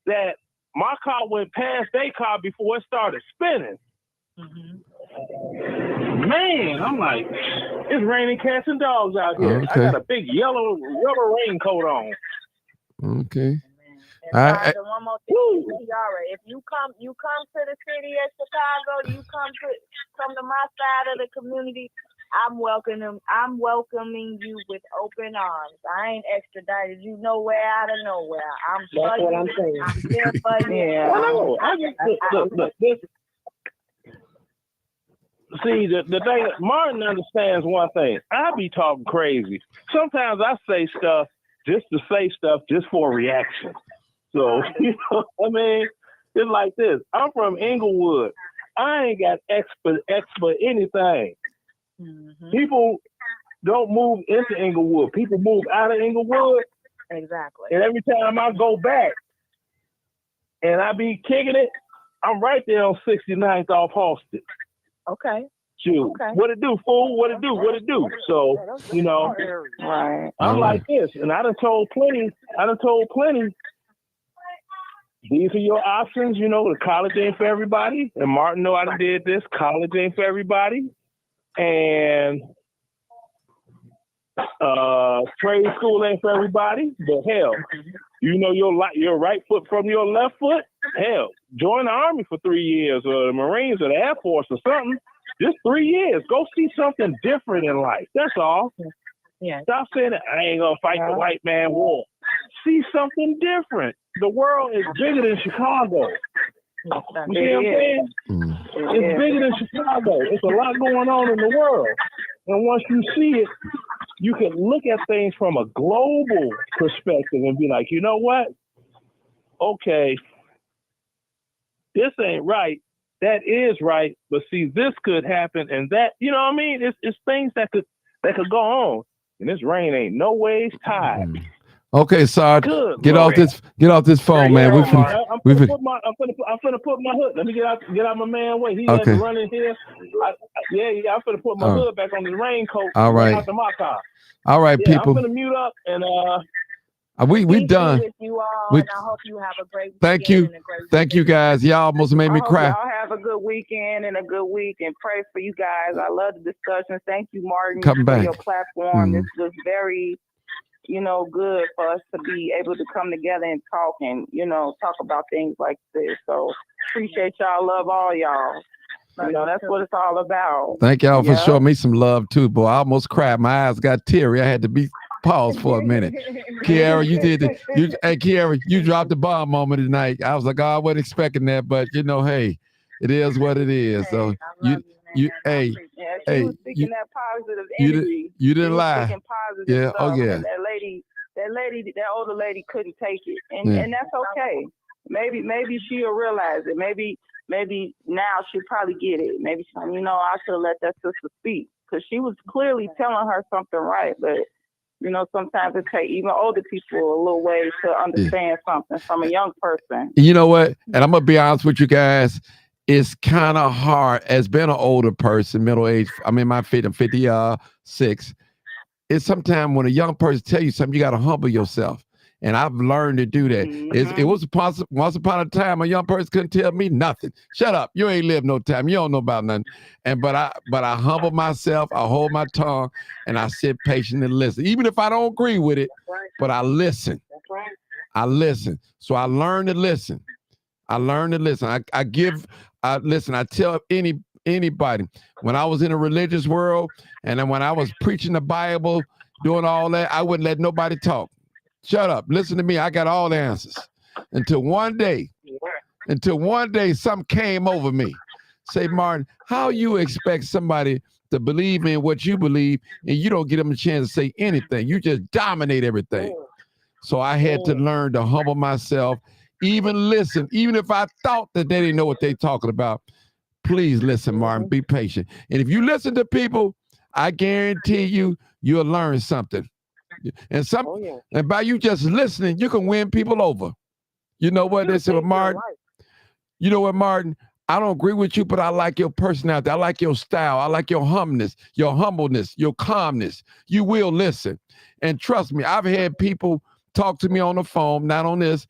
that my car went past their car before it started spinning. Man, I'm like, it's raining cats and dogs out here. Okay. I got a big yellow rubber raincoat on. Okay. And one more thing, Yara, if you come to the city of Chicago, you come to my side of the community, I'm welcoming you with open arms. I ain't extradited you nowhere out of nowhere. That's what I'm saying. I'm here for you. Yeah. Well, no, look, this. See, the thing, Martin understands one thing. I be talking crazy. Sometimes I say stuff just to say stuff just for a reaction. So, I mean, it's like this. I'm from Inglewood. I ain't got expert anything. People don't move into Inglewood. People move out of Inglewood. Exactly. And every time I go back and I be kicking it, I'm right there on 69th off Halsted. Okay. Shoot. Okay. What it do, fool? What it do? So, right. I'm like this, and I done told plenty. These are your options. The college ain't for everybody. And Martin know I done did this. College ain't for everybody. And trade school ain't for everybody. But hell, your right foot from your left foot. Hell, join the Army for 3 years, or the Marines, or the Air Force, or something. Just 3 years. Go see something different in life. That's all. Yeah. Stop saying that I ain't gonna fight the white man war. See something different. The world is bigger than Chicago. You see what I'm saying? It's bigger than Chicago. It's a lot going on in the world. And once you see it, you can look at things from a global perspective and be like, you know what? Okay, this ain't right. That is right. But see, this could happen, and that, you know what I mean? It's things that could go on. And this rain ain't no ways tied. Okay, Sarge, Good get Lord. off this phone, man. I'm finna put my hood. Let me get out my man way. He had to run in here. I'm finna put my hood back on the raincoat. All right. Out to my car. All right, people. I'm finna mute up and we done. With you all, and I hope you have a great thank you. Thank you, guys. Y'all almost made me cry. Y'all have a good weekend and a good week, and pray for you guys. I love the discussion. Thank you, Martin, Come for back. your platform. This was very, good for us to be able to come together and talk and, talk about things like this. So appreciate y'all. Love all y'all. That's what it's all about. Thank y'all for showing me some love too, boy. I almost cried. My eyes got teary. I had to be paused for a minute. Kiara, you did it. Hey, Kiara, you dropped the bomb on me tonight. I was like, I wasn't expecting that, but hey, it is what it is. So you was speaking that positive energy. You didn't lie. Positive stuff. Oh yeah. And that lady that older lady couldn't take it, and that's okay. Maybe she'll realize it. Maybe now she'll probably get it. Maybe I should have let that sister speak because she was clearly telling her something right, but. Sometimes it takes even older people a little ways to understand something from a young person. You know what? And I'm going to be honest with you guys. It's kind of hard as being an older person, middle age. I'm in my 50, I'm 56. It's sometimes when a young person tell you something, you got to humble yourself. And I've learned to do that. It was once upon a time a young person couldn't tell me nothing. Shut up. You ain't lived no time. You don't know about nothing. But I humble myself. I hold my tongue and I sit patient and listen. Even if I don't agree with it, but I listen. I listen. So I learn to listen. I listen. I tell anybody when I was in a religious world and then when I was preaching the Bible, doing all that, I wouldn't let nobody talk. Shut up. Listen to me. I got all the answers. Until one day, something came over me. Say, Martin, how you expect somebody to believe in what you believe and you don't give them a chance to say anything? You just dominate everything. So I had to learn to humble myself, even listen, even if I thought that they didn't know what they're talking about. Please listen, Martin. Be patient. And if you listen to people, I guarantee you'll learn something. And and by you just listening, you can win people over. You know what they say, well, Martin? You know what, Martin? I don't agree with you, but I like your personality. I like your style. I like your humbleness, your calmness. You will listen. And trust me, I've had people talk to me on the phone, not on this,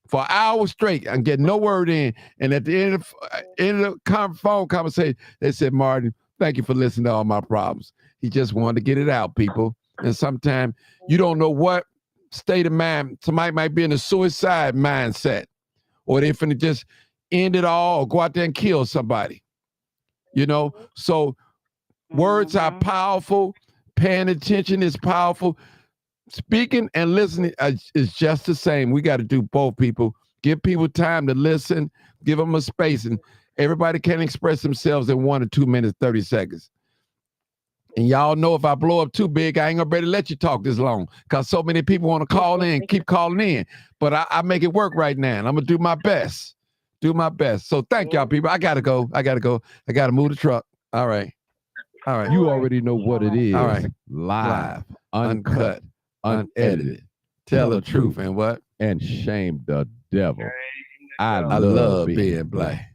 for hours straight and get no word in. And at the end of the phone conversation, they said, Martin, thank you for listening to all my problems. He just wanted to get it out, people. And sometimes you don't know what state of mind. Somebody might be in a suicide mindset, or they finna just end it all or go out there and kill somebody. So words are powerful. Paying attention is powerful. Speaking and listening is just the same. We got to do both, people. Give people time to listen. Give them a space. And everybody can express themselves in 1 or 2 minutes, 30 seconds. And y'all know if I blow up too big, I ain't gonna be able to let you talk this long because so many people want to call in, keep calling in. But I make it work right now. And I'm gonna do my best. So thank y'all, people. I gotta go. I gotta move the truck. All right. You already know what it is. All right. Live, uncut, unedited. Tell the truth and what? And shame the devil. I love being black.